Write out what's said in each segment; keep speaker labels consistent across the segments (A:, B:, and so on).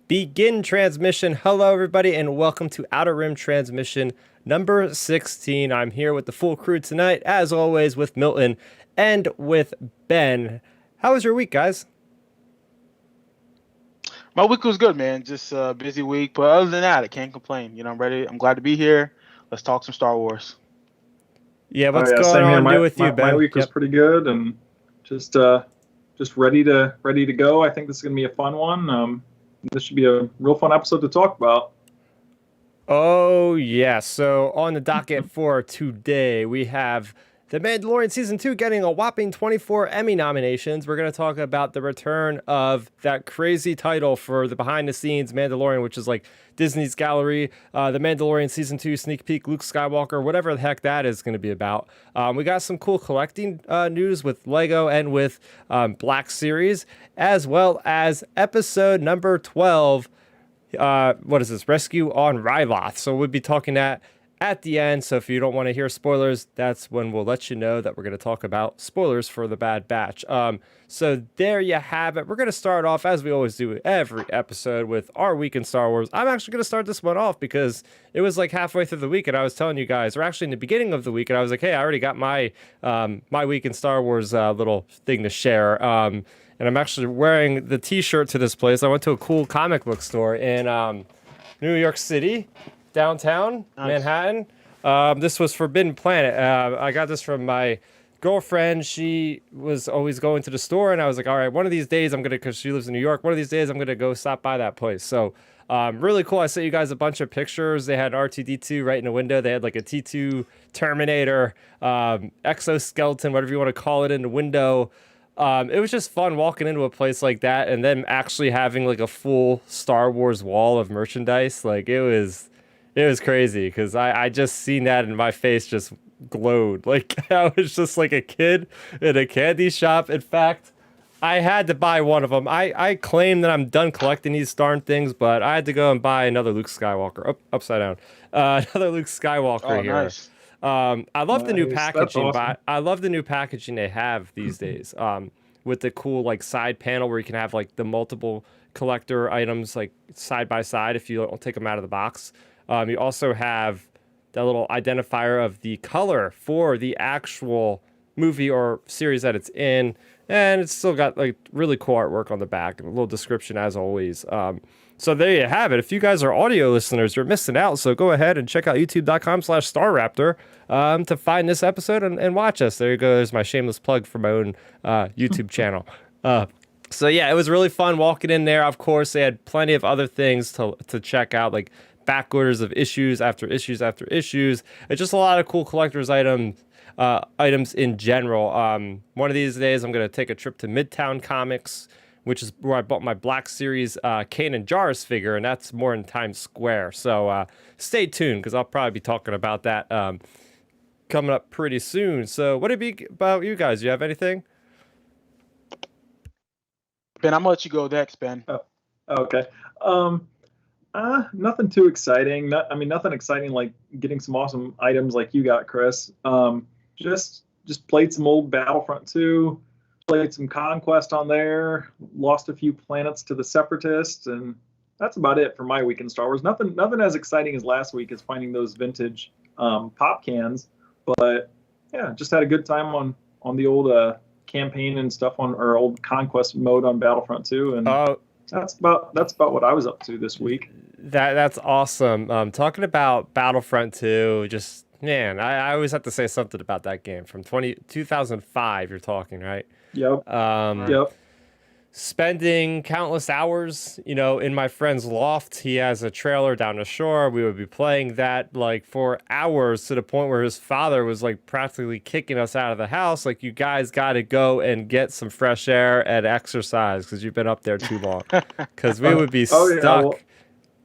A: Begin transmission. Hello, everybody, and welcome to Outer Rim transmission number 16. I'm here with the full crew tonight, as always, with Milton and with Ben. How was your week, guys?
B: My week was good, man. Just a busy week, but other than that, I can't complain. I'm ready. I'm glad to be here. Let's talk some Star Wars.
A: Yeah,
C: Oh
A: what's
C: yeah,
A: going
C: same here.
A: on new
C: My,
A: with you,
C: my my
A: Ben?
C: week was
A: Yep.
C: pretty good and just ready to go. I think this is gonna be a fun one. This should be a real fun episode to talk about.
A: Oh, yeah. So on the docket for today, we have The Mandalorian Season 2 getting a whopping 24 Emmy nominations. We're going to talk about the return of that crazy title for the behind-the-scenes Mandalorian, which is like Disney's Gallery, The Mandalorian Season 2 sneak peek, Luke Skywalker, whatever the heck that is going to be about. We got some cool collecting news with Lego and with Black Series, as well as episode number 12, what is this, Rescue on Ryloth. So we'll be talking that at the end. So if you don't want to hear spoilers, that's when we'll let you know that we're going to talk about spoilers for the Bad Batch. So there you have it. We're going to start off, as we always do every episode, with our week in Star Wars. I'm actually going to start this one off because it was like halfway through the week and I was telling you guys, or actually in the beginning of the week, and I was like, hey, I already got my my week in Star Wars little thing to share. And I'm actually wearing the t-shirt to this place. I went to a cool comic book store in New York City, downtown
B: Nice.
A: Manhattan. This was Forbidden Planet. I got this from my girlfriend. She was always going to the store, and I was like, all right, one of these days I'm going to, because she lives in New York, one of these days I'm going to go stop by that place. So really cool. I sent you guys a bunch of pictures. They had R2D2 right in the window. They had like a T2 Terminator, exoskeleton, whatever you want to call it, in the window. It was just fun walking into a place like that and then actually having like a full Star Wars wall of merchandise. Like it was crazy because I just seen that and my face just glowed. Like I was just like a kid in a candy shop. In fact, I had to buy one of them. I claim that I'm done collecting these darn things, but I had to go and buy another Luke Skywalker. Upside down. Another Luke Skywalker
B: Oh,
A: here.
B: nice.
A: I love the new
C: Nice, that's
A: packaging,
C: awesome.
A: but I love the new packaging they have these days. With the cool like side panel where you can have like the multiple collector items like side by side if you don't take them out of the box. You also have that little identifier of the color for the actual movie or series that it's in, and it's still got like really cool artwork on the back and a little description as always. So there you have it. If you guys are audio listeners, you're missing out. So go ahead and check out youtube.com/Starrapter to find this episode and watch us. There you go. There's my shameless plug for my own YouTube channel. So yeah, it was really fun walking in there. Of course, they had plenty of other things to check out, like back orders of issues after issues after issues. It's just a lot of cool collector's items in general. One of these days, I'm gonna take a trip to Midtown Comics, which is where I bought my Black Series Kane and Jarrus figure, and that's more in Times Square. So stay tuned because I'll probably be talking about that coming up pretty soon. So what about you guys? You have anything?
B: Ben, I'm gonna let you go next, Ben.
C: Oh, okay. Um, Nothing too exciting. Nothing exciting like getting some awesome items like you got, Chris. Just played some old Battlefront 2, played some Conquest on there, lost a few planets to the Separatists, and that's about it for my week in Star Wars. Nothing as exciting as last week as finding those vintage pop cans, but yeah, just had a good time on the old campaign and stuff on our old Conquest mode on Battlefront 2, and
A: Oh,
C: that's about what I was up to this week.
A: that's awesome. Talking about Battlefront 2, just man, I always have to say something about that game from 2005. You're talking, right?
C: Yep,
A: Um,
B: Right.
C: yep.
A: Spending countless hours, in my friend's loft. He has a trailer down the shore. We would be playing that like for hours to the point where his father was like practically kicking us out of the house. Like, you guys got to go and get some fresh air and exercise because you've been up there too long. Because we would be
C: Oh yeah, well,
A: stuck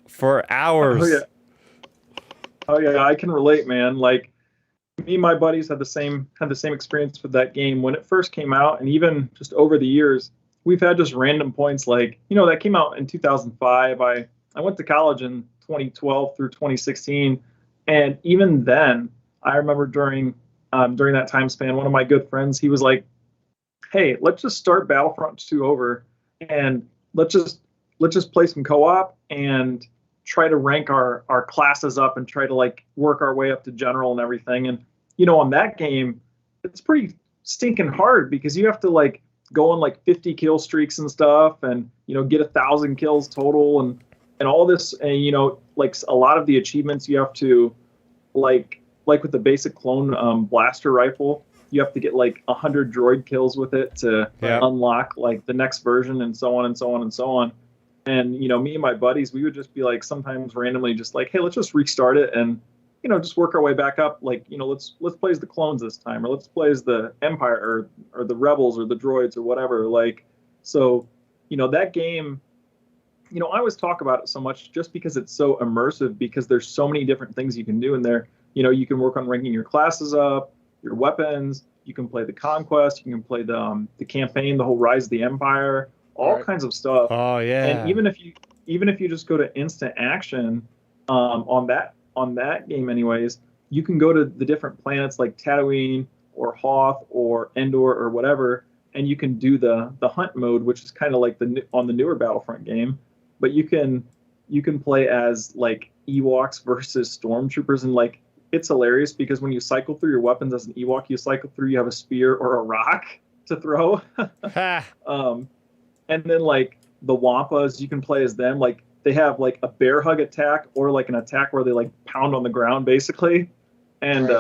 A: for
C: oh yeah,
A: hours.
C: oh yeah. I can relate, man. Like me and my buddies had the same experience with that game when it first came out, and even just over the years, we've had just random points like that came out in 2005. I went to college in 2012 through 2016, and even then, I remember during that time span, one of my good friends, he was like, "Hey, let's just start Battlefront 2 over, and let's just let's just play some co-op and try to rank our classes up and try to like work our way up to general and everything. And on that game, it's pretty stinking hard because you have to like go on like 50 kill streaks and stuff, and get 1,000 kills total, and all this, and like a lot of the achievements you have to like with the basic clone blaster rifle, you have to get like 100 droid kills with it to unlock like the next version, and so on and so on and so on. And me and my buddies, we would just be like sometimes randomly just like, hey, let's just restart it and just work our way back up. Like let's play as the clones this time, or let's play as the Empire or the Rebels or the droids or whatever. Like, so that game, I always talk about it so much just because it's so immersive, because there's so many different things you can do in there. You can work on ranking your classes up, your weapons. You can play the conquest. You can play the campaign, the whole Rise of the Empire, all kinds of stuff.
A: Oh yeah.
C: And even if you just go to instant action on that game, anyways, you can go to the different planets like Tatooine or Hoth or Endor or whatever, and you can do the hunt mode, which is kind of like on the newer Battlefront game. But you can play as like Ewoks versus stormtroopers, and like it's hilarious because when you cycle through your weapons as an Ewok, you have a spear or a rock to throw. And then like the Wampas, you can play as them. Like they have like a bear hug attack or like an attack where they like pound on the ground basically. And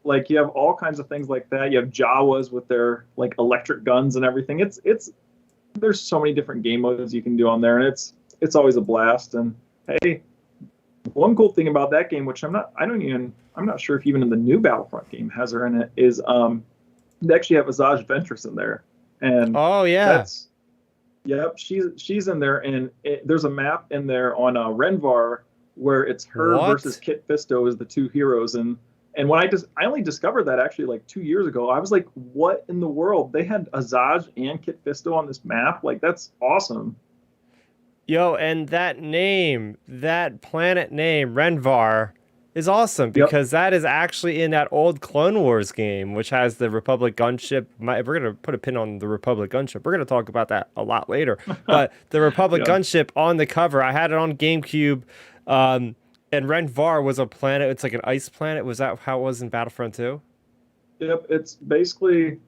C: like you have all kinds of things like that. You have Jawas with their like electric guns and everything. It's there's so many different game modes you can do on there, and it's always a blast. And hey, one cool thing about that game, which I'm not sure if even in the new Battlefront game has her in it, is they actually have Asajj Ventress in there. And she's in there, and there's a map in there on Renvar where it's her versus Kit Fisto as the two heroes. And when I only discovered that actually like 2 years ago, I was like, what in the world? They had Asajj and Kit Fisto on this map? Like, that's awesome.
A: Yo, and that planet name, Renvar, is awesome because that is actually in that old Clone Wars game, which has the Republic gunship. We're going to put a pin on the Republic gunship. We're going to talk about that a lot later. But the Republic gunship on the cover, I had it on GameCube, and Renvar was a planet. It's like an ice planet. Was that how it was in Battlefront 2?
C: Yep, it's basically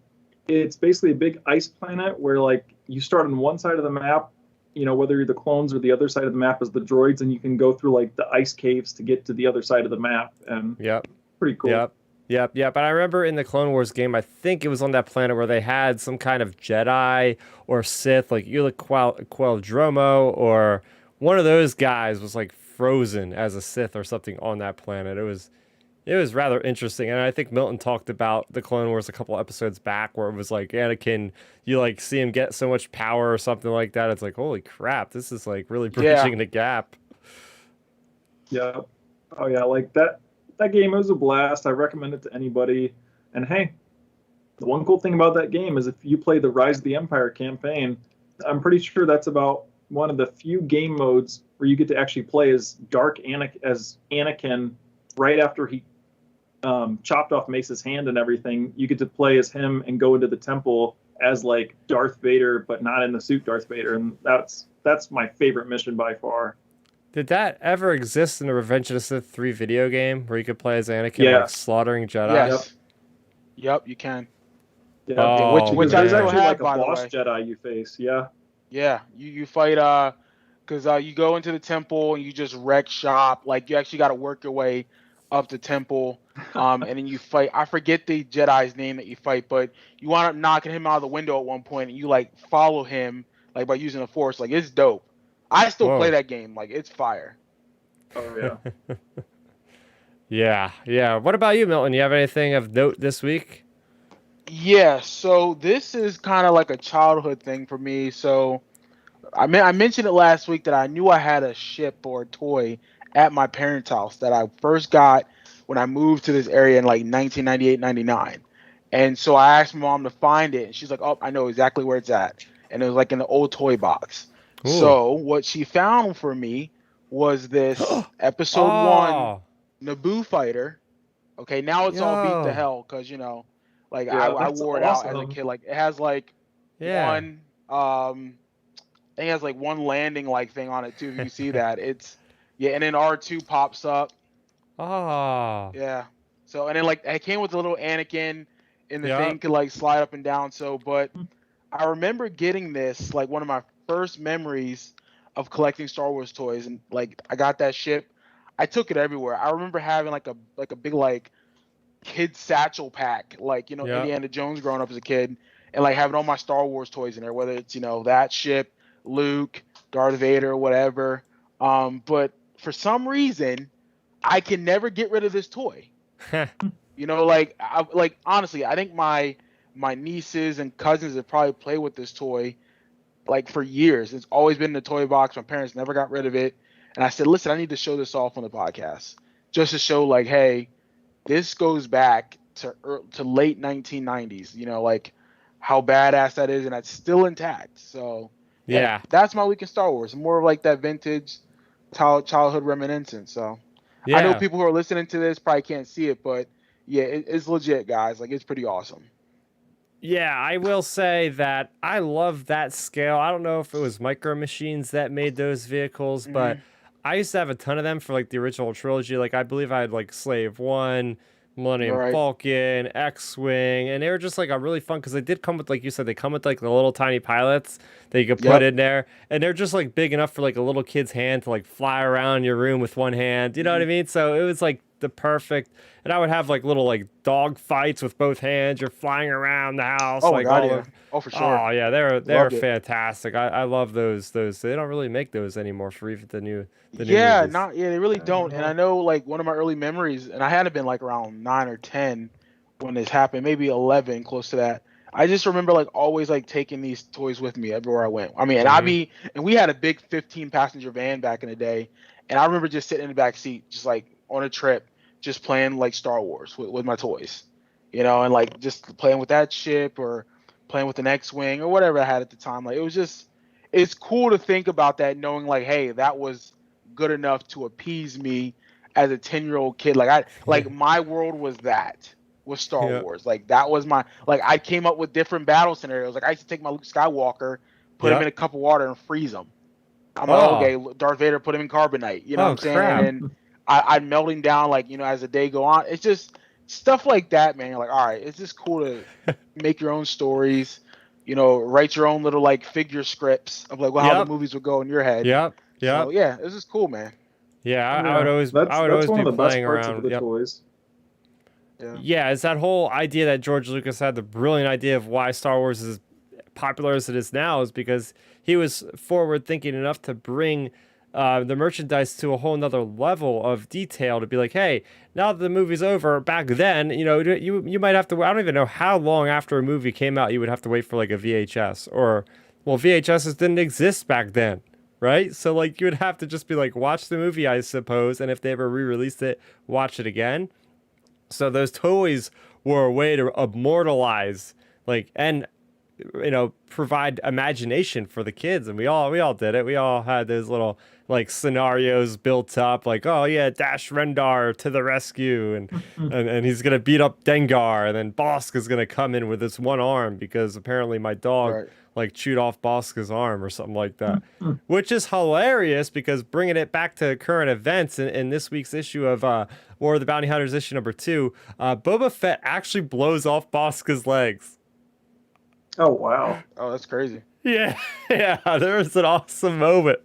C: a big ice planet where like you start on one side of the map, whether you're the clones or the other side of the map is the droids, and you can go through like the ice caves to get to the other side of the map. And pretty cool.
A: Yep. But I remember in the Clone Wars game, I think it was on that planet where they had some kind of Jedi or Sith, like Ula Queldromo, or one of those guys was like frozen as a Sith or something on that planet. It was rather interesting, and I think Milton talked about the Clone Wars a couple episodes back, where it was like Anakin, you like see him get so much power or something like that. It's like, holy crap, this is like really bridging the gap.
C: Yeah. Oh yeah, like that game was a blast. I recommend it to anybody. And hey, the one cool thing about that game is if you play the Rise of the Empire campaign, I'm pretty sure that's about one of the few game modes where you get to actually play as Anakin right after he chopped off Mace's hand and everything. You get to play as him and go into the temple as like Darth Vader, but not in the suit Darth Vader, and that's my favorite mission by far.
A: Did that ever exist in the Revenge of the Sith 3 video game where you could play as Anakin like slaughtering Jedi?
B: Yes. Yep, you can.
C: Yeah.
A: Oh,
C: which
B: I
C: is
B: still
C: actually
B: have,
C: like a
B: by the
C: boss
B: way.
C: Jedi you face. Yeah.
B: Yeah, you fight because you go into the temple and you just wreck shop. Like you actually got to work your way up the temple, and then you fight. I forget the Jedi's name that you fight, but you wind up knocking him out of the window at one point, and you like follow him like by using the Force. Like it's dope. I still play that game. Like it's fire.
C: Oh
A: yeah. Yeah. What about you, Milton? You have anything of note this week?
B: Yeah. So this is kind of like a childhood thing for me. So I mentioned it last week that I knew I had a ship or a toy at my parents' house that I first got when I moved to this area in like 1998, 99. And so I asked my mom to find it, and she's like, oh, I know exactly where it's at. And it was like in the old toy box. Ooh. So what she found for me was this episode 1 Naboo fighter. Okay, now it's all beat to hell because, I wore it out as a kid. Like it has like one think it has like one landing like thing on it too. If you can see that, it's yeah. And then R2 pops up.
A: Oh,
B: Yeah. So and then like it came with a little Anakin, and the
A: yep.
B: thing could like slide up and down. So, but I remember getting this like one of my first memories of collecting Star Wars toys, and like I got that ship. I took it everywhere. I remember having like a big like kid satchel pack, like
A: Yep.
B: Indiana Jones growing up as a kid, and like having all my Star Wars toys in there, whether it's that ship, Luke, Darth Vader, whatever. But for some reason, I can never get rid of this toy. Like honestly, I think my nieces and cousins have probably played with this toy like for years. It's always been in the toy box. My parents never got rid of it, and I said, listen, I need to show this off on the podcast just to show like, hey, this goes back to late 1990s. Like how badass that is, and that's still intact. So yeah,
A: Yeah.
B: that's my week in Star Wars. More of like that vintage childhood reminiscence. So I know
A: Yeah.
B: people who are listening to this probably can't see it, but yeah, it's legit, guys. Like it's pretty awesome.
A: Yeah, I will say that I love that scale. I don't know if it was Micro Machines that made those vehicles, but
B: Hmm.
A: I used to have a ton of them for like the original trilogy. Like I believe I had like Slave One,
B: All
A: Millennium
B: right.
A: Falcon, X-Wing, and they were just like a really fun because they did come with, like you said, they come with like the little tiny pilots that you could put
B: Yep.
A: in there, and they're just like big enough for like a little kid's hand to like fly around your room with one hand. You know what I
B: Hmm.
A: mean? So it was like the perfect. And I would have like little like dog fights with both hands. You're flying around the house
B: Oh my
A: like
B: god,
A: all
B: yeah.
A: over.
B: Oh, for sure.
A: Oh yeah, they're
B: Loved it.
A: fantastic. I love those. They don't really make those anymore for even the new
B: Yeah,
A: movies.
B: not yeah, they really
C: I don't
B: don't. And I
C: know.
B: know like one of my early memories, and I had to been like around 9 or 10 when this happened, maybe 11, close to that. I just remember like always like taking these toys with me everywhere I went. I mean,
A: Hmm.
B: and we had a big 15 passenger van back in the day, and I remember just sitting in the back seat, just like on a trip, just playing like Star Wars with my toys, and like just playing with that ship or playing with an X-wing or whatever I had at the time. Like it's cool to think about that, knowing like, hey, that was good enough to appease me as a 10-year-old kid. Like my world was Star
A: Yeah.
B: Wars. Like that was my like I came up with different battle scenarios. Like I used to take my Luke Skywalker, put him in
A: Yep.
B: a cup of water and freeze him. I'm like,
A: Oh.
B: okay, Darth Vader, put him in carbonite. You know what
A: Oh
B: I'm saying? And
A: crap.
B: then I'd melt him down like as the day go on. It's just stuff like that, man. You're like, all right, it's just cool to make your own stories. Write your own little like figure scripts of like how the
A: Yep.
B: movies would go in your head.
A: Yep.
B: So
A: Yep.
B: yeah, this is cool, man.
A: Yeah. I would
C: Yeah,
A: always I would
C: that's
A: always
C: one
A: be
C: of the best
A: playing
C: parts of
A: around.
C: the
A: Yep.
C: toys.
B: Yeah.
A: Yeah, it's that whole idea that George Lucas had, the brilliant idea of why Star Wars is as popular as it is now, is because he was forward thinking enough to bring the merchandise to a whole nother level of detail to be like, hey, now that the movie's over, back then, you might have to. I don't even know how long after a movie came out you would have to wait for like a VHS or, well, VHSs didn't exist back then. Right, so like you would have to just be like, watch the movie, I suppose, and if they ever re-released it, watch it again. So those toys were a way to immortalize, like, and provide imagination for the kids, and we all did it. We all had those little like scenarios built up, like, oh yeah, Dash Rendar to the rescue, and and he's gonna beat up Dengar, and then Bosk is gonna come in with his one arm because apparently my dog
B: Right.
A: like chewed off Bosk's arm or something like that, which is hilarious because bringing it back to current events in this week's issue of War of the Bounty Hunters issue number 2, Boba Fett actually blows off Bosk's legs.
C: Oh wow.
B: Oh, that's crazy.
A: Yeah, yeah, there was an awesome moment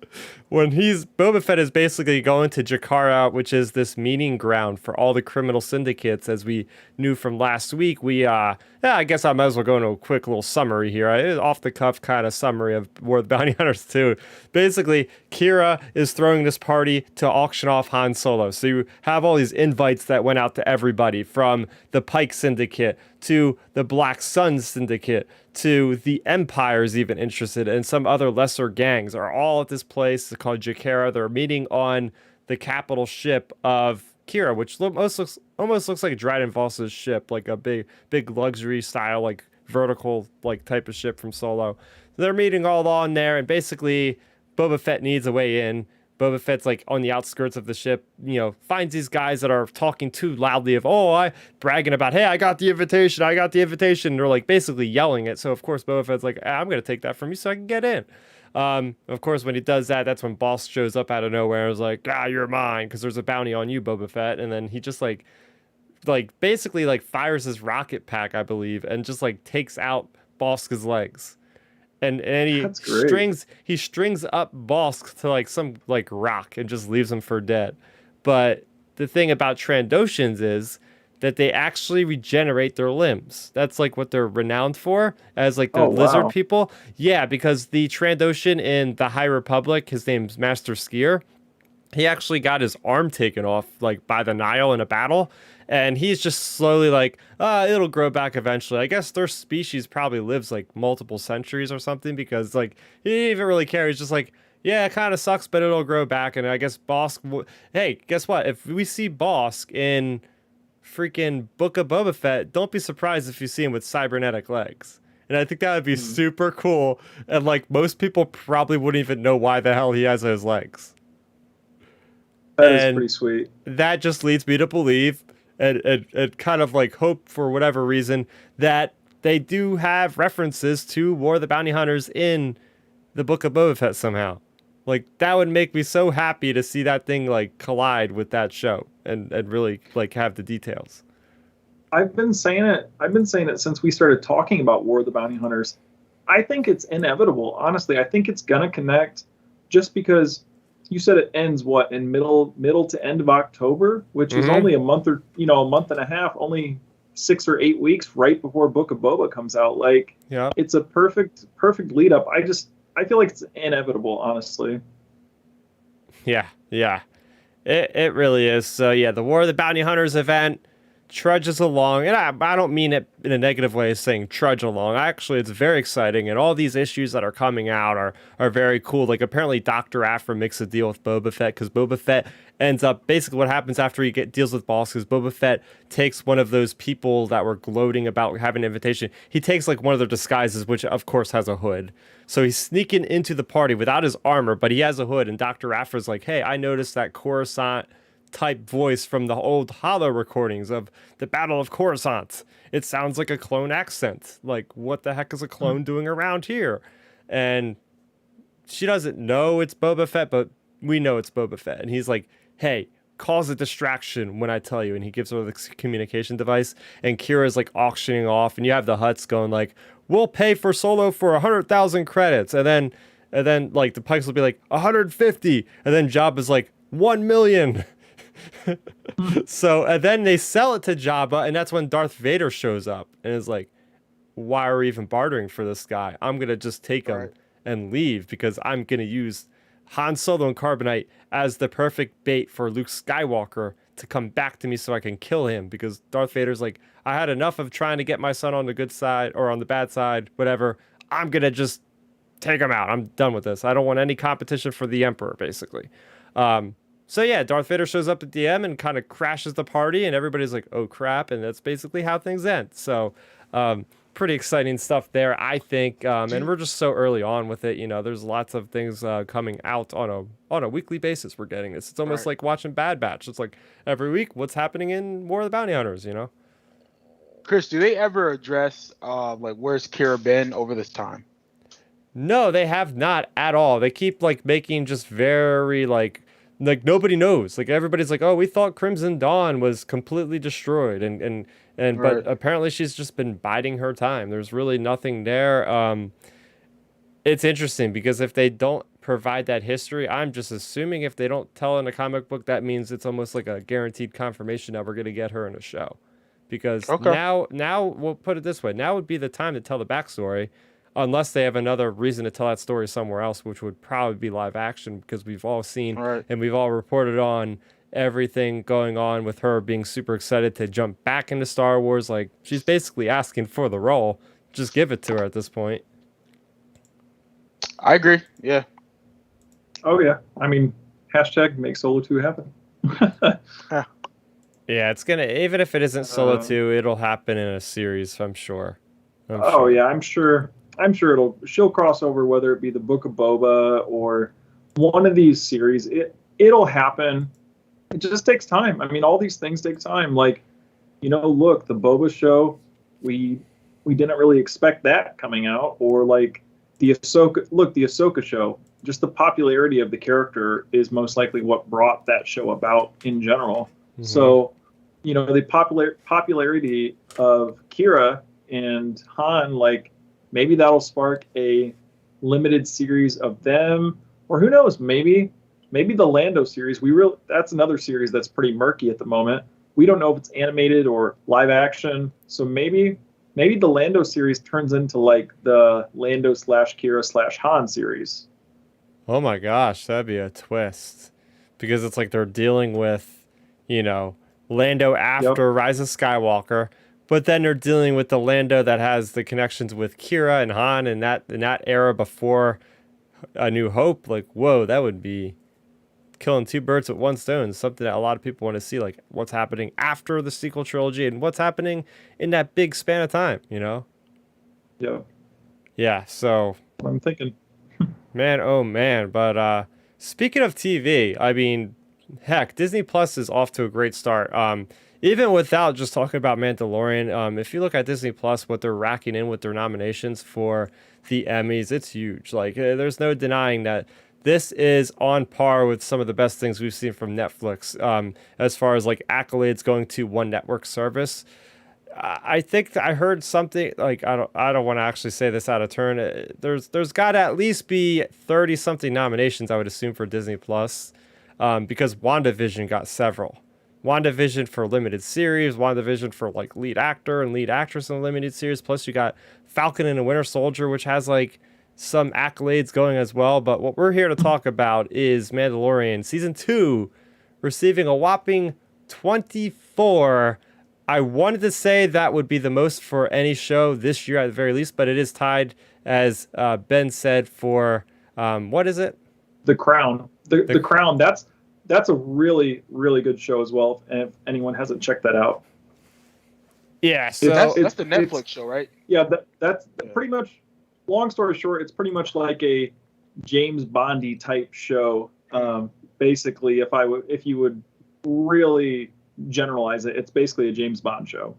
A: when Boba Fett is basically going to Jakara, which is this meeting ground for all the criminal syndicates, as we knew from last week. I guess I might as well go into a quick little summary here. Off the cuff kind of summary of War of the Bounty Hunters 2. Basically, Kira is throwing this party to auction off Han Solo. So you have all these invites that went out to everybody, from the Pike Syndicate to the Black Sun Syndicate to the Empire's even interested, and some other lesser gangs are all at this place called Jakara. They're meeting on the capital ship of Kira, which almost looks like Dryden Voss's ship, like a big luxury style, like vertical like type of ship from Solo. They're meeting all on there, and basically Boba Fett needs a way in. Boba Fett's like on the outskirts of the ship, finds these guys that are talking too loudly of, I bragging about, hey, I got the invitation. And they're like basically yelling it. So of course Boba Fett's like, I'm going to take that from you so I can get in. Of course, when he does that, that's when Boss shows up out of nowhere and is like, you're mine because there's a bounty on you, Boba Fett. And then he just like basically like fires his rocket pack, I believe, and just like takes out Bossk's legs. And
C: That's great.
A: he strings up Bosk to like some like rock and just leaves him for dead. But the thing about Trandoshans is that they actually regenerate their limbs. That's like what they're renowned for as like the
C: Oh,
A: lizard
C: wow.
A: people. Yeah, because the Trandoshan in the High Republic, his name's Master Skier, he actually got his arm taken off like by the Nile in a battle, and he's just slowly like it'll grow back eventually. I guess their species probably lives like multiple centuries or something, because like he didn't even really care. He's just like, yeah, it kind of sucks, but it'll grow back. And I guess hey, guess what, if we see Bosk in freaking Book of Boba Fett, don't be surprised if you see him with cybernetic legs. And I think that would be
C: Hmm.
A: super cool, and like most people probably wouldn't even know why the hell he has those legs.
C: That is
A: And
C: pretty sweet.
A: that just leads me to believe and kind of like hope for whatever reason that they do have references to War of the Bounty Hunters in the Book of Boba Fett somehow. Like that would make me so happy to see that thing like collide with that show and really like have the details.
C: I've been saying it. I've been saying it since we started talking about War of the Bounty Hunters. I think it's inevitable. Honestly, I think it's gonna connect, just because you said it ends what, in middle to end of October, which is
A: Mm-hmm.
C: only a month, or a month and a half, only 6 or 8 weeks right before Book of Boba comes out. Like,
A: Yeah.
C: it's a perfect lead up. I feel like it's inevitable, honestly.
A: Yeah. Yeah. It really is. So yeah, the War of the Bounty Hunters event trudges along, and I don't mean it in a negative way of saying trudge along. Actually, it's very exciting, and all these issues that are coming out are very cool. Like apparently Dr. Aphra makes a deal with Boba Fett, because Boba Fett ends up basically what happens after he deals with Boss, because Boba Fett takes one of those people that were gloating about having an invitation. He takes like one of their disguises, which of course has a hood. So he's sneaking into the party without his armor, but he has a hood. And Dr. Aphra's like, hey, I noticed that Coruscant type voice from the old hollow recordings of the Battle of Coruscant. It sounds like a clone accent. Like, what the heck is a clone doing around here? And she doesn't know it's Boba Fett, but we know it's Boba Fett. And he's like, hey, cause a distraction when I tell you. And he gives her the communication device. And Kira's like auctioning off. And you have the Hutts going like, we'll pay for Solo for 100,000 credits. And then like the Pikes will be like 150. And then Jabba's like 1 million. So, and then they sell it to Jabba. And that's when Darth Vader shows up and is like, why are we even bartering for this guy? I'm going to just take him
B: Right.
A: and leave, because I'm going to use Han Solo and Carbonite as the perfect bait for Luke Skywalker to come back to me so I can kill him, because Darth Vader's like, I had enough of trying to get my son on the good side or on the bad side, whatever. I'm going to just take him out. I'm done with this. I don't want any competition for the Emperor, basically. So yeah, Darth Vader shows up at the end and kind of crashes the party, and everybody's like, "Oh crap!" And that's basically how things end. So, pretty exciting stuff there, I think. And we're just so early on with it. There's lots of things coming out on a weekly basis. We're getting this. It's almost
B: Right.
A: like watching Bad Batch. It's like every week, what's happening in War of the Bounty Hunters?
B: Chris, do they ever address like where's Kira been over this time?
A: No, they have not at all. They keep like making just very like nobody knows. Like everybody's like, "Oh, we thought Crimson Dawn was completely destroyed." And
B: Right.
A: but apparently she's just been biding her time. There's really nothing there. It's interesting because if they don't provide that history, I'm just assuming if they don't tell in a comic book, that means it's almost like a guaranteed confirmation that we're going to get her in a show. Because
B: Okay.
A: now we'll put it this way: now would be the time to tell the backstory, unless they have another reason to tell that story somewhere else, which would probably be live action, because we've all seen
B: All right.
A: and we've all reported on everything going on with her being super excited to jump back into Star Wars. Like she's basically asking for the role. Just give it to her at this point.
B: I agree. Yeah.
C: Oh yeah, I mean, hashtag make Solo 2 happen.
A: Yeah, it's gonna, even if it isn't Solo
C: Uh,
A: 2, it'll happen in a series, I'm sure.
C: Oh
A: sure.
C: yeah, I'm sure she'll cross over, whether it be the Book of Boba or one of these series, it'll happen. It just takes time. I mean, all these things take time. Like, look, the Boba show, we didn't really expect that coming out, or like the Ahsoka show. Just the popularity of the character is most likely what brought that show about in general. Mm-hmm. So, the popularity of Kira and Han, like maybe that'll spark a limited series of them, or who knows, maybe the Lando series. That's another series that's pretty murky at the moment. We don't know if it's animated or live action. So maybe the Lando series turns into like the Lando / Kira / Han series.
A: Oh my gosh, that'd be a twist. Because it's like they're dealing with, Lando after Rise of Skywalker, but then they're dealing with the Lando that has the connections with Kira and Han in that era before A New Hope. Like, whoa, that would be killing two birds with one stone. Something that a lot of people want to see, like what's happening after the sequel trilogy and what's happening in that big span of time, Yeah, so
C: I'm thinking.
A: Man, oh man. But speaking of TV, I mean, heck, Disney Plus is off to a great start. Even without just talking about Mandalorian, if you look at Disney Plus, what they're racking in with their nominations for the Emmys, it's huge. Like, there's no denying that this is on par with some of the best things we've seen from Netflix, as far as like accolades going to one network service. I think I heard something like I don't want to actually say this out of turn. There's got to at least be 30 something nominations, I would assume, for Disney Plus, because WandaVision got several. WandaVision for limited series, WandaVision for like lead actor and lead actress in a limited series. Plus you got Falcon and the Winter Soldier, which has like some accolades going as well. But what we're here to talk about is Mandalorian season 2 receiving a whopping 24. I wanted to say that would be the most for any show this year at the very least, but it is tied, as Ben said, for what is it?
C: The Crown. The Crown. That's a really, really good show as well. If anyone hasn't checked that out.
A: Yeah, so
B: that's the Netflix show, right?
C: Yeah, that's pretty much. Long story short, it's pretty much like a James Bondy type show. Basically, if you would really generalize it, it's basically a James Bond show.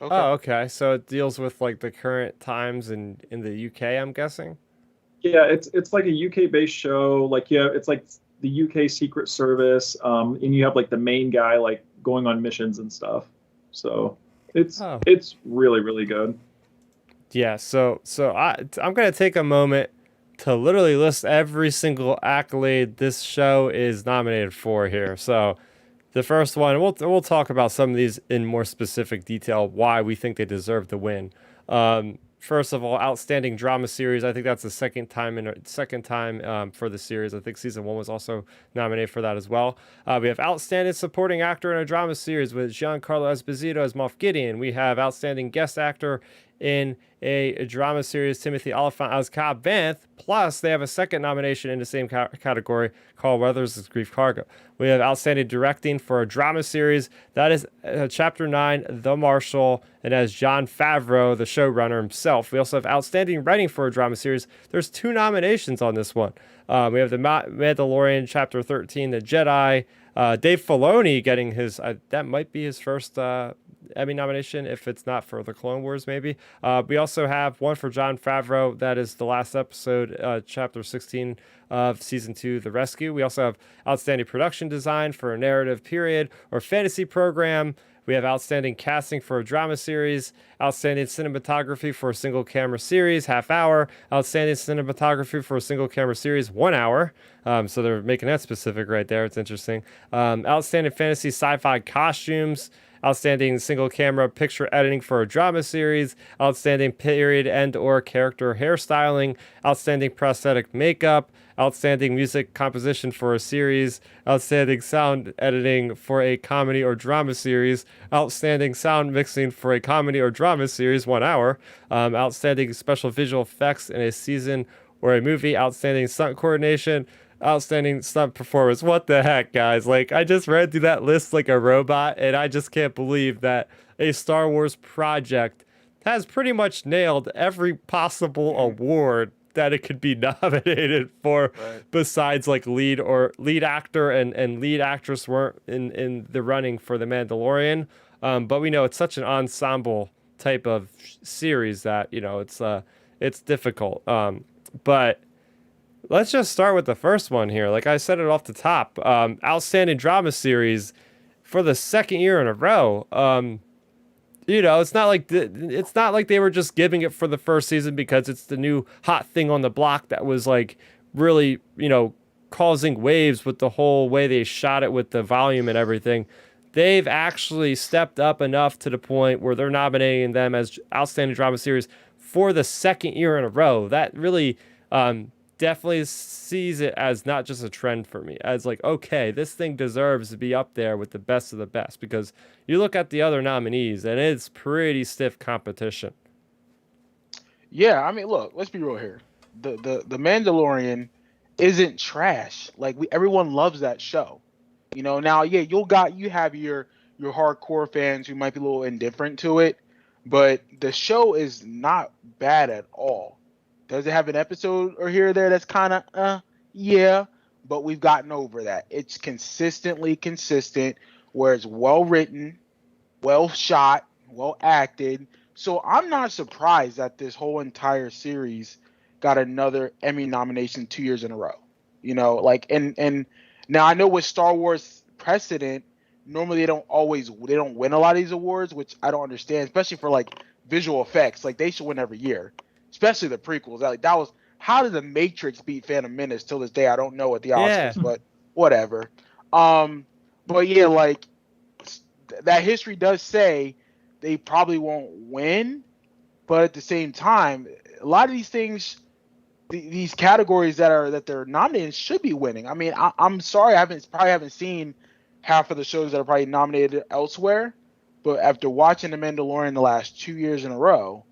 A: Okay. Oh, okay. So it deals with like the current times in the UK, I'm guessing.
C: Yeah, it's like a UK based show. Like, yeah, it's like the UK Secret Service, and you have like the main guy like going on missions and stuff. So it's really, really good.
A: Yeah. So I'm gonna take a moment to literally list every single accolade this show is nominated for here. So the first one, we'll talk about some of these in more specific detail, why we think they deserve the win. First of all, outstanding drama series. I think that's the second time for the series. I think season 1 was also nominated for that as well. We have outstanding supporting actor in a drama series with Giancarlo Esposito as Moff Gideon. We have outstanding guest actor in a drama series, Timothy Oliphant as Cobb Vanth. Plus, they have a second nomination in the same category called Weathers' Grief Cargo. We have outstanding directing for a drama series. That is Chapter 9, The Marshal, and as Jon Favreau, the showrunner himself. We also have outstanding writing for a drama series. There's 2 nominations on this one. We have The Mandalorian, Chapter 13, The Jedi. Dave Filoni getting his, that might be his first Emmy nomination, if it's not for the Clone Wars, maybe. We also have one for Jon Favreau. That is the last episode, Chapter 16 of Season 2, The Rescue. We also have outstanding production design for a narrative period or fantasy program. We have outstanding casting for a drama series, outstanding cinematography for a single camera series, half hour, outstanding cinematography for a single camera series, 1 hour. So they're making that specific right there. It's interesting. Outstanding fantasy sci-fi costumes, outstanding single camera picture editing for a drama series, outstanding period and or character hairstyling, outstanding prosthetic makeup, outstanding music composition for a series, outstanding sound editing for a comedy or drama series, outstanding sound mixing for a comedy or drama series, 1 hour, outstanding special visual effects in a season or a movie, outstanding stunt coordination, outstanding stunt performance. What the heck, guys? Like, I just read through that list like a robot, and I just can't believe that a Star Wars project has pretty much nailed every possible award that it could be nominated for,
B: Right.
A: besides like lead actor and lead actress weren't in the running for The Mandalorian. But we know it's such an ensemble type of series that it's difficult. But let's just start with the first one here. Like I said it off the top, outstanding drama series for the second year in a row. It's not like they were just giving it for the first season because it's the new hot thing on the block that was like really, causing waves with the whole way they shot it with the volume and everything. They've actually stepped up enough to the point where they're nominating them as outstanding drama series for the second year in a row. That really definitely sees it as not just a trend for me, as like, okay, this thing deserves to be up there with the best of the best, because you look at the other nominees and it's pretty stiff competition.
B: Yeah, I mean, look, let's be real here. The Mandalorian isn't trash. Like everyone loves that show. Now yeah, you have your hardcore fans who might be a little indifferent to it, but the show is not bad at all. Does it have an episode or here or there that's kind of yeah, but we've gotten over that. It's consistently consistent, where it's well written, well shot, well acted. So I'm not surprised that this whole entire series got another Emmy nomination 2 years in a row. And now I know with Star Wars precedent, normally they don't win a lot of these awards, which I don't understand, especially for like visual effects. Like they should win every year, especially the prequels. That was how did the Matrix beat Phantom Menace till this day? I don't know at the Oscars,
A: Yeah.
B: but whatever. But yeah, like that history does say they probably won't win, but at the same time, a lot of these things, these categories that they're nominated should be winning. I mean, I'm sorry, I haven't seen half of the shows that are probably nominated elsewhere, but after watching The Mandalorian the last 2 years in a row,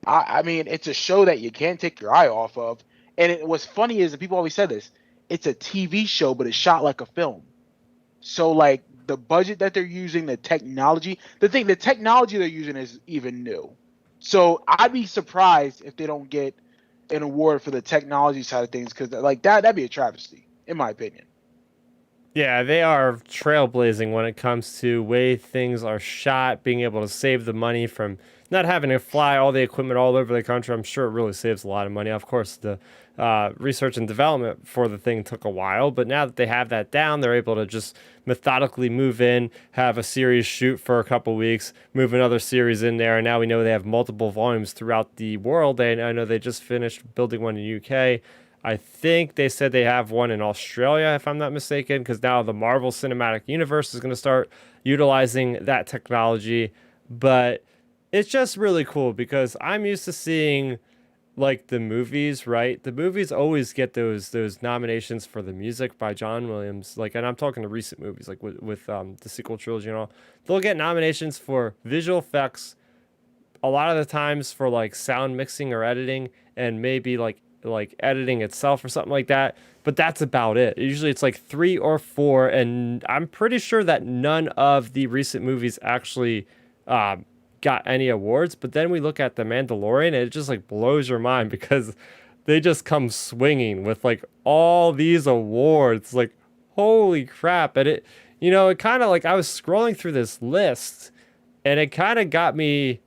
B: I mean, it's a show that you can't take your eye off of. And what's funny is, and people always said this, it's a TV show, but it's shot like a film. So like the budget that they're using, the technology they're using is even new. So I'd be surprised if they don't get an award for the technology side of things, because like that'd be a travesty, in my opinion.
A: Yeah, they are trailblazing when it comes to way things are shot, being able to save the money from not having to fly all the equipment all over the country. I'm sure it really saves a lot of money. Of course, the research and development for the thing took a while, but now that they have that down, they're able to just methodically move in, have a series shoot for a couple weeks, move another series in there, and now we know they have multiple volumes throughout the world. And I know they just finished building one in the UK. I think they said they have one in Australia, if I'm not mistaken, because now the Marvel Cinematic Universe is going to start utilizing that technology. But it's just really cool because I'm used to seeing like the movies, right? The movies always get those nominations for the music by John Williams. Like, and I'm talking to recent movies, like with the sequel trilogy and all. They'll get nominations for visual effects, a lot of the times for like sound mixing or editing, and maybe like editing itself or something like that, but that's about it. Usually it's like 3 or 4, and I'm pretty sure that none of the recent movies actually got any awards. But then we look at The Mandalorian and it just like blows your mind because they just come swinging with like all these awards. Like, holy crap. And it kind of like, I was scrolling through this list and it kind of got me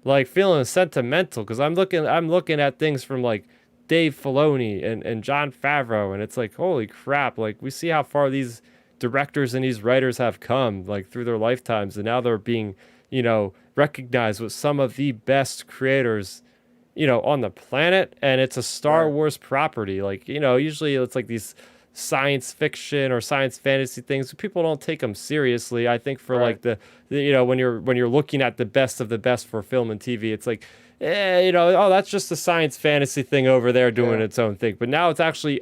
A: like feeling sentimental, because I'm looking at things from like Dave Filoni and Jon Favreau, and it's like, holy crap, like we see how far these directors and these writers have come like through their lifetimes, and now they're being recognized with some of the best creators on the planet, and it's a Star Wars property. Like, usually it's like these science fiction or science fantasy things, people don't take them seriously. I think for like the when you're looking at the best of the best for film and TV, it's like, oh, that's just a science fantasy thing over there doing its own thing. But now it's actually,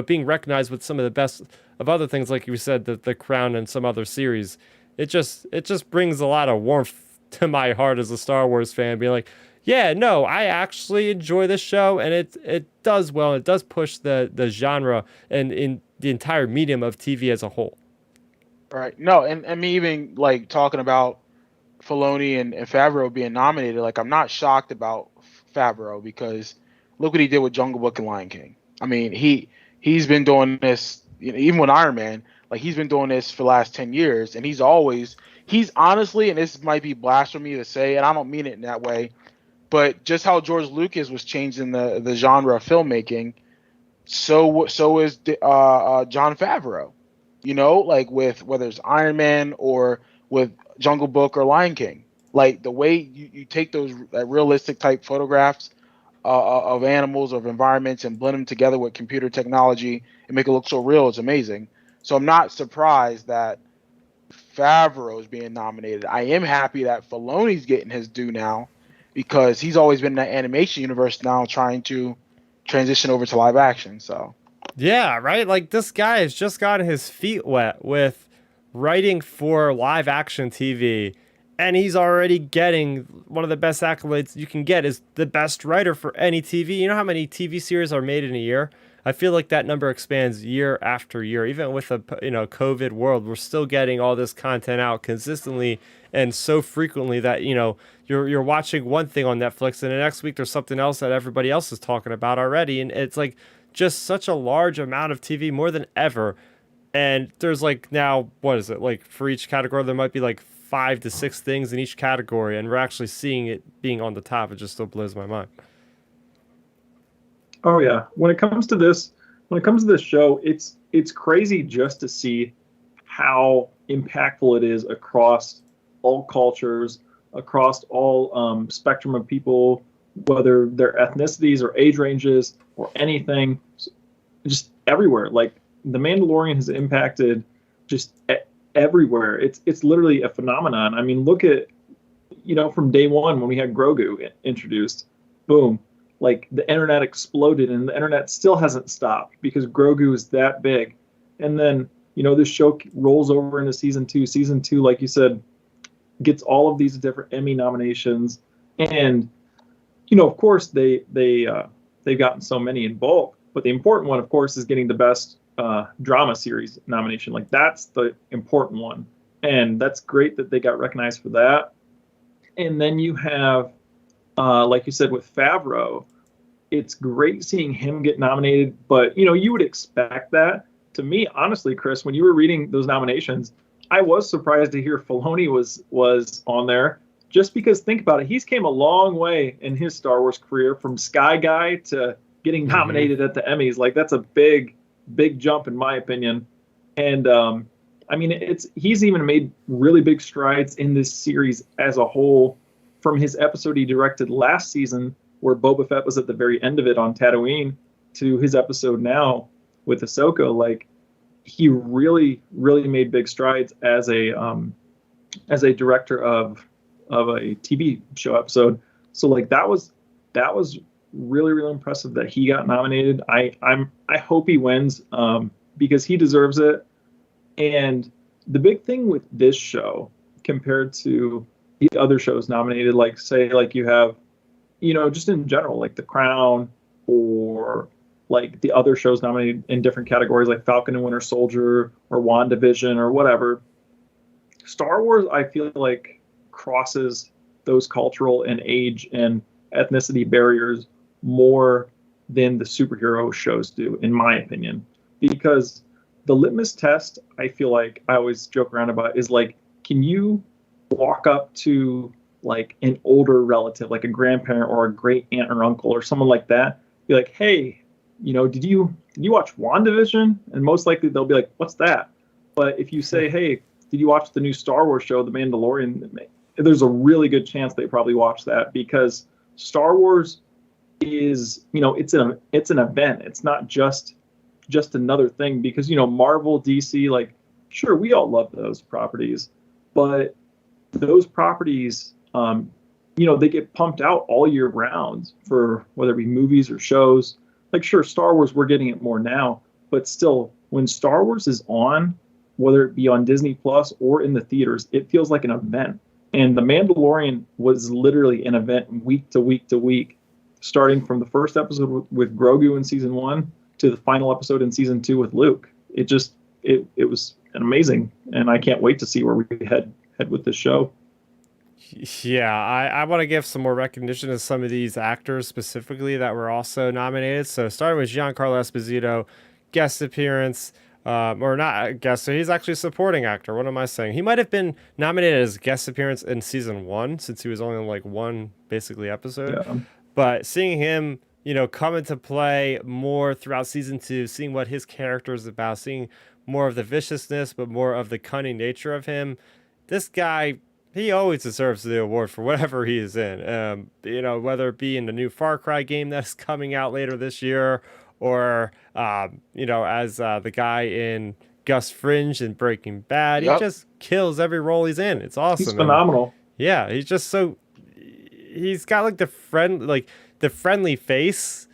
A: being recognized with some of the best of other things, like you said, the Crown and some other series. It just brings a lot of warmth to my heart as a Star Wars fan, being like, yeah, no, I actually enjoy this show, and it does well. It does push the genre and in the entire medium of TV as a whole.
B: Right. No, and me even like talking about Filoni and Favreau being nominated, like I'm not shocked about Favreau, because look what he did with Jungle Book and Lion King. I mean, he's been doing this, even with Iron Man. Like, he's been doing this for the last 10 years, and he's honestly, and this might be blasphemy to say, and I don't mean it in that way, but just how George Lucas was changing the genre of filmmaking, so is John Favreau. Like, with whether it's Iron Man or with Jungle Book or Lion King, like the way you take those realistic type photographs of animals, of environments, and blend them together with computer technology and make it look so real, it's amazing. So I'm not surprised that Favreau is being nominated. I am happy that Filoni's getting his due now, because he's always been in that animation universe, now trying to transition over to live action. So
A: Yeah, right? Like, this guy has just gotten his feet wet with writing for live action TV, and he's already getting one of the best accolades you can get, is the best writer for any TV. You know how many TV series are made in a year? I feel like that number expands year after year. Even with a COVID world, we're still getting all this content out consistently and so frequently that you're watching one thing on Netflix, and the next week there's something else that everybody else is talking about already, and it's like just such a large amount of TV, more than ever. And there's like, now, what is it, like for each category there might be like 5 to 6 things in each category, and we're actually seeing it being on the top. It just still blows my mind.
C: Oh yeah. When it comes to this show, it's crazy just to see how impactful it is across all cultures, across all spectrum of people, whether their ethnicities or age ranges or anything, just everywhere. Like, The Mandalorian has impacted just everywhere. It's literally a phenomenon. I mean, look at, from day one when we had Grogu introduced, boom, like the internet exploded, and the internet still hasn't stopped because Grogu is that big. And then, this show rolls over into season 2. Season 2, like you said, gets all of these different Emmy nominations. And, of course, they've gotten so many in bulk. But the important one, of course, is getting the best drama series nomination. Like, that's the important one. And that's great that they got recognized for that. And then you have, like you said, with Favreau, it's great seeing him get nominated. But, you would expect that. To me, honestly, Chris, when you were reading those nominations, I was surprised to hear Filoni was on there. Just because, think about it, he's came a long way in his Star Wars career, from Sky Guy to getting nominated at the Emmys. Like, that's a big jump in my opinion. And I mean, he's even made really big strides in this series as a whole, from his episode he directed last season where Boba Fett was at the very end of it on Tatooine, to his episode now with Ahsoka. Like, he really made big strides as a director of a TV show episode. So like, that was really impressive that he got nominated. I hope he wins, because he deserves it. And the big thing with this show compared to the other shows nominated, like, say, like you have, just in general, like The Crown, or like the other shows nominated in different categories, like Falcon and Winter Soldier or WandaVision or whatever, Star Wars, I feel like, crosses those cultural and age and ethnicity barriers more than the superhero shows do, in my opinion. Because the litmus test, I feel like I always joke around about, is like, can you walk up to like an older relative, like a grandparent or a great aunt or uncle or someone like that, be like, hey, did you watch WandaVision? And most likely they'll be like, what's that? But if you say, hey, did you watch the new Star Wars show, The Mandalorian? There's a really good chance they probably watch that, because Star Wars is, it's an event. It's not just another thing, because, Marvel, DC, like, sure, we all love those properties, but those properties, they get pumped out all year round for whether it be movies or shows. Like, sure, Star Wars, we're getting it more now, but still, when Star Wars is on, whether it be on Disney Plus or in the theaters, it feels like an event. And The Mandalorian was literally an event week to week to week, starting from the first episode with Grogu in season 1 to the final episode in season 2 with Luke. It was amazing, and I can't wait to see where we head with this show.
A: Yeah, I want to give some more recognition to some of these actors specifically that were also nominated. So starting with Giancarlo Esposito, guest appearance, or not a guest, so he's actually a supporting actor. What am I saying? He might have been nominated as guest appearance in season one since he was only in like one basically episode.
C: Yeah.
A: But seeing him, come into play more throughout season two, seeing what his character is about, seeing more of the viciousness, but more of the cunning nature of him. This guy, he always deserves the award for whatever he is in. Whether it be in the new Far Cry game that's coming out later this year, or as the guy in Gus Fringe and Breaking Bad, he
B: Yep.
A: just kills every role he's in. It's awesome.
C: He's phenomenal.
A: Yeah, he's just so. He's got like the friendly face,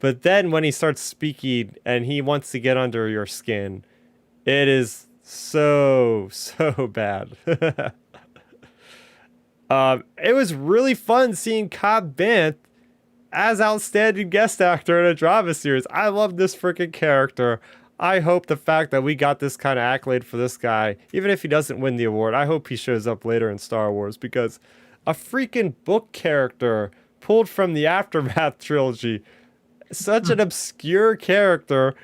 A: but then when he starts speaking and he wants to get under your skin, it is so bad. It was really fun seeing Cobb Vanth as outstanding guest actor in a drama series. I love this freaking character. I hope the fact that we got this kind of accolade for this guy, even if he doesn't win the award, I hope he shows up later in Star Wars, because a freaking book character pulled from the Aftermath trilogy, such an obscure character,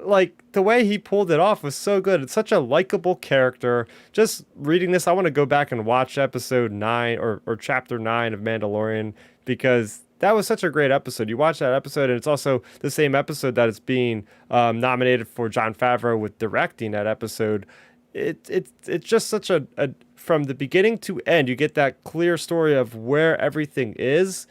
A: like the way he pulled it off was so good. It's such a likable character. Just reading this, I want to go back and watch episode 9 or chapter 9 of Mandalorian, because that was such a great episode. You watch that episode, and it's also the same episode that is being nominated for Jon Favreau with directing that episode. It's just such a from the beginning to end, you get that clear story of where everything is,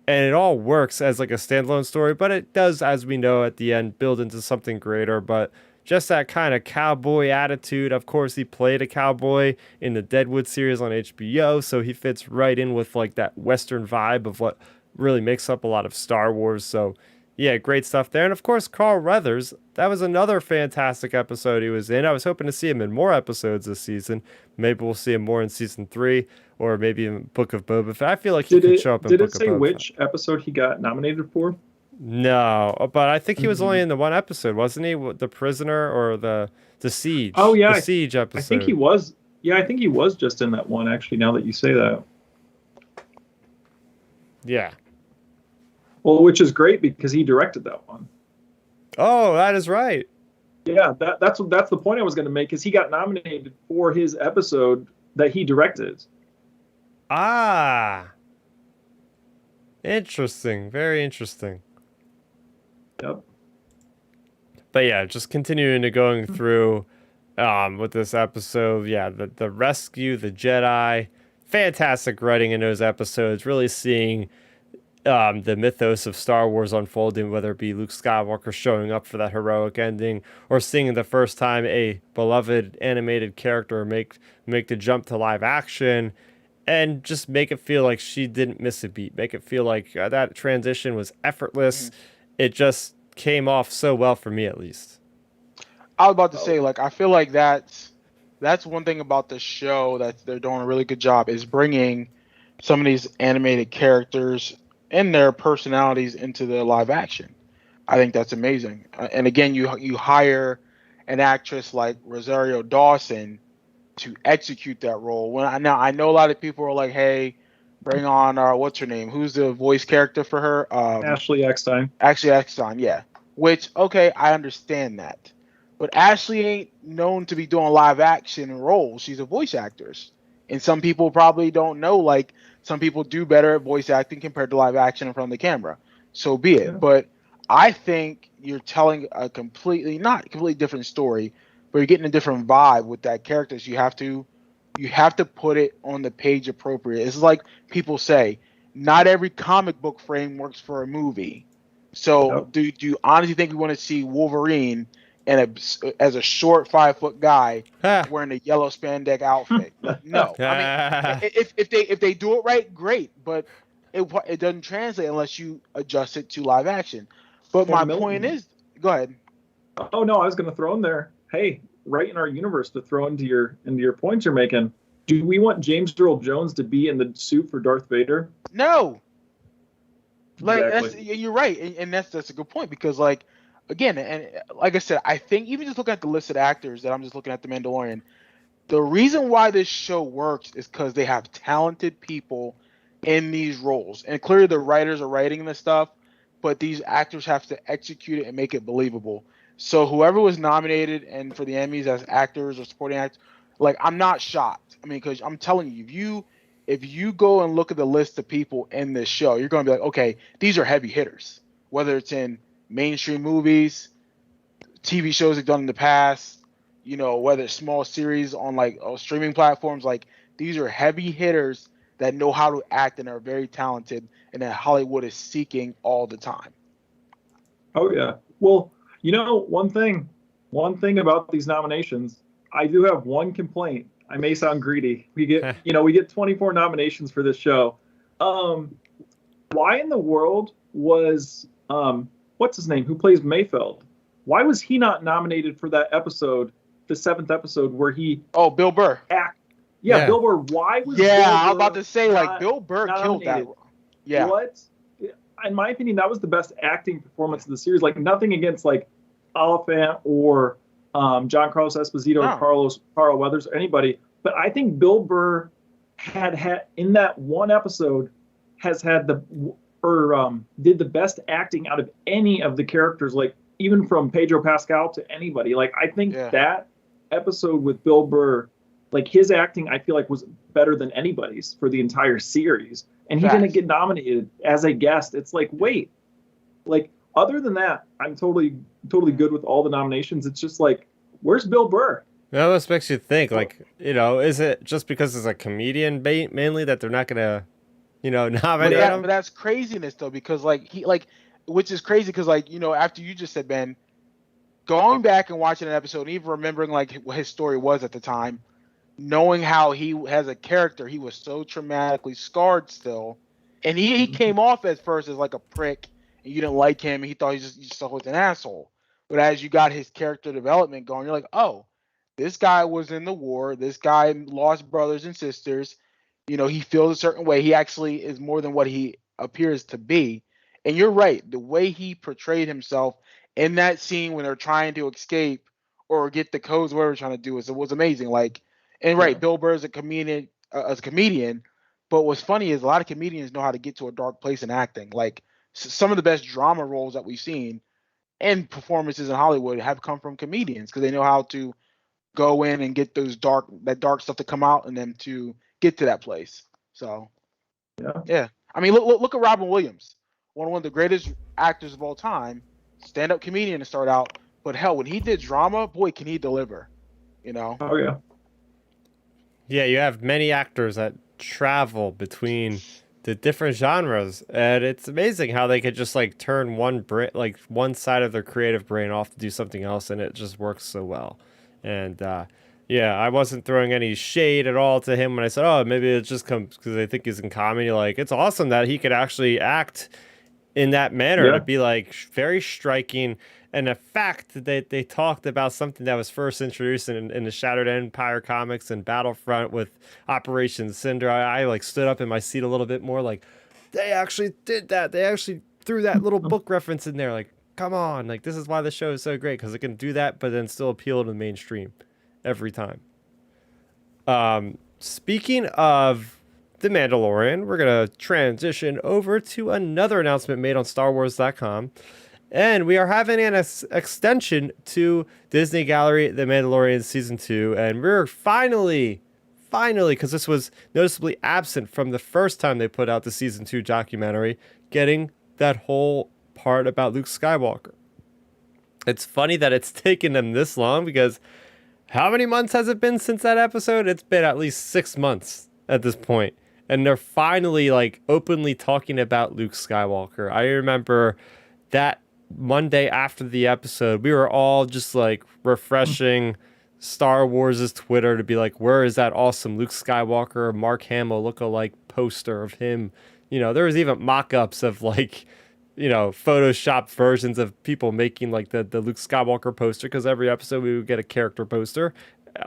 A: and it all works as like a standalone story, but it does, as we know, at the end build into something greater. But just that kind of cowboy attitude. Of course, he played a cowboy in the Deadwood series on HBO, so he fits right in with like that Western vibe of what really makes up a lot of Star Wars. So yeah, great stuff there. And of course, Carl Weathers, that was another fantastic episode he was in. I was hoping to see him in more episodes this season. Maybe we'll see him more in season 3, or maybe in Book of Boba Fett. I feel like he could show up in Book of Boba Fett.
C: Did it say which episode he got nominated for?
A: No, but I think he was only in the one episode, wasn't he? The prisoner or the siege?
C: Oh yeah,
A: the siege episode.
C: I think he was. Yeah, I think he was just in that one. Actually, now that you say that.
A: Yeah.
C: Well, which is great because he directed that one.
A: Oh, that is right.
C: Yeah, that's the point I was going to make, is he got nominated for his episode that he directed.
A: Ah. Interesting. Very interesting.
C: Yep.
A: But yeah, just continuing to going through with this episode, yeah, the rescue, the Jedi, fantastic writing in those episodes, really seeing the mythos of Star Wars unfolding, whether it be Luke Skywalker showing up for that heroic ending, or seeing the first time a beloved animated character make the jump to live action, and just make it feel like she didn't miss a beat, make it feel like that transition was effortless. It just came off so well for me, at least.
B: I was about to say, like, I feel like that's one thing about the show that they're doing a really good job, is bringing some of these animated characters and their personalities into the live action. I think that's amazing. And again, you hire an actress like Rosario Dawson to execute that role. Now I know a lot of people are like, "Hey, bring on what's her name? Who's the voice character for her?"
C: Ashley Eckstein.
B: Ashley Eckstein, yeah. Which, okay, I understand that, but Ashley ain't known to be doing live action roles. She's a voice actress, and some people probably don't know. Like, some people do better at voice acting compared to live action in front of the camera. So be it. Yeah. But I think you're telling a not completely different story, but you're getting a different vibe with that character. So you have to put it on the page appropriate. It's like people say, not every comic book frame works for a movie. So do you honestly think we want to see Wolverine as a short 5-foot guy wearing a yellow spandex outfit? No. I mean, if they do it right, great. But it doesn't translate unless you adjust it to live action. But my point is, go ahead.
C: Oh no, I was going to throw in there. Hey, right in our universe, to throw into your points you're making. Do we want James Earl Jones to be in the suit for Darth Vader?
B: No. Like,
C: exactly.
B: You're right, and that's a good point, because, like, again, and like I said, I think even just looking at the listed actors that I'm just looking at The Mandalorian, The reason why this show works is because they have talented people in these roles, and clearly the writers are writing this stuff, but these actors have to execute it and make it believable. So whoever was nominated and for the Emmys as actors or supporting actors, like I'm not shocked. I mean, because I'm telling you, if you go and look at the list of people in this show, you're going to be like, okay, these are heavy hitters. Whether it's in mainstream movies, TV shows they've done in the past, whether it's small series on like streaming platforms, like these are heavy hitters that know how to act and are very talented, and that Hollywood is seeking all the time.
C: Oh yeah. Well, one thing about these nominations, I do have one complaint. I may sound greedy. We get 24 nominations for this show. Why in the world was what's his name, who plays Mayfeld? Why was he not nominated for that episode, the 7th episode where he
B: Bill Burr.
C: Yeah, Bill Burr. Why was
B: Yeah,
C: Bill
B: I was
C: Burr
B: about to say, like,
C: not
B: Bill Burr killed that.
C: nominated?
B: Yeah.
C: What? In my opinion, that was the best acting performance of the series. Like, nothing against like Oliphant or John Carlos Esposito or Carl Weathers or anybody, but I think Bill Burr had in that one episode has had did the best acting out of any of the characters, like even from Pedro Pascal to anybody. Like, I think that episode with Bill Burr, like his acting, I feel like was better than anybody's for the entire series. And he didn't get nominated as a guest. It's like, wait, like other than that, I'm totally good with all the nominations. It's just like, where's Bill Burr?
A: That almost makes you think, like, is it just because it's a comedian mainly that they're not gonna, nominate him?
B: But that's craziness though, because which is crazy because after you just said, Ben, going back and watching an episode, and even remembering like what his story was at the time, knowing how he has a character, he was so traumatically scarred still, and he came off at first as like a prick, and you didn't like him, and he thought he just was an asshole. But as you got his character development going, you're like, oh, this guy was in the war. This guy lost brothers and sisters. He feels a certain way. He actually is more than what he appears to be. And you're right. The way he portrayed himself in that scene when they're trying to escape or get the codes, whatever they're trying to do, was amazing. Like, and right, Bill Burr is a comedian, but what's funny is a lot of comedians know how to get to a dark place in acting. Like, some of the best drama roles that we've seen and performances in Hollywood have come from comedians because they know how to go in and get that dark stuff to come out and them to get to that place. So, yeah. I mean, look at Robin Williams, one of the greatest actors of all time, stand-up comedian to start out. But hell, when he did drama, boy, can he deliver?
C: Oh yeah.
A: Yeah, you have many actors that travel between the different genres, and it's amazing how they could just like turn one side of their creative brain off to do something else, and it just works so well. And I wasn't throwing any shade at all to him when I said, oh, maybe it just comes because I think he's in comedy. Like, it's awesome that he could actually act in that manner. To be like very striking. And the fact that they talked about something that was first introduced in the Shattered Empire comics and Battlefront with Operation Cinder, I like stood up in my seat a little bit more. Like, they actually did that. They actually threw that little book reference in there. Like, come on. Like, this is why the show is so great, because it can do that, but then still appeal to the mainstream every time. Speaking of The Mandalorian, we're going to transition over to another announcement made on StarWars.com. And we are having an extension to Disney Gallery, The Mandalorian Season 2. And we're finally, because this was noticeably absent from the first time they put out the Season 2 documentary, getting that whole part about Luke Skywalker. It's funny that it's taken them this long, because how many months has it been since that episode? It's been at least 6 months at this point. And they're finally like openly talking about Luke Skywalker. I remember that Monday after the episode, we were all just like refreshing Star Wars' Twitter to be like, where is that awesome Luke Skywalker, Mark Hamill lookalike poster of him? There was even mock-ups of like, photoshopped versions of people making like the Luke Skywalker poster, because every episode we would get a character poster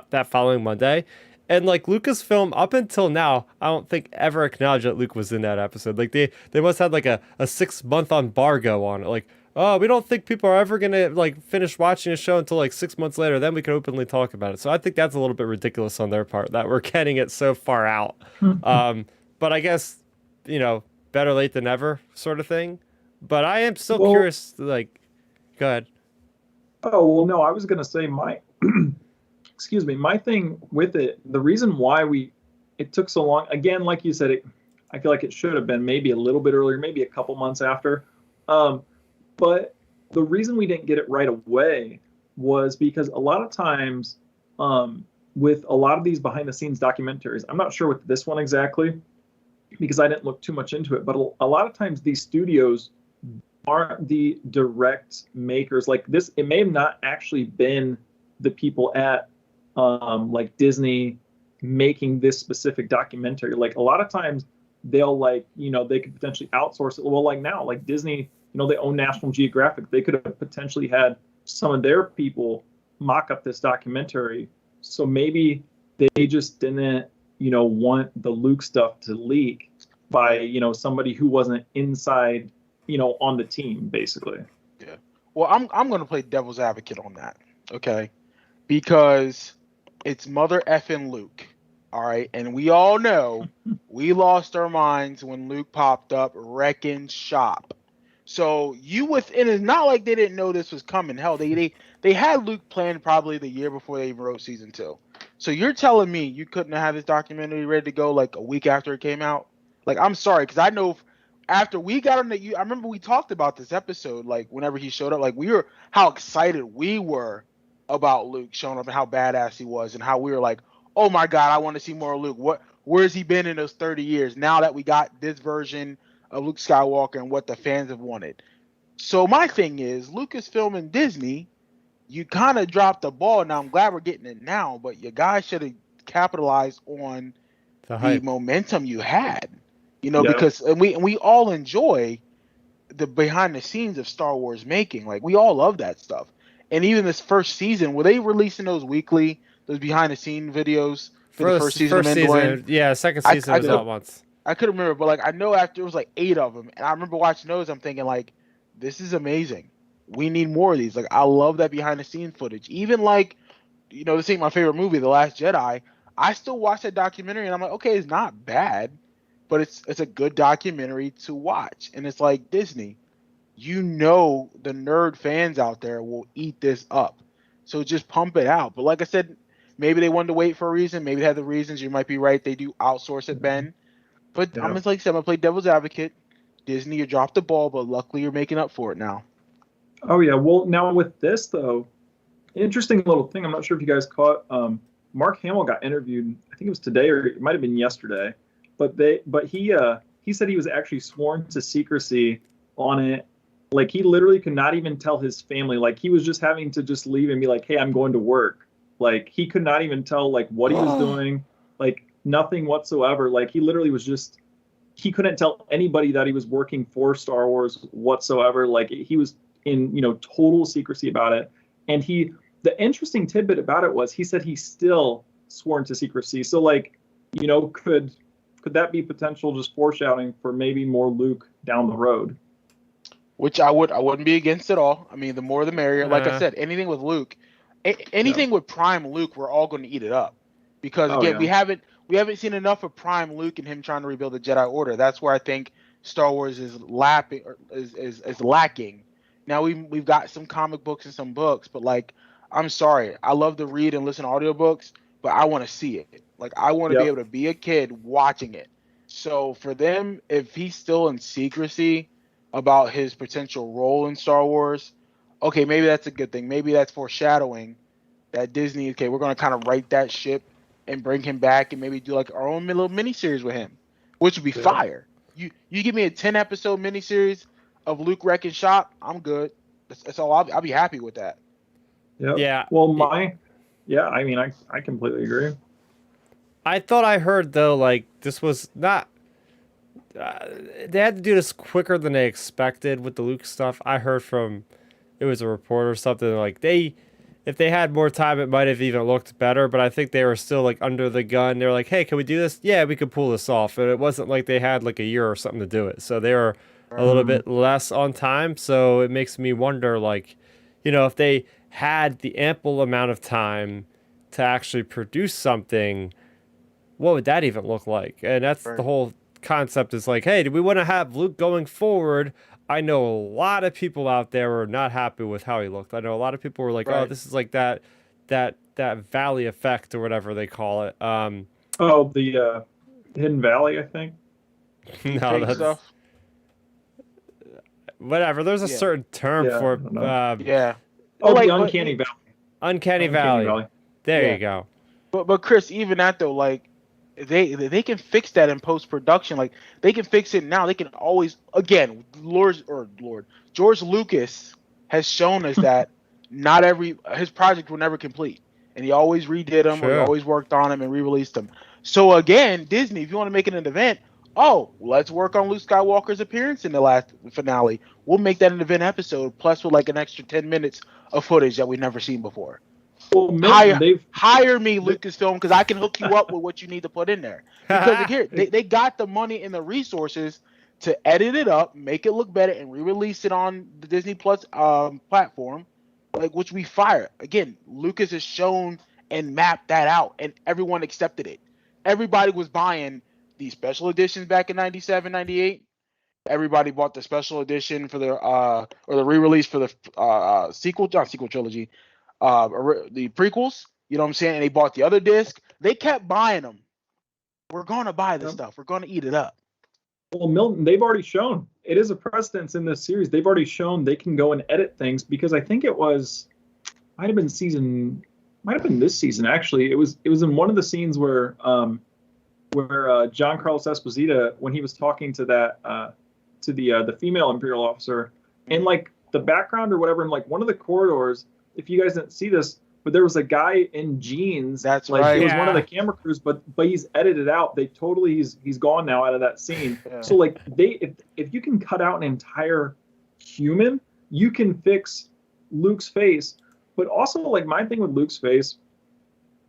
A: that following Monday. And like Lucasfilm, up until now, I don't think ever acknowledged that Luke was in that episode. Like they must have like a 6-month embargo on it. Like, oh, we don't think people are ever gonna like finish watching a show until like 6 months later. Then we can openly talk about it. So I think that's a little bit ridiculous on their part that we're getting it so far out. But I guess, better late than never, sort of thing. But I am still
C: Well,
A: curious. Like, go ahead.
C: oh well, no, I was gonna say my, excuse me, my thing with it, the reason why it took so long, again, like you said, I feel like it should have been maybe a little bit earlier, maybe a couple months after. But the reason we didn't get it right away was because a lot of times, with a lot of these behind the scenes documentaries, I'm not sure with this one exactly because I didn't look too much into it, but a lot of times these studios aren't the direct makers. Like this, it may have not actually been the people at like Disney making this specific documentary. Like a lot of times they'll they could potentially outsource it. Well, like now, like Disney, they own National Geographic. They could have potentially had some of their people mock up this documentary. So maybe they just didn't, want the Luke stuff to leak by, somebody who wasn't inside, on the team, basically.
B: Yeah. Well, I'm going to play devil's advocate on that, okay? Because it's mother effing Luke, all right? And we all know we lost our minds when Luke popped up wrecking shop. So and it's not like they didn't know this was coming. Hell, they had Luke planned probably the year before they even wrote season 2. So you're telling me you couldn't have this documentary ready to go like a week after it came out? Like, I'm sorry, because I know after we got on I remember we talked about this episode, like whenever he showed up, like how excited we were about Luke showing up and how badass he was, and how we were like, oh my God, I want to see more Luke. Where's he been in those 30 years? Now that we got this version of Luke Skywalker and what the fans have wanted. So my thing is, Lucasfilm and Disney, you kind of dropped the ball. Now I'm glad we're getting it now, but you guys should have capitalized on the momentum you had. Because we all enjoy the behind the scenes of Star Wars making. Like, we all love that stuff. And even this first season, were they releasing those behind the scene videos for the first season of Mandalorian?
A: Yeah, second season was all at once.
B: I couldn't remember, but like I know after it was like 8 of them, and I remember watching those, I'm thinking like, this is amazing. We need more of these. Like, I love that behind the scenes footage. Even like, this ain't my favorite movie, The Last Jedi. I still watch that documentary and I'm like, okay, it's not bad, but it's a good documentary to watch. And it's like, Disney, the nerd fans out there will eat this up. So just pump it out. But like I said, maybe they wanted to wait for a reason. Maybe they had the reasons. You might be right. They do outsource it, Ben. But I'm just like I said, I'm going to play devil's advocate. Disney, you dropped the ball, but luckily you're making up for it now.
C: Oh, yeah. Well, now with this, though, interesting little thing. I'm not sure if you guys caught. Mark Hamill got interviewed. I think it was today or it might have been yesterday. But he said he was actually sworn to secrecy on it. Like, he literally could not even tell his family. Like, he was just having to just leave and be like, hey, I'm going to work. Like, he could not even tell, like, what he was doing. Like, nothing whatsoever. Like, he literally was just, he couldn't tell anybody that he was working for Star Wars whatsoever. Like, he was in, total secrecy about it. And the interesting tidbit about it was he said he's still sworn to secrecy. So, like, could that be potential just foreshadowing for maybe more Luke down the road?
B: Which I wouldn't be against at all. I mean, the more the merrier. Like I said, anything with Luke, anything with Prime Luke, we're all going to eat it up. Because again, we haven't seen enough of Prime Luke and him trying to rebuild the Jedi Order. That's where I think Star Wars is lacking. Now we've got some comic books and some books, but like, I'm sorry, I love to read and listen to audiobooks, but I want to see it. Like, I want to be able to be a kid watching it. So for them, if he's still in secrecy about his potential role in Star Wars, okay, maybe that's a good thing. Maybe that's foreshadowing that Disney, okay, we're going to kind of right that ship and bring him back and maybe do like our own little miniseries with him, which would be fire. You give me a 10-episode miniseries of Luke wrecking shop, I'm good. That's all. I'll be happy with that.
C: Yep. Yeah. Well, I mean, I completely agree.
A: I thought I heard, though, like, this was not... they had to do this quicker than they expected with the Luke stuff. I heard from... It was a reporter or something, like, if they had more time, it might have even looked better, but I think they were still, like, under the gun. They were like, hey, can we do this? Yeah, we could pull this off. And it wasn't like they had, like, a year or something to do it. So they were a little bit less on time. So it makes me wonder, like, if they had the ample amount of time to actually produce something, what would that even look like? And that's the
B: Right.
A: whole concept is like, hey, do we want to have Luke going forward? I know a lot of people out there were not happy with how he looked. I know a lot of people were like, oh,
B: Right.
A: this is like that valley effect or whatever they call it.
C: Oh, the Hidden Valley, I think.
B: Deep
A: No,
B: fake
A: that's
B: stuff.
A: whatever. There's a
B: Yeah.
A: certain term
C: Yeah, I
A: for
C: don't know.
B: Yeah.
C: Oh,
B: But
C: the
B: like,
C: Uncanny Valley.
A: uncanny
C: Uncanny
A: valley.
C: Valley.
A: There
B: yeah.
A: you go.
B: But Chris, even that though, like they can fix that in post production. Like they can fix it now. They can always again, Lord George Lucas has shown us that not every his project will never complete, and he always redid them or he
A: True.
B: always worked on them and re-released them. So again, Disney, if you want to make it an event, oh, let's work on Luke Skywalker's appearance in the last finale. We'll make that an event episode, plus with like an extra 10 minutes of footage that we've never seen before.
C: Well, Milton,
B: hire
C: they've
B: hire me,
C: they,
B: Lucasfilm, because I can hook you up with what you need to put in there. Because again, they got the money and the resources to edit it up, make it look better, and re-release it on the Disney Plus platform, like which we fire. Again, Lucas has shown and mapped that out, and everyone accepted it. Everybody was buying these special editions back in 97, 98. Everybody bought the special edition for the or the re-release for the sequel, not sequel trilogy, the prequels. You know what I'm saying? And they bought the other disc. They kept buying them. We're gonna buy this stuff. We're gonna eat it up.
C: well, Milton, they've already shown it is a precedence in this series. They've already shown they can go and edit things because I think might have been this season actually. It was in one of the scenes where John Carlos Esposito, when he was talking to the female Imperial officer, and like the background or whatever in like one of the corridors, if you guys didn't see this, but there was a guy in jeans.
B: That's
C: like
B: right.
C: it was one of the
A: Yeah.
C: camera crews, but he's edited out. They totally he's gone now out of that scene.
B: Yeah.
C: So like if you can cut out an entire human, you can fix Luke's face. But also like my thing with Luke's face,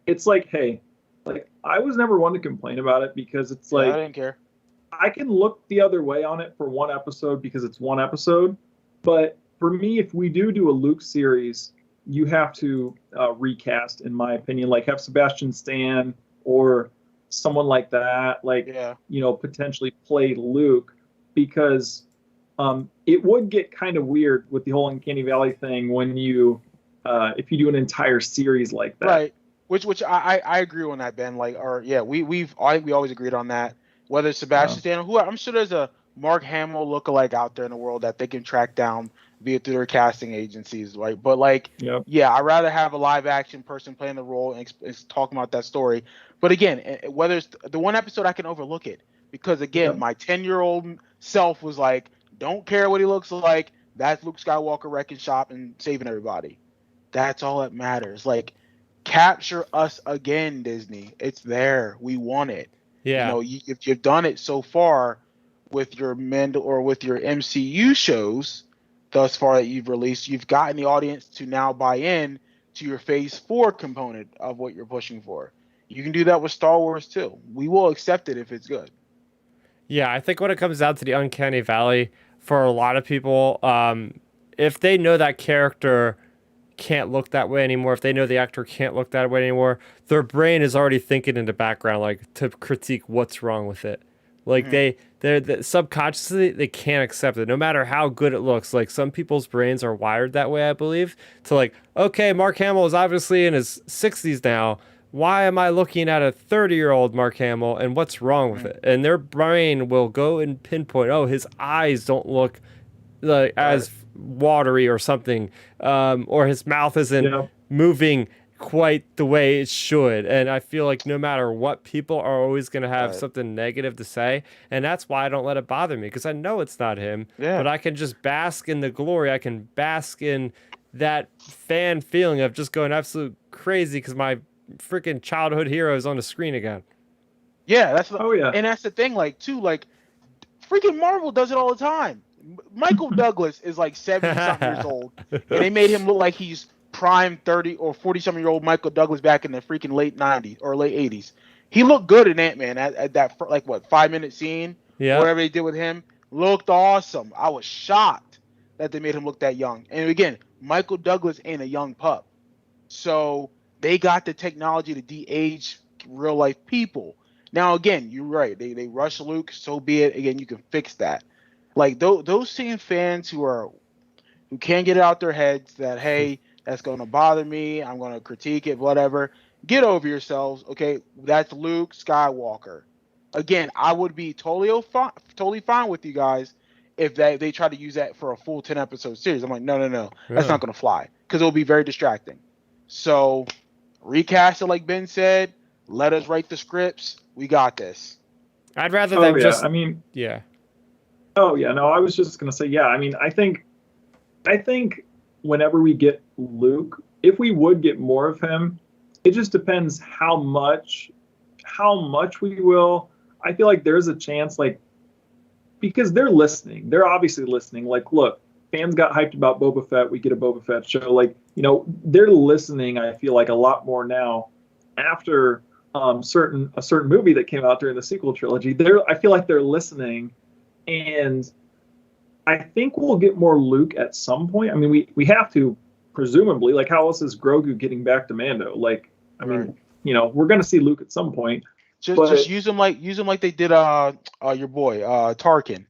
C: it's like, hey, like I was never one to complain about it because it's
B: I
C: like
B: didn't care.
C: I can look the other way on it for one episode because it's one episode. But for me, if we do a Luke series, you have to recast, in my opinion, like have Sebastian Stan or someone like that, like,
B: Yeah.
C: potentially play Luke, because it would get kind of weird with the whole Uncanny Valley thing when if you do an entire series like that.
B: Right. Which I agree on that, Ben. Like, or yeah, we always agreed on that. Whether it's Sebastian Stan or who, I'm sure there's a Mark Hamill lookalike out there in the world that they can track down via through their casting agencies, right? But like,
C: Yep.
B: yeah, I'd rather have a live action person playing the role and talking about that story. But again, whether it's the one episode, I can overlook it because again,
C: Yep.
B: my 10-year-old self was like, don't care what he looks like. That's Luke Skywalker wrecking shop and saving everybody. That's all that matters. Like, capture us again, Disney. It's there. We want it.
A: Yeah.
B: If you've done it so far with your with your MCU shows thus far that you've released, you've gotten the audience to now buy in to your Phase 4 component of what you're pushing for. You can do that with Star Wars too. We will accept it if it's good.
A: Yeah, I think when it comes down to the uncanny valley, for a lot of people, if they know that character can't look that way anymore, if they know the actor can't look that way anymore, their brain is already thinking in the background, like to critique what's wrong with it. Like they're subconsciously they can't accept it, no matter how good it looks. Like some people's brains are wired that way, I believe, to like, okay, Mark Hamill is obviously in his 60s now. Why am I looking at a 30-year-old Mark Hamill and what's wrong with it? And their brain will go and pinpoint, oh, his eyes don't look like as watery or something, or his mouth isn't moving quite the way it should. And I feel like no matter what, people are always going to have something negative to say, and that's why I don't let it bother me, because I know it's not him, but I can just bask in the glory. I can bask in that fan feeling of just going absolute crazy because my freaking childhood hero is on the screen again.
B: Yeah,
C: yeah.
B: And that's the thing, like too, like freaking Marvel does it all the time. Michael Douglas is like 70-something years old, and they made him look like he's prime 30 or 40-something-year-old Michael Douglas back in the freaking late 90s or late 80s. He looked good in Ant-Man at that like 5-minute scene, whatever they did with him. looked awesome. I was shocked that they made him look that young. And again, Michael Douglas ain't a young pup. So they got the technology to de-age real life people. Now again, you're right. They rush Luke, so be it. Again, you can fix that. Like those same fans who can't get it out their heads that hey, that's gonna bother me. I'm gonna critique it, whatever. Get over yourselves. Okay, that's Luke Skywalker. Again, I would be totally fine with you guys if they try to use that for a full 10 episode series. I'm like, no, no, no, that's
A: Yeah.
B: not gonna fly because it'll be very distracting. So recast it like Ben said. Let us write the scripts. We got this.
A: I'd rather
C: Oh
A: them
C: yeah,
A: just
C: I mean,
A: yeah.
C: oh yeah, no, I was just gonna say, yeah, I mean, I think whenever we get Luke, if we would get more of him, it just depends how much we will. I feel like there's a chance, like, because they're listening. They're obviously listening. Like, look, fans got hyped about Boba Fett. We get a Boba Fett show. Like, they're listening. I feel like a lot more now after a certain movie that came out during the sequel trilogy. I feel like they're listening, and I think we'll get more Luke at some point. I mean, we have to, presumably. Like, how else is Grogu getting back to Mando? Like, I mean,
B: Right.
C: we're gonna see Luke at some point.
B: Just
C: But
B: use them like they did your boy Tarkin,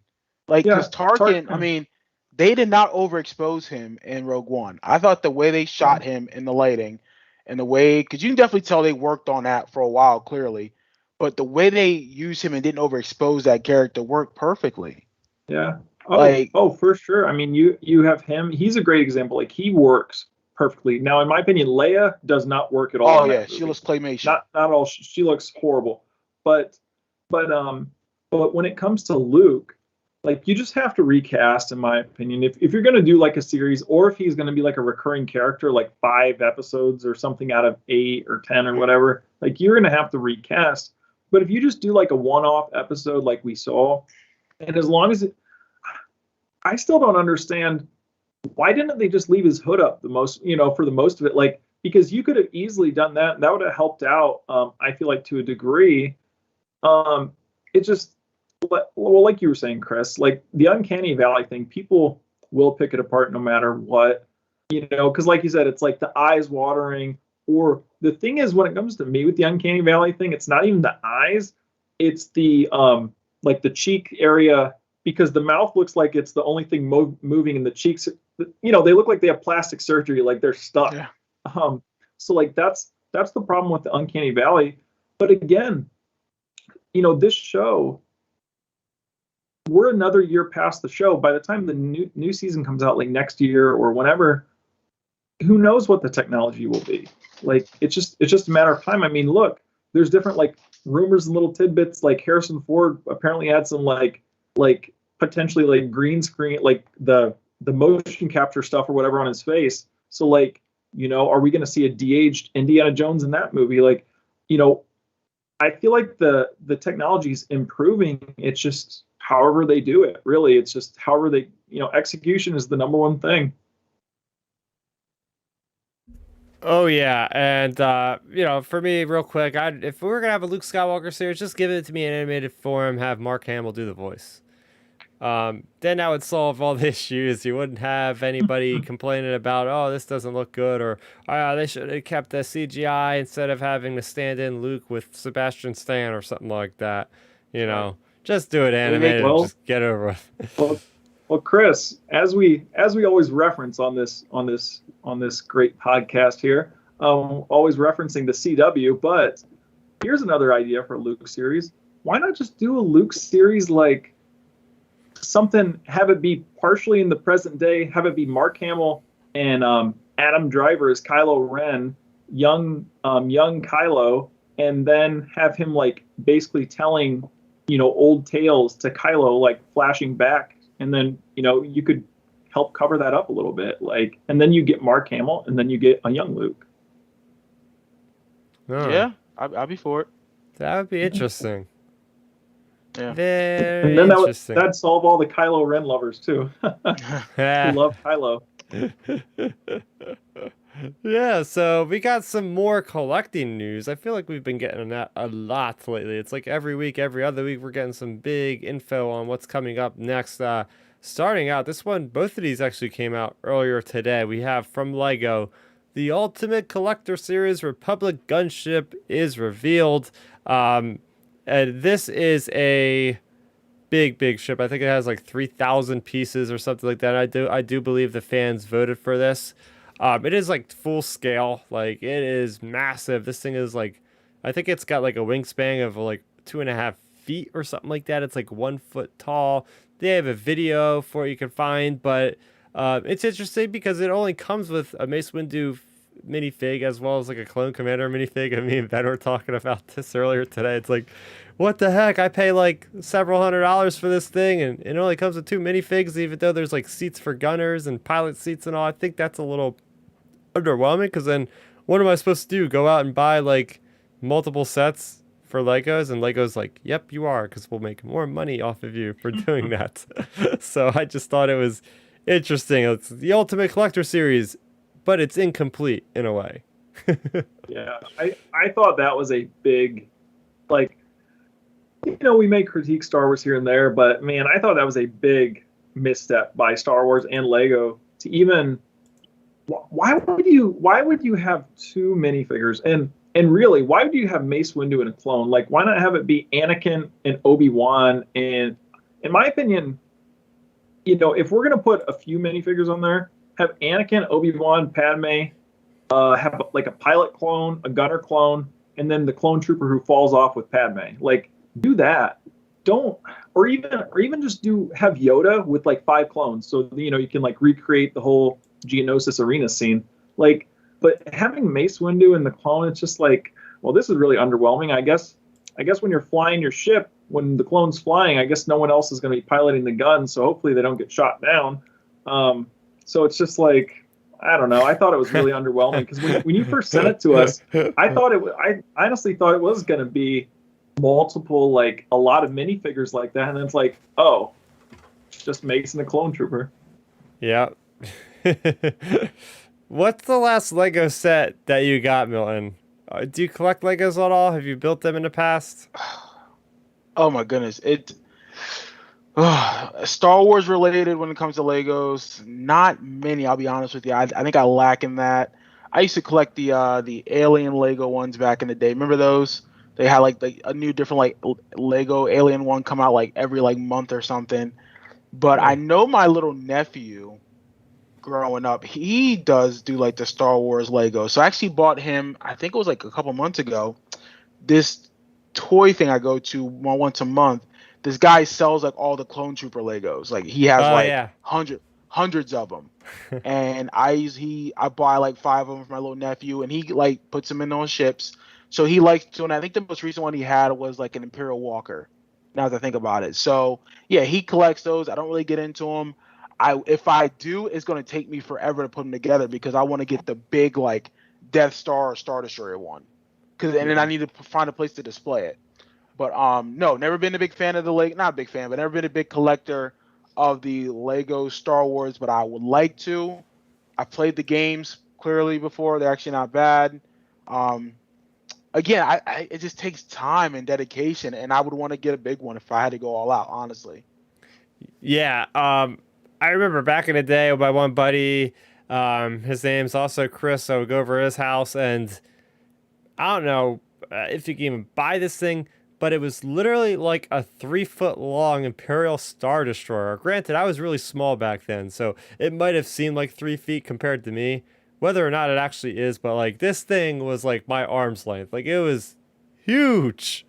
B: like because
C: yeah,
B: Tarkin, I mean, they did not overexpose him in Rogue One. I thought the way they shot him in the lighting, and the way because you can definitely tell they worked on that for a while clearly, but the way they used him and didn't overexpose that character worked perfectly.
C: yeah.
B: Like
C: Oh, for sure. I mean, you have him. He's a great example. Like he works perfectly. Now, in my opinion, Leia does not work at all
B: oh
C: in
B: yeah,
C: that
B: she
C: movie.
B: looks claymation.
C: Not all. She looks horrible. But but when it comes to Luke, like you just have to recast, in my opinion. If you're gonna do like a series, or if he's gonna be like a recurring character, like 5 episodes or something out of 8 or 10 or whatever, like you're gonna have to recast. But if you just do like a one-off episode, like we saw, and as long as I still don't understand why didn't they just leave his hood up the most, for the most of it, like because you could have easily done that, and that would have helped out. I feel like to a degree. It just, well, like you were saying, Chris, like the uncanny valley thing, people will pick it apart no matter what, because like you said, it's like the eyes watering. Or the thing is, when it comes to me with the uncanny valley thing, it's not even the eyes, it's the like the cheek area, because the mouth looks like it's the only thing moving, in the cheeks, they look like they have plastic surgery, like they're stuck.
B: Yeah.
C: So like that's the problem with the uncanny valley. But again, this show, we're another year past the show. By the time the new season comes out, like next year or whenever, who knows what the technology will be? Like it's just a matter of time. I mean, look, there's different like rumors and little tidbits. Like Harrison Ford apparently had some like potentially like green screen, like the motion capture stuff or whatever on his face. So like, are we going to see a de-aged Indiana Jones in that movie? Like, I feel like the technology is improving. It's just however they do it. Really, it's just however they, execution is the number one thing.
A: Oh yeah, and for me, real quick, if we were gonna have a Luke Skywalker series, just give it to me in animated form. Have Mark Hamill do the voice. Then that would solve all the issues. You wouldn't have anybody complaining about, oh, this doesn't look good, or they should have kept the CGI instead of having to stand in Luke with Sebastian Stan or something like that. Just do it animated and just get over with.
C: Well, Chris, as we always reference on this great podcast here, always referencing the CW, but here's another idea for a Luke series. Why not just do a Luke series like something, have it be partially in the present day, have it be Mark Hamill and Adam Driver as Kylo Ren, young Kylo, and then have him like basically telling old tales to Kylo, like flashing back, and then you could help cover that up a little bit, like, and then you get Mark Hamill, and then you get a young Luke.
B: Yeah, I'll be for it.
A: That would be interesting.
B: Yeah.
A: Very
C: and then
A: interesting.
C: that'd solve all the Kylo Ren lovers too. Who love Kylo.
A: Yeah, so we got some more collecting news. I feel like we've been getting that a lot lately. It's like every week, every other week, we're getting some big info on what's coming up next. Starting out, this one, both of these actually came out earlier today. We have from Lego, the Ultimate Collector Series Republic Gunship is revealed. And this is a big ship. I think it has like 3,000 pieces or something like that. I do believe the fans voted for this. It is like full scale, like it is massive. This thing is like, I think it's got like a wingspan of like 2.5 feet or something like that. It's like 1 foot tall. They have a video for it you can find, but it's interesting because it only comes with a Mace Windu minifig as well as like a Clone Commander minifig. And me and Ben were talking about this earlier today. It's like, what the heck? I pay like several $100s for this thing, and it only comes with 2 minifigs, even though there's like seats for gunners and pilot seats and all. I think that's a little underwhelming because then what am I supposed to do? Go out and buy like multiple sets for Legos? And Lego's like, yep, you are, because we'll make more money off of you for doing that. So I just thought it was interesting. It's the Ultimate Collector Series, but it's incomplete in a way.
C: Yeah, I thought that was a big, like, we may critique Star Wars here and there, but man, I thought that was a big misstep by Star Wars and Lego to even. Why would you have 2 minifigures and really why would you have Mace Windu and a clone? Like, why not have it be Anakin and Obi-Wan? And in my opinion, if we're gonna put a few minifigures on there, have Anakin, Obi-Wan, Padme, have like a pilot clone, a gunner clone, and then the clone trooper who falls off with Padme. Like, do that. Don't, or even just have Yoda with like 5 clones, so you can like recreate the whole Geonosis arena scene. Like, but having Mace Windu and the clone, it's just like, well, this is really underwhelming. I guess when you're flying your ship, when the clone's flying, I guess no one else is going to be piloting the gun, so hopefully they don't get shot down. So it's just like, I don't know. I thought it was really underwhelming because when you first sent it to us, I honestly thought it was going to be multiple, like a lot of minifigures like that, and then it's like, oh, it's just Mace and the clone trooper.
A: Yeah. What's the last Lego set that you got, Milton? Do you collect Legos at all? Have you built them in the past?
B: Oh my goodness, Star Wars related when it comes to Legos, not many. I'll be honest with you. I think I lack in that. I used to collect the Alien Lego ones back in the day. Remember those? They had like a new different like Lego Alien one come out like every like month or something. But I know my little nephew growing up, he does do like the Star Wars Lego. So I actually bought him, I think it was like a couple months ago, this toy thing I go to once a month. This guy sells like all the Clone Trooper Legos. Like he has hundreds of them. And I buy like 5 of them for my little nephew, and he like puts them in on ships. So he likes to, and I think the most recent one he had was like an Imperial Walker. Now that I think about it. So yeah, he collects those. I don't really get into them. If I do, it's going to take me forever to put them together because I want to get the big like Death Star or Star Destroyer one, and then I need to find a place to display it. But no, never been a big fan of the Lego. Not a big fan, but never been a big collector of the Lego Star Wars. But I would like to. I played the games clearly before; they're actually not bad. Again, it just takes time and dedication, and I would want to get a big one if I had to go all out. Honestly.
A: Yeah. I remember back in the day with my one buddy, his name's also Chris, so I would go over to his house, and I don't know if you can even buy this thing, but it was literally like a 3-foot long Imperial Star Destroyer. Granted, I was really small back then, so it might have seemed like 3 feet compared to me, whether or not it actually is, but like this thing was like my arm's length. Like it was huge.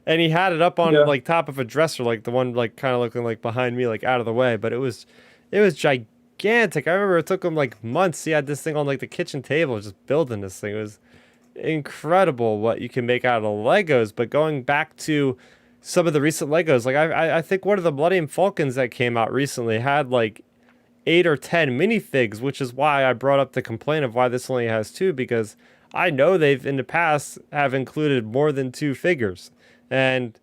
A: And he had it up on like top of a dresser, like the one like kind of looking like behind me, like out of the way, but it was gigantic. I remember it took him like months. He had this thing on like the kitchen table, just building this thing. It was incredible what you can make out of Legos. But going back to some of the recent Legos, like I think one of the Millennium Falcons that came out recently had like 8 or 10 minifigs, which is why I brought up the complaint of why this only has 2, because I know they've in the past have included more than 2 figures. And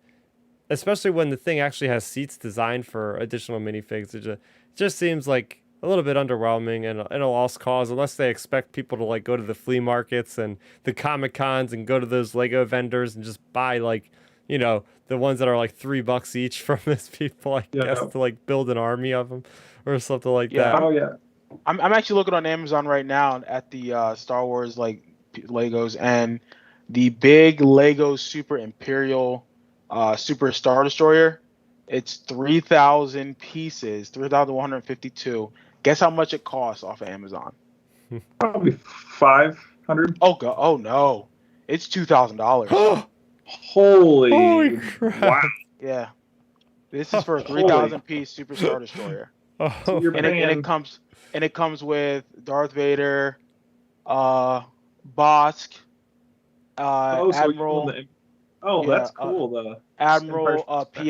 A: especially when the thing actually has seats designed for additional minifigs, it just seems like a little bit underwhelming and a lost cause unless they expect people to like go to the flea markets and the Comic Cons and go to those Lego vendors and just buy like, the ones that are like $3 each from these people, I guess,
C: Yeah.
A: to like build an army of them or something like
B: Yeah,
A: that.
C: Oh yeah.
B: I'm actually looking on Amazon right now at the Star Wars like Legos, and the big Lego Super Imperial Super Star Destroyer. It's 3,000 pieces, 3,152. Guess how much it costs off of Amazon?
C: Probably 500.
B: Oh god, oh no, it's $2,000.
C: Holy
A: Holy
C: wow!
A: crap.
B: Yeah, this is for a
C: Holy.
B: 3,000 piece Super Star Destroyer,
C: So
A: Oh,
C: you're
B: and it
C: paying.
B: comes with Darth Vader, Bosk,
C: Oh, so you own
B: Admiral.
C: the. Oh,
B: Yeah,
C: that's cool. The Empire
B: Admiral
C: Strikes Back.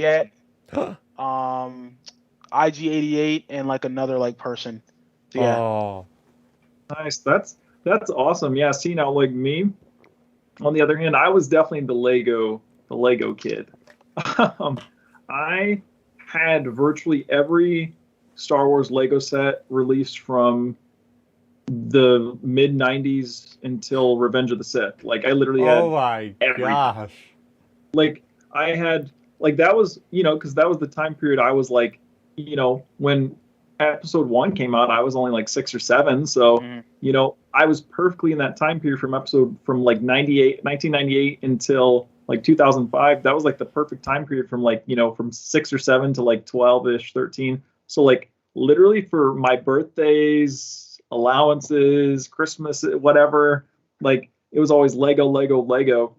B: Piet, um, IG-88, and like another like person. So, yeah.
A: oh,
C: Nice. That's awesome. Yeah. See now, like me. On the other hand, I was definitely the Lego kid. Um, I had virtually every Star Wars Lego set released from the mid '90s until Revenge of the Sith. Like I literally
A: oh
C: had
A: my
C: everything.
A: gosh.
C: Like I had like that was because that was the time period I was like when episode one came out I was only like 6 or 7, so
B: Mhm.
C: I was perfectly in that time period from like 1998 until like 2005. That was like the perfect time period from like from 6 or 7 to like 12ish 13. So like literally for my birthdays, allowances, Christmas, whatever, like it was always Lego, Lego, Lego.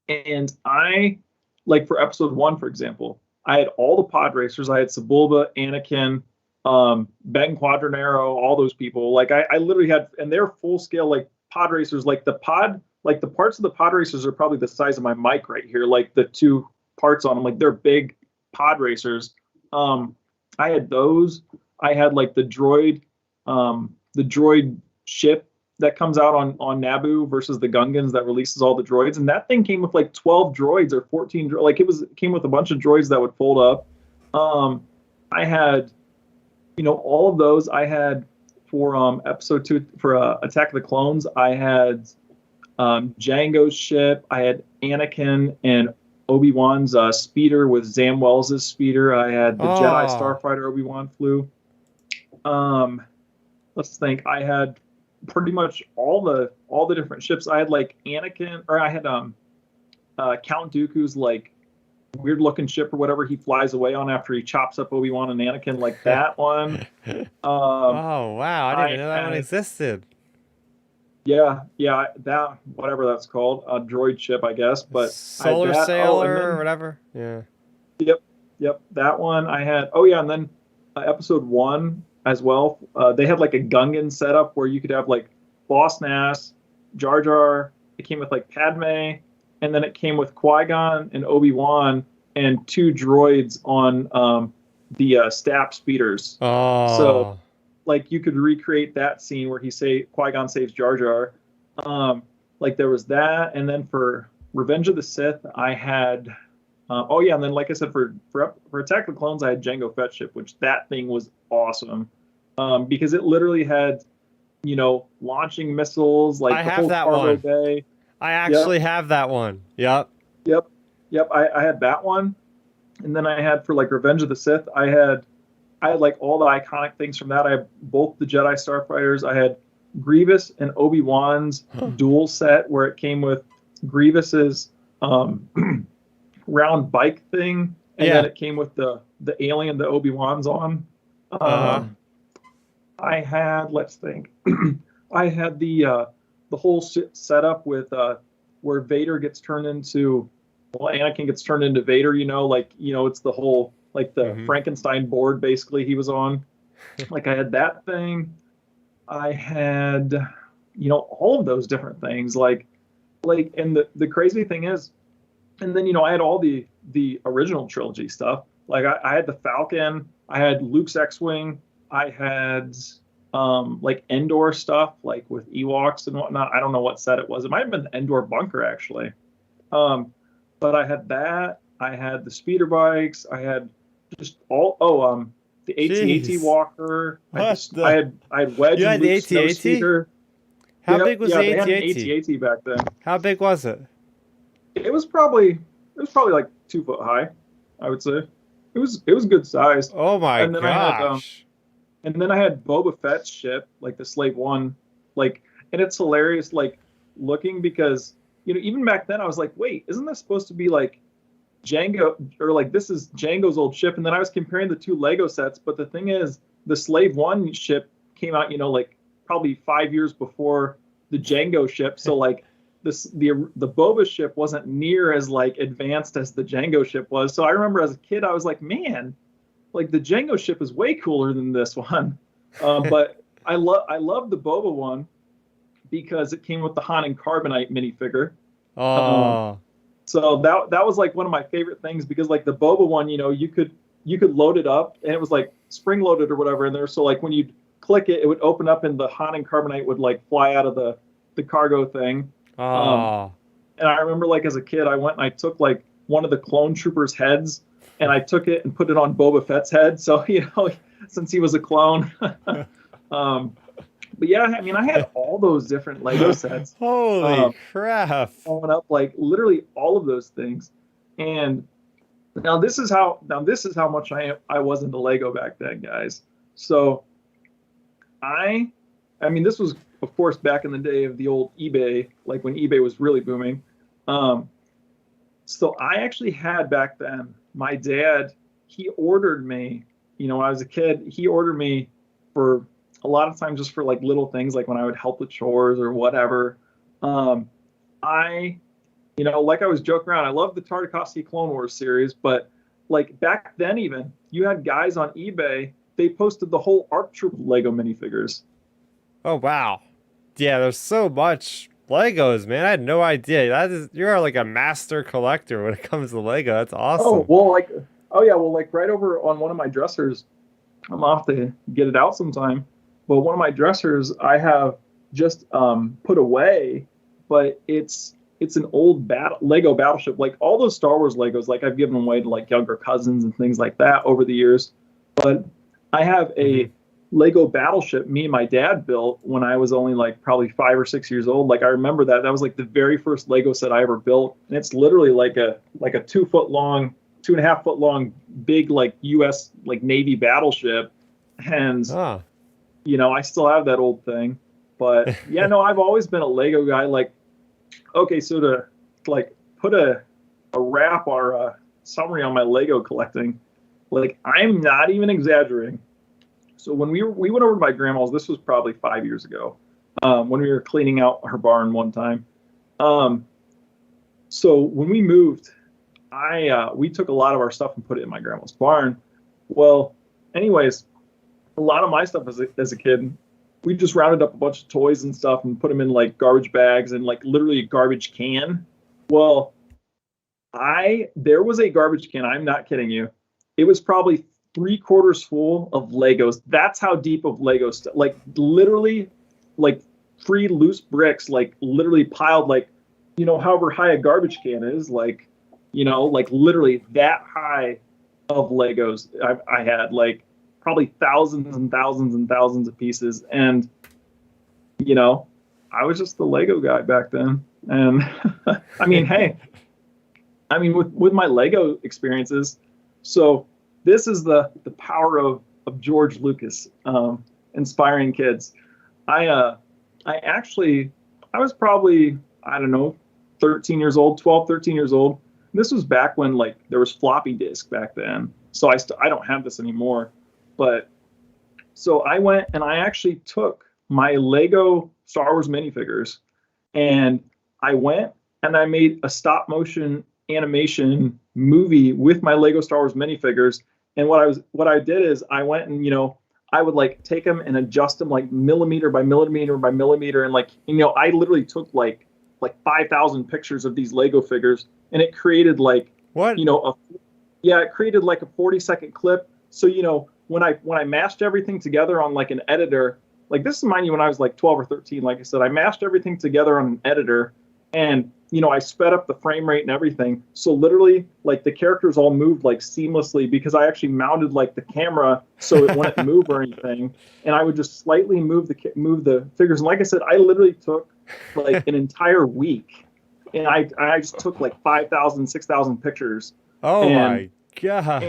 C: And I, like for episode one, for example, I had all the pod racers. I had Sebulba, Anakin, Ben Quadranero, all those people. Like I literally had, and they're full scale like pod racers. Like the parts of the pod racers are probably the size of my mic right here. Like the two parts on them, like they're big pod racers. I had those. I had like the droid ship that comes out on Naboo versus the Gungans that releases all the droids, and that thing came with like 12 droids or 14. Like it came with a bunch of droids that would fold up. I had, all of those. I had for episode two for Attack of the Clones. I had Django's ship. I had Anakin and Obi-Wan's speeder with Zam Welles' speeder. I had the Jedi
A: Oh,
C: Starfighter Obi-Wan flew. Let's think. I had pretty much all the different ships. I had like Anakin, or I had Count Dooku's like weird looking ship or whatever he flies away on after he chops up Obi-Wan and Anakin, like that one.
A: oh wow. I didn't
C: I
A: even know that one
C: had
A: existed.
C: yeah, that whatever that's called, a droid ship, I guess. But I had
A: Solar
C: that. Oh, and
A: Sailor or
C: then
A: whatever. Yeah.
C: yep, that one I had. Oh yeah, and then episode one as well. They had like a Gungan setup where you could have like Boss Nass, Jar Jar. It came with like Padme, and then it came with Qui-Gon and Obi-Wan and two droids on the Stap speeders. So
A: Oh.
C: like you could recreate that scene where Qui-Gon saves Jar Jar. Like there was that, and then for Revenge of the Sith, I had. Oh yeah, and then like I said, for Attack of the Clones, I had Jango Fett ship, which that thing was awesome, because it literally had, launching missiles,
A: I
C: like the
A: have
C: whole
A: that
C: cargo
A: one.
C: bay.
A: I
C: Yep,
A: actually have that one. Yep.
C: yep, yep. I had that one, and then I had for like Revenge of the Sith, I had like all the iconic things from that. I have both the Jedi Starfighters. I had Grievous and Obi-Wan's dual set where it came with Grievous's round bike thing, and then
A: Yeah.
C: it came with the alien that Obi-Wan's on.
A: Uh-huh.
C: I had, let's think, I had the whole setup with where Vader gets turned into, well, Anakin gets turned into Vader. It's the whole like the
A: Mm-hmm.
C: Frankenstein board basically he was on. Like I had that thing. I had, all of those different things. And the crazy thing is, and then I had all the original trilogy stuff. Like I had the Falcon, I had Luke's X-wing, I had like Endor stuff, like with Ewoks and whatnot. I don't know what set it was. It might have been the Endor bunker actually. But I had that. I had the speeder bikes. I had just all. Oh, the AT-AT
A: Jeez.
C: walker.
A: What
C: I had Wedge
A: You
C: and
A: had the
C: Luke's snow
A: AT-AT?
C: speeder.
A: How
C: Yeah,
A: big was
C: yeah,
A: the
C: they had an
A: AT-AT?
C: AT-AT back then.
A: How big was it?
C: It was probably like 2 foot high, I would say. It was good sized.
A: Oh my
C: And then I had
A: gosh.
C: and then I had Boba Fett's ship, like the Slave One, like, and it's hilarious, like looking because even back then I was like, wait, isn't this supposed to be like Django, or like this is Django's old ship? And then I was comparing the two Lego sets, but the thing is, the Slave One ship came out, like probably 5 years before the Django ship, so like the Boba ship wasn't near as like advanced as the Django ship was. So I remember as a kid, I was like, man, like the Django ship is way cooler than this one. But I love the Boba one because it came with the Han and Carbonite minifigure. Um,
A: Oh.
C: so that was like one of my favorite things because like the Boba one, you could load it up and it was like spring loaded or whatever in there. So like when you click it, it would open up and the Han and Carbonite would like fly out of the cargo thing. Um,
A: Oh.
C: and I remember like as a kid, I went and I took like one of the clone troopers' heads and I took it and put it on Boba Fett's head. So, since he was a clone. But yeah, I mean, I had all those different Lego sets
A: Holy crap.
C: growing up, like literally all of those things. And now this is how much I was into Lego back then, guys. So I mean, this was of course back in the day of the old eBay, like when eBay was really booming. So I actually had back then, my dad, he ordered me, when I was a kid, he ordered me for a lot of times just for like little things, like when I would help with chores or whatever. I, like I was joking around, I love the Tartakovsky Clone Wars series, but like back then even, you had guys on eBay, they posted the whole ARC Troop Lego minifigures.
A: Oh wow. Yeah, there's so much Legos, man. I had no idea. You are like a master collector when it comes to Lego. That's
C: Oh,
A: awesome.
C: well, like right over on one of my dressers, I'm off to get it out sometime. But one of my dressers I have just put away, but it's an old Lego battleship. Like all those Star Wars Legos, like I've given away to like younger cousins and things like that over the years. But I have a Lego battleship me and my dad built when I was only like probably 5 or 6 years old. Like I remember that was like the very first Lego set I ever built, and it's literally like a 2 foot long, 2.5 foot long, big like U.S. like Navy battleship, and
A: Oh.
C: I still have that old thing. But yeah, no, I've always been a Lego guy. Like, okay, so to like put a wrap or a summary on my Lego collecting, like I'm not even exaggerating. So when we went over to my grandma's, this was probably 5 years ago, when we were cleaning out her barn one time. So when we moved, we took a lot of our stuff and put it in my grandma's barn. Well, anyways, a lot of my stuff as a kid, we just rounded up a bunch of toys and stuff and put them in like garbage bags and like literally a garbage can. Well, there was a garbage can. I'm not kidding you. It was probably 3/4 full of Legos. That's how deep of Lego stuff. Like literally, like 3 loose bricks, like literally piled, like however high a garbage can is, like like literally that high of Legos. I had like probably thousands and thousands and thousands of pieces, and I was just the Lego guy back then. And I mean, hey, I mean with my Lego experiences, so. This is the power of George Lucas inspiring kids. I was probably, I don't know, 13 years old, 12, 13 years old. This was back when like there was floppy disk back then. So I don't have this anymore. But so I went and I actually took my Lego Star Wars minifigures and I went and I made a stop motion animation movie with my Lego Star Wars minifigures. And what I did is I went and I would like take them and adjust them like millimeter by millimeter by millimeter, and like I literally took like 5,000 pictures of these Lego figures, and it created like
A: What?
C: it created like a 40-second clip. So when I mashed everything together on like an editor, like this is mind you when I was like 12 or 13, like I said, I mashed everything together on an editor, and I sped up the frame rate and everything. So literally, like the characters all moved like seamlessly because I actually mounted like the camera so it wouldn't move or anything, and I would just slightly move the figures. And like I said, I literally took like an entire week, and I just took like 5,000, 6,000 pictures,
A: Oh
C: and
A: my gosh.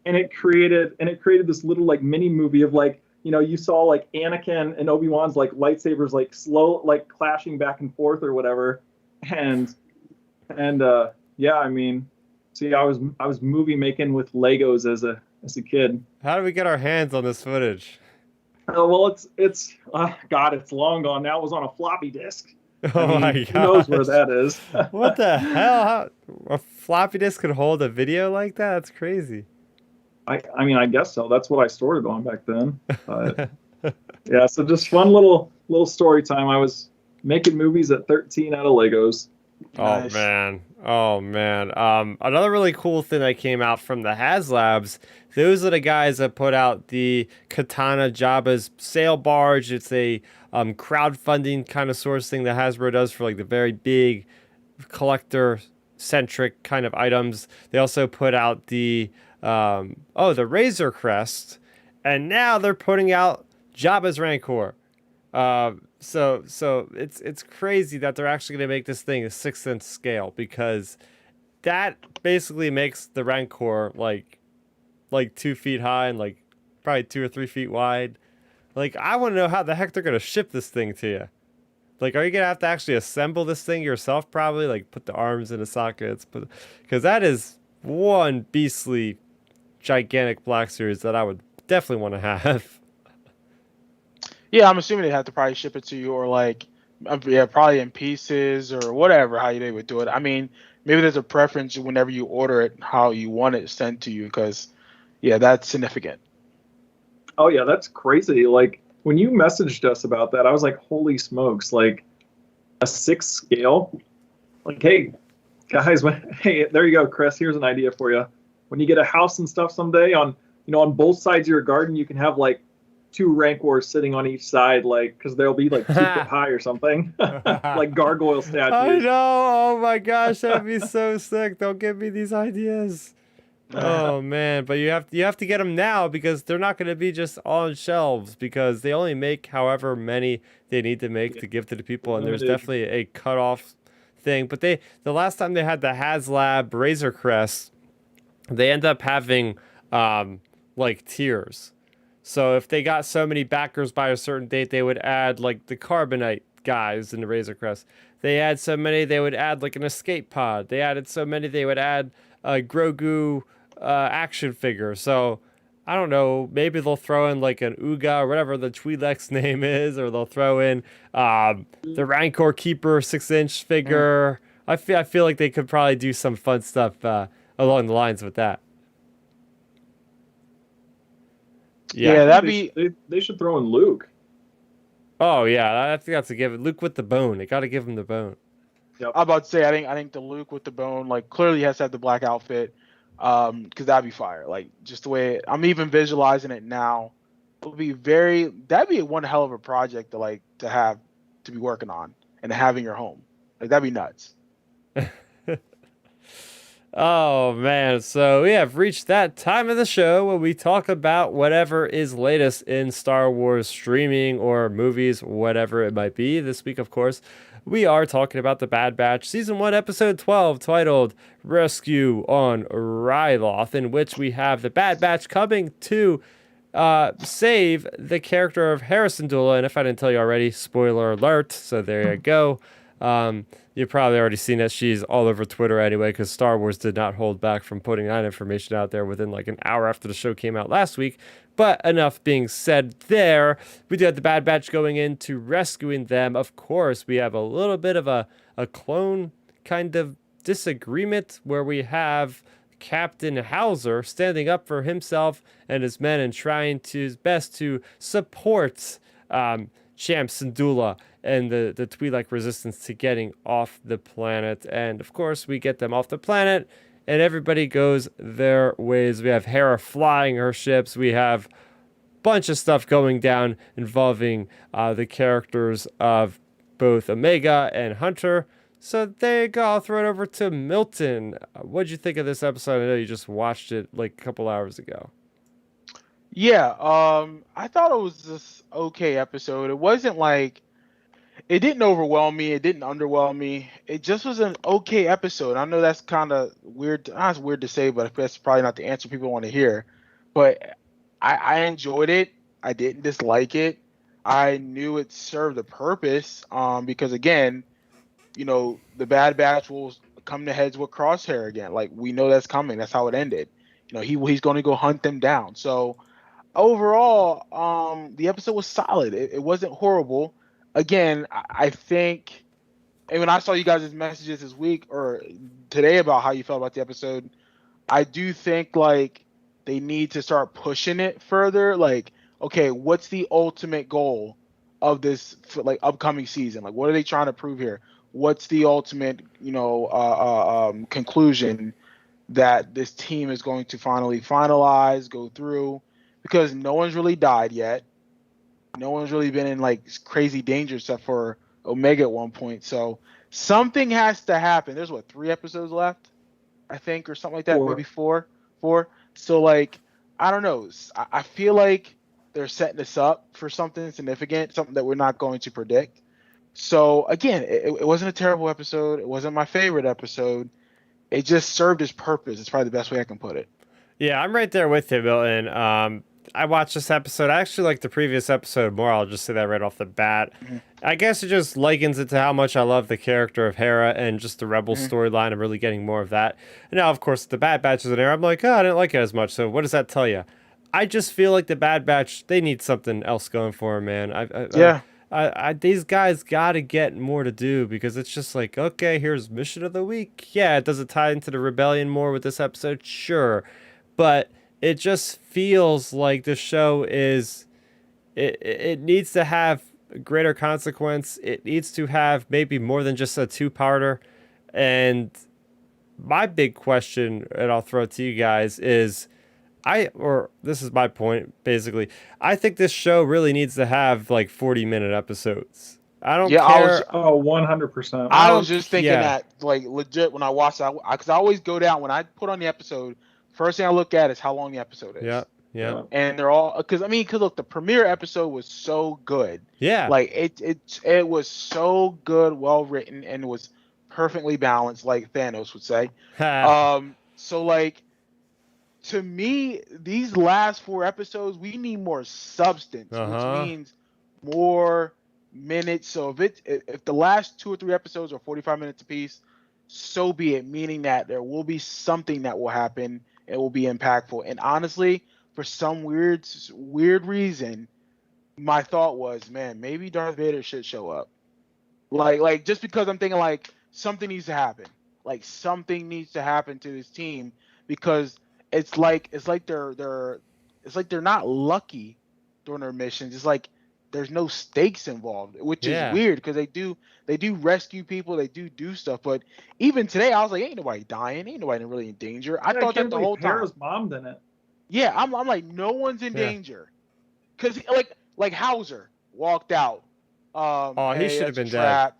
C: and it created this little like mini movie of like you saw like Anakin and Obi-Wan's like lightsabers like slow like clashing back and forth or whatever, and yeah, I mean, see, I was movie making with Legos as a kid.
A: How do we get our hands on this footage?
C: Well, it's God, it's long gone now. It was on a floppy disk. I
A: Oh
C: mean,
A: my
C: who knows where
A: gosh.
C: that is?
A: What the hell? A floppy disk could hold a video like that? That's crazy.
C: I mean, I guess so. That's what I stored it on back then. But yeah, so just fun little story time. I was making movies at 13 out of Legos.
A: Oh
B: Nice.
A: man. Oh man. Another really cool thing that came out from the HasLabs, those are the guys that put out the Katana Jabba's sail barge. It's a crowdfunding kind of source thing that Hasbro does for like the very big collector centric kind of items. They also put out the Razor Crest, and now they're putting out Jabba's Rancor. So it's crazy that they're actually gonna make this thing a 6-inch scale, because that basically makes the Rancor like 2 feet high and like probably 2 or 3 feet wide. Like, I want to know how the heck they're gonna ship this thing to you. Like, are you gonna have to actually assemble this thing yourself? Probably, like put the arms in the sockets, because that is one beastly, gigantic Black Series that I would definitely want to have.
B: Yeah, I'm assuming they have to probably ship it to you, or like, yeah, probably in pieces or whatever, how they would do it. I mean, maybe there's a preference whenever you order it, how you want it sent to you, because yeah, that's significant.
C: Oh yeah, that's crazy. Like when you messaged us about that, I was like, holy smokes, like a 6 scale. Like, hey guys, hey, there you go, Chris. Here's an idea for you. When you get a house and stuff someday, on both sides of your garden, you can have like 2 Rancors sitting on each side, like, because they'll be like 2 foot high or something, like gargoyle
A: I
C: statues.
A: know. Oh my gosh, that'd be so sick. Don't give me these ideas. Oh man, but you have to get them now, because they're not going to be just on shelves, because they only make however many they need to make to give to the people, and there's
C: Limited.
A: definitely a cutoff thing. But the last time they had the HasLab Razor Crest, they end up having like tiers. So if they got so many backers by a certain date, they would add like the Carbonite guys in the Razor Crest. They add so many, they would add like an escape pod. They added so many, they would add a Grogu action figure. So I don't know, maybe they'll throw in like an Uga or whatever the Twi'lek's name is, or they'll throw in the Rancor Keeper 6-inch figure. I feel like they could probably do some fun stuff along the lines with that.
B: Yeah,
A: Yeah.
B: that'd be.
C: They should throw in Luke.
A: Oh yeah, I think that's a given. Luke with the bone. They got to give him the bone.
C: Yep.
B: I'm about to say, I think the Luke with the bone, like, clearly has to have the black outfit, because that'd be fire. Like, just the way I'm even visualizing it now, that'd be one hell of a project to have to be working on and to have in your home. Like, that'd be nuts.
A: Oh man, so we have reached that time of the show where we talk about whatever is latest in Star Wars streaming or movies, whatever it might be. This week, of course, we are talking about The Bad Batch, Season 1, Episode 12, titled Rescue on Ryloth, in which we have The Bad Batch coming to save the character of Harrison Dula. And if I didn't tell you already, spoiler alert, so there you go. You've probably already seen it. She's all over Twitter anyway, because Star Wars did not hold back from putting that information out there within like an hour after the show came out last week. But enough being said there. We do have the Bad Batch going into rescuing them. Of course, we have a little bit of a clone kind of disagreement where we have Captain Hauser standing up for himself and his men and trying his best to support Champ Syndulla and the Twi'lek resistance to getting off the planet. And of course, we get them off the planet, and everybody goes their ways. We have Hera flying her ships. We have a bunch of stuff going down involving the characters of both Omega and Hunter. So there you go. I'll throw it over to Milton. What'd you think of this episode? I know you just watched it like a couple hours ago.
B: Yeah, I thought it was this okay episode. It wasn't like it didn't overwhelm me. It didn't underwhelm me. It just was an okay episode. I know that's kind of weird. That's weird to say, but that's probably not the answer people want to hear. But I enjoyed it. I didn't dislike it. I knew it served a purpose. Because again, the Bad Batch will come to heads with Crosshair again. Like we know that's coming. That's how it ended. He's going to go hunt them down. So overall, the episode was solid. It wasn't horrible. Again, I think, and when I saw you guys' messages this week or today about how you felt about the episode, I do think like they need to start pushing it further. Like, okay, what's the ultimate goal of this like upcoming season? Like, what are they trying to prove here? What's the ultimate, conclusion that this team is going to finally finalize, go through? Because no one's really died yet. No one's really been in like crazy danger except for Omega at one point. So something has to happen. There's 3 episodes left, I think, or something like that.
C: 4.
B: Maybe four. So like, I don't know. I feel like they're setting us up for something significant, something that we're not going to predict. So again, it wasn't a terrible episode. It wasn't my favorite episode. It just served its purpose. It's probably the best way I can put it.
A: Yeah, I'm right there with you, Milton. I watched this episode. I actually like the previous episode more. I'll just say that right off the bat.
B: Mm-hmm.
A: I guess it just likens it to how much I love the character of Hera and just the Rebel
B: Mm-hmm.
A: storyline. I'm really getting more of that. And now, of course, the Bad Batch is in there. I'm like, oh, I didn't like it as much. So what does that tell you? I just feel like the Bad Batch, they need something else going for them, man.
B: Yeah.
A: These guys got to get more to do because it's just like, okay, here's mission of the week. Yeah, does it tie into the rebellion more with this episode? Sure. But it just feels like the show is, it needs to have greater consequence. It needs to have maybe more than just a two-parter. And my big question, and I'll throw it to you guys, is this is my point, basically. I think this show really needs to have like 40-minute episodes. I don't
B: Yeah,
A: care.
C: 100%.
B: I was just thinking
A: yeah.
B: that, like, legit when I watch that, because I always go down when I put on the episode. First thing I look at is how long the episode is.
A: Yeah.
B: And they're all because look, the premiere episode was so good.
A: Yeah.
B: Like it was so good, well written, and it was perfectly balanced, like Thanos would say. So like, to me, these last 4 episodes, we need more substance, which means more minutes. So if the last 2 or 3 episodes are 45 minutes apiece, so be it. Meaning that there will be something that will happen. It will be impactful. And honestly, for some weird reason, my thought was, man, maybe Darth Vader should show up. Like just because I'm thinking like something needs to happen. Like something needs to happen to this team because it's like they're not lucky during their missions. It's like there's no stakes involved, which is weird because they do rescue people, they do stuff. But even today, I was like, ain't nobody dying, ain't nobody really in danger. I thought that the whole time.
C: Hera's mom didn't.
B: Yeah, I'm like, no one's in danger, because like Hauser walked out.
A: He should have been
B: dead.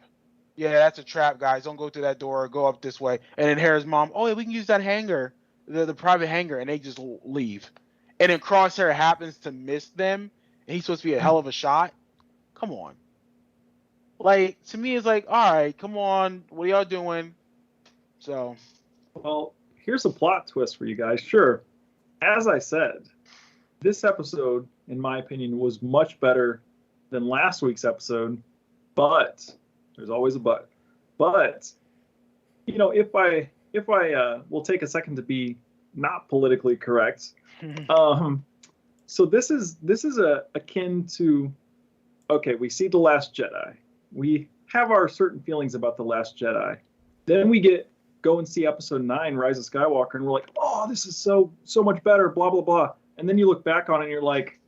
B: Yeah, that's a trap, guys. Don't go through that door. Go up this way. And then Hera's mom, oh yeah, we can use that hangar, the private hangar, and they just leave. And then Crosshair happens to miss them. And he's supposed to be a hell of a shot. Come on. Like, to me, it's like, all right, come on. What are y'all doing? So.
C: Well, here's a plot twist for you guys. Sure. As I said, this episode, in my opinion, was much better than last week's episode. But, there's always a but. But, if I will take a second to be not politically correct, so this is akin to, okay, we see The Last Jedi. We have our certain feelings about The Last Jedi. Then we go and see episode 9, Rise of Skywalker, and we're like, oh, this is so much better, blah, blah, blah. And then you look back on it and you're like,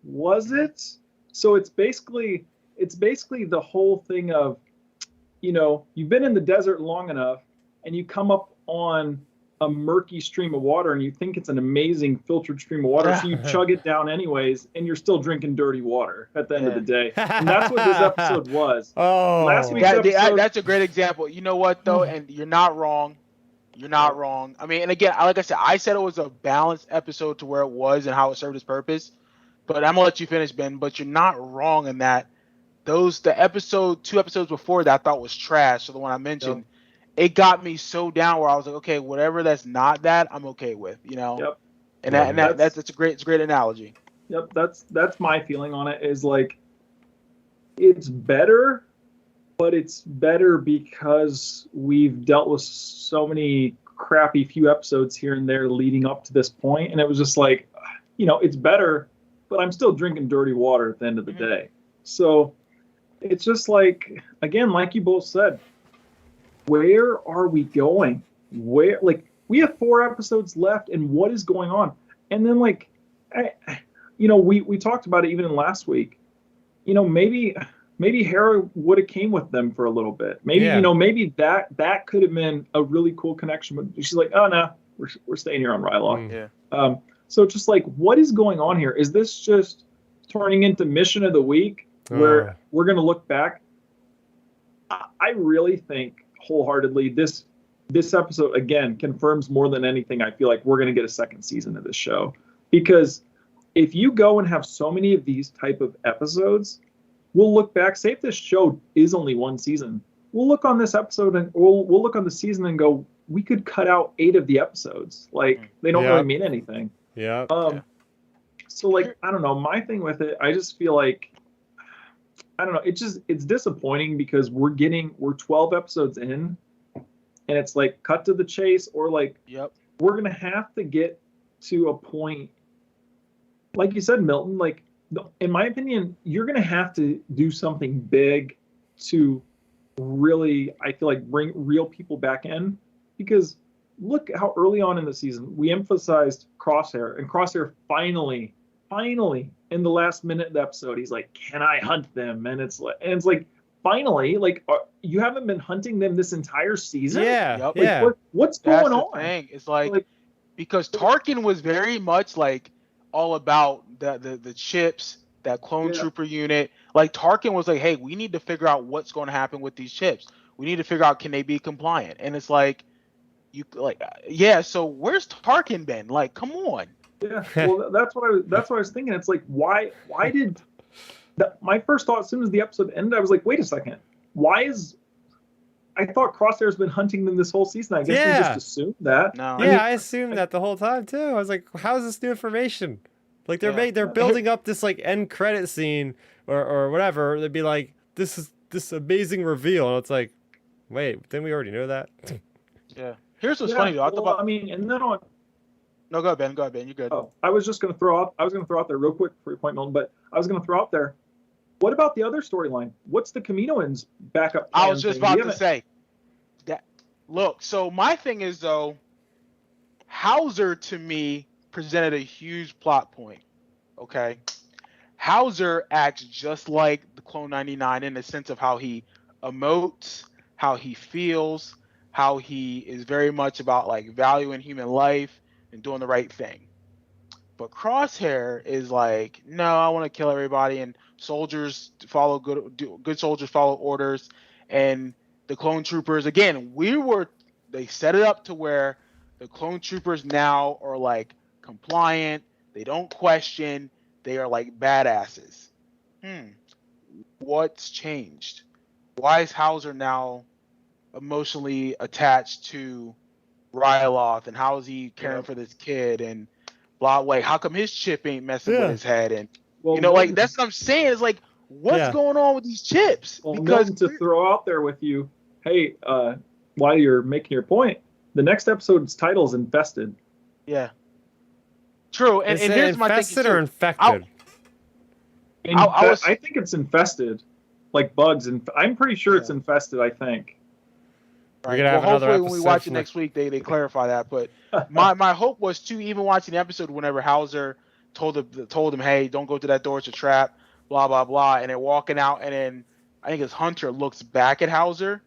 C: was it? So it's basically the whole thing of, you've been in the desert long enough and you come up on a murky stream of water and you think it's an amazing filtered stream of water, so you chug it down anyways, and you're still drinking dirty water at the end of the day. And that's what this episode was. Last week's episode,
B: that's a great example. You know what though, and you're not wrong. You're not wrong. I mean, and again, like I said it was a balanced episode to where it was and how it served its purpose. But I'm gonna let you finish, Ben. But you're not wrong in that two episodes before that I thought was trash. So the one I mentioned, it got me so down where I was like, okay, whatever that's not that, I'm okay with, you know.
C: Yep.
B: And that's a great analogy.
C: Yep, that's my feeling on it. Is like, it's better, but it's better because we've dealt with so many crappy few episodes here and there leading up to this point, and it was just like, you know, it's better, but I'm still drinking dirty water at the end of the day. So it's just like, again, like you both said, where are we going? Where, like, we have 4 episodes left, and what is going on? And then, like, we talked about it even in last week. You know, maybe Hera would have came with them for a little bit. Maybe maybe that could have been a really cool connection. But she's like, oh no, we're staying here on Ryloth.
B: Yeah.
C: So it's just like, what is going on here? Is this just turning into mission of the week where we're going to look back? I really think wholeheartedly this episode again confirms more than anything. I feel like we're going to get a second season of this show, because if you go and have so many of these type of episodes, we'll look back. Say if this show is only 1 season, we'll look on this episode and we'll look on the season and go, we could cut out 8 of the episodes. Like, they don't really mean anything.
A: Yeah.
C: So like, I don't know. My thing with it, I just feel like, I don't know. It's disappointing because we're 12 episodes in, and it's like cut to the chase, or like, we're going to have to get to a point, like you said, Milton, like, in my opinion, you're going to have to do something big to really, I feel like, bring real people back in, because look how early on in the season we emphasized Crosshair, and Crosshair finally in the last minute of the episode, he's like, can I hunt them? And it's like finally, like, you haven't been hunting them this entire season. What's going on?
B: Thing. It's like, because Tarkin was very much like all about the chips, that clone trooper unit. Like, Tarkin was like, hey, we need to figure out what's going to happen with these chips. We need to figure out, can they be compliant? And it's like, so where's Tarkin been? Like, come on.
C: Yeah, well, that's what I was thinking. It's like, why did my first thought as soon as the episode ended, I was like, wait a second, I thought Crosshair's been hunting them this whole season. I guess we just assumed that.
A: No. I assumed that the whole time too. I was like, how is this new information? Like, they're building up this like end credit scene or whatever. They'd be like, this is this amazing reveal, and it's like, wait, didn't we already know that?
B: Yeah. Here's what's funny though.
C: And then on.
B: No, go ahead, Ben. You're good.
C: Oh, I was going to throw out there real quick for your point, Milton, but I was going to throw out there, what about the other storyline? What's the Kaminoans backup plan?
B: I was just about to say that. Look, so my thing is, though, Hauser to me presented a huge plot point. Okay, Hauser acts just like the Clone 99 in the sense of how he emotes, how he feels, how he is very much about like valuing human life and doing the right thing. But Crosshair is like, no, I want to kill everybody, and soldiers follow good soldiers follow orders, and the clone troopers, again, they set it up to where the clone troopers now are like compliant, they don't question, they are like badasses. What's changed? Why is Hauser now emotionally attached to Ryloth, and how is he caring for this kid, and blah, like, how come his chip ain't messing with his head? And like, that's what I'm saying. It's like, what's going on with these chips?
C: Well, because to throw out there with you, hey, while you're making your point, the next episode's title is Infested.
B: Yeah. True. And here's my thing.
A: Infested or infected?
C: I think it's infested, like bugs, and I'm pretty sure it's infested. I think.
A: We're gonna have another
B: hopefully when we watch it next week, they clarify that. But my hope was to, even watching the episode, whenever Hauser told him, hey, don't go to that door, it's a trap, blah blah blah, and they're walking out, and then I think his Hunter looks back at Hauser.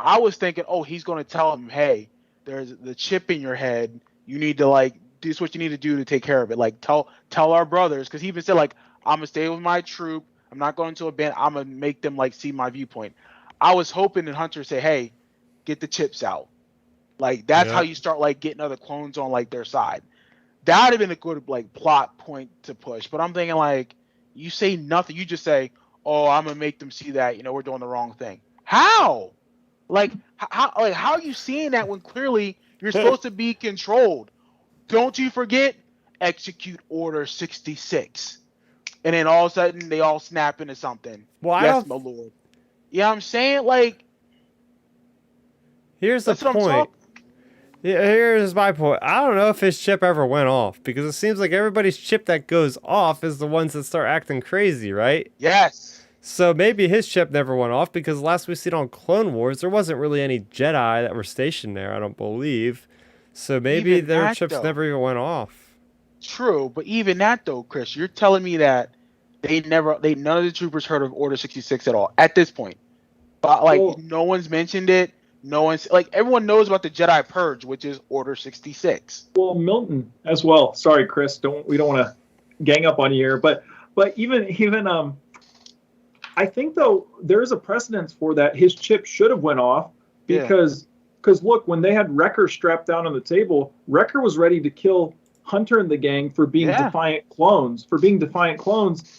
B: I was thinking, oh, he's going to tell him, hey, there's the chip in your head. You need to like do what you need to do to take care of it. Like tell our brothers, because he even said like I'm gonna stay with my troop. I'm not going to abandon. I'm gonna make them like see my viewpoint. I was hoping that Hunter say, hey, get the chips out. Like that's how
A: Yeah.
B: you start like getting other clones on like their side. That would have been a good like plot point to push. But I'm thinking like you say nothing. You just say, "Oh, I'm gonna make them see that we're doing the wrong thing." How? How are you seeing that when clearly you're supposed to be controlled? Don't you forget execute Order 66, and then all of a sudden they all snap into something.
A: Well,
B: Yes, my lord. Yeah, I'm saying like
A: here's the
B: that's what I'm
A: point.
B: talking.
A: Yeah, here's my point. I don't know if his chip ever went off because it seems like everybody's chip that goes off is the ones that start acting crazy, right?
B: Yes.
A: So maybe his chip never went off because last we seen on Clone Wars, there wasn't really any Jedi that were stationed there, I don't believe. So maybe
B: Even
A: their
B: that,
A: chips
B: though.
A: never even went off.
B: True, but even that though, Chris, you're telling me that none of the troopers heard of Order 66 at all at this point. But like
C: Well-
B: no one's mentioned it. No one's like everyone knows about the Jedi Purge, which is Order 66.
C: Well, Milton as well. Sorry, Chris. We don't want to gang up on you here, but even I think though there is a precedence for that. His chip should have went off because look, when they had Wrecker strapped down on the table, Wrecker was ready to kill Hunter and the gang for being defiant clones.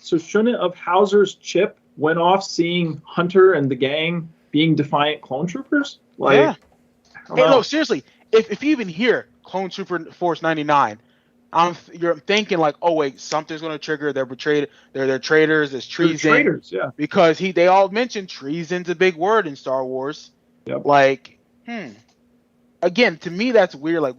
C: So shouldn't have Hauser's chip went off seeing Hunter and the gang being defiant clone troopers? Like,
B: Hey, no, seriously. If you even hear Clone Trooper Force 99, you're thinking like, oh wait, something's gonna trigger. They're betrayed. They're traitors. There's treason.
C: They're traitors, yeah.
B: Because they all mentioned treason's a big word in Star Wars.
C: Yep.
B: Like, again, to me that's weird. Like,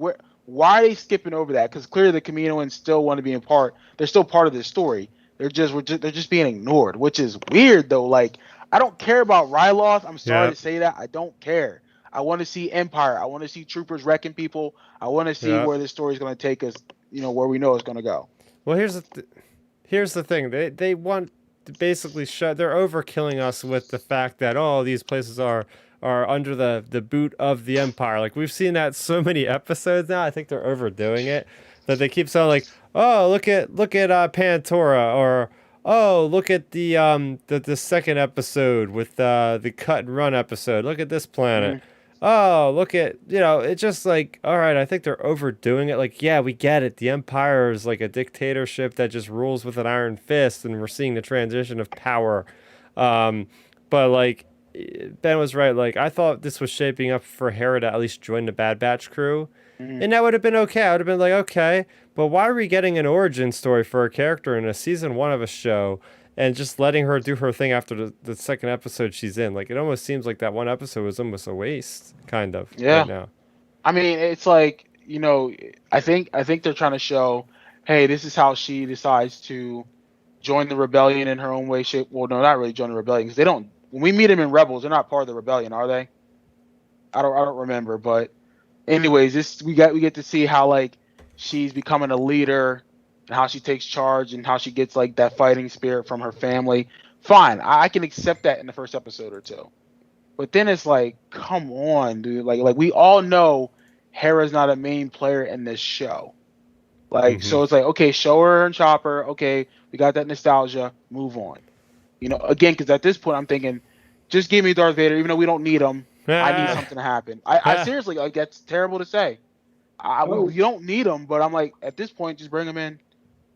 B: why are they skipping over that? Because clearly the Kaminoans still want to be in part. They're still part of this story. They're just being ignored, which is weird though. Like, I don't care about Ryloth. I'm sorry to say that. I don't care. I want to see Empire. I want to see troopers wrecking people. I want to see where this story is going to take us. Where we know it's going to go.
A: Well, here's the thing. They want to basically they're overkilling us with the fact that these places are under the boot of the Empire. Like we've seen that so many episodes now. I think they're overdoing it. That they keep saying like, oh, look at Pantora, or oh, look at the second episode with the cut and run episode. Look at this planet.
B: Mm-hmm.
A: Oh, look at, it's just like, all right, I think they're overdoing it. Like, yeah, we get it. The Empire is like a dictatorship that just rules with an iron fist, and we're seeing the transition of power. But like, Ben was right. Like, I thought this was shaping up for Hera to at least join the Bad Batch crew. Mm-hmm. And that would have been okay. I would have been like, okay, but why are we getting an origin story for a character in a season 1 of a show and just letting her do her thing after the second episode she's in? Like, it almost seems like that one episode was almost a waste, kind of, right now.
B: I mean, it's like, I think they're trying to show, hey, this is how she decides to join the rebellion in her own way, shape. Well, no, not really join the rebellion, because they don't. When we meet them in Rebels, they're not part of the rebellion, are they? I don't remember, but anyways, we get to see how like she's becoming a leader and how she takes charge and how she gets like that fighting spirit from her family. Fine, I can accept that in the first episode or two, but then it's like, come on, dude. Like we all know Hera's not a main player in this show. Like, so it's like, okay, show her and Chopper. Okay, we got that nostalgia. Move on. Again, because at this point I'm thinking, just give me Darth Vader, even though we don't need him. I need something to happen. I seriously, like, that's terrible to say. You don't need him, but I'm like, at this point, just bring him in,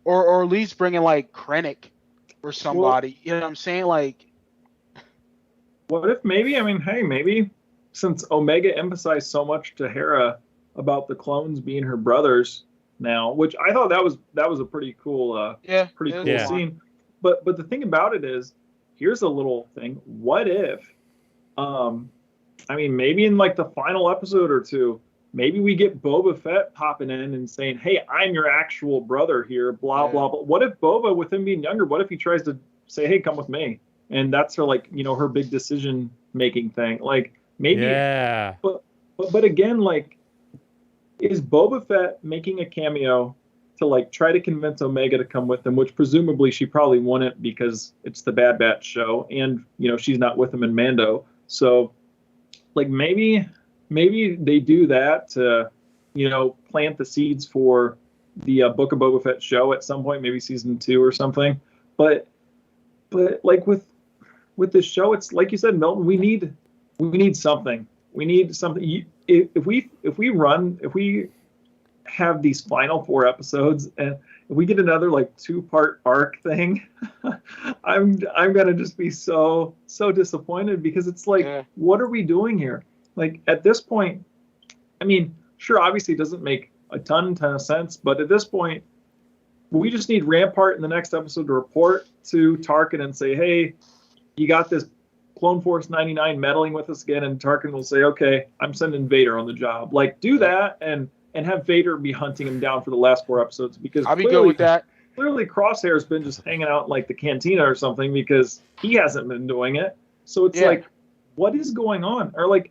B: or at least bring in like Krennic or somebody. You know what I'm saying? Like,
C: what if maybe since Omega emphasized so much to Hera about the clones being her brothers now, which I thought that was a pretty cool, scene. But the thing about it is, here's a little thing. What if, maybe in like the final episode or two, maybe we get Boba Fett popping in and saying, hey, I'm your actual brother here, blah, blah, blah. What if Boba, with him being younger, what if he tries to say, hey, come with me? And that's her, like, her big decision-making thing. Like, maybe.
A: Yeah.
C: But again, like, is Boba Fett making a cameo to, like, try to convince Omega to come with him, which presumably she probably wouldn't because it's the Bad Batch show and, she's not with him in Mando. So, like, maybe maybe they do that to, plant the seeds for the Book of Boba Fett show at some point, maybe season 2 or something. But like with this show, it's like you said, Milton. We need something. We need something. If we have these final 4 episodes, and if we get another like 2-part arc thing, I'm gonna just be so disappointed, because it's like, what are we doing here? Like, at this point, I mean, sure, obviously it doesn't make a ton of sense, but at this point, we just need Rampart in the next episode to report to Tarkin and say, hey, you got this Clone Force 99 meddling with us again, and Tarkin will say, okay, I'm sending Vader on the job. Like, do that and have Vader be hunting him down for the last 4 episodes, because
B: I'll be good with that.
C: Clearly Crosshair's been just hanging out in like the cantina or something, because he hasn't been doing it. So it's like, what is going on? Or like,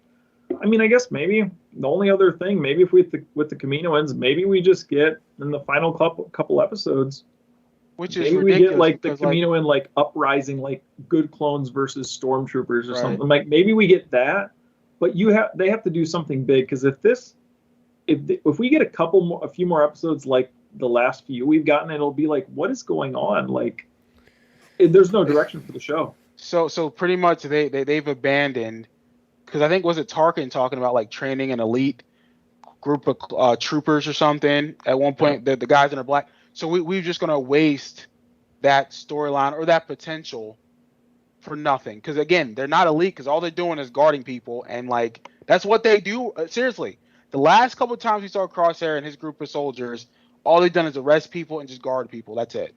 C: I mean, I guess maybe the only other thing, maybe if with the Kaminoans, maybe we just get in the final couple episodes,
B: which is
C: maybe
B: ridiculous,
C: we get like the Kaminoan like uprising, like good clones versus stormtroopers or something. Like, maybe we get that, but they have to do something big, because if we get a few more episodes like the last few we've gotten, it'll be like, what is going on? Like, there's no direction for the show.
B: So pretty much they've abandoned, because I think, was it Tarkin talking about like training an elite group of troopers or something at one point, the guys in the black. So we're just gonna waste that storyline or that potential for nothing, because again, they're not elite, because all they're doing is guarding people, and like, that's what they do. Seriously, the last couple of times we saw Crosshair and his group of soldiers, all they've done is arrest people and just guard people. That's it.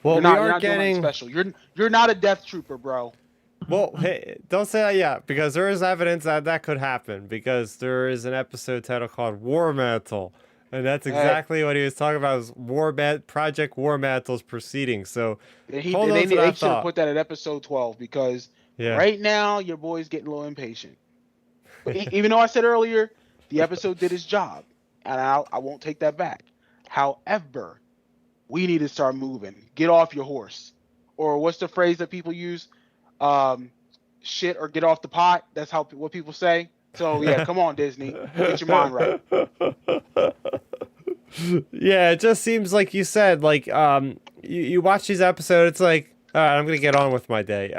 A: Well,
B: you're not doing anything special. You're not a death trooper, bro.
A: Well, hey, don't say that yet, because there is evidence that could happen, because there is an episode title called War Mantle, and that's exactly what he was talking about, was Project War Mantle's proceedings. So
B: they should have put that at episode 12, because right now your boy's getting a little impatient. But even though I said earlier, the episode did its job, and I won't take that back. However, we need to start moving. Get off your horse. Or what's the phrase that people use? Shit or get off the pot. That's what people say. So yeah, come on, Disney, get your mind right.
A: Yeah, it just seems like you said, like, you watch these episodes, it's like, all right, I'm gonna get on with my day.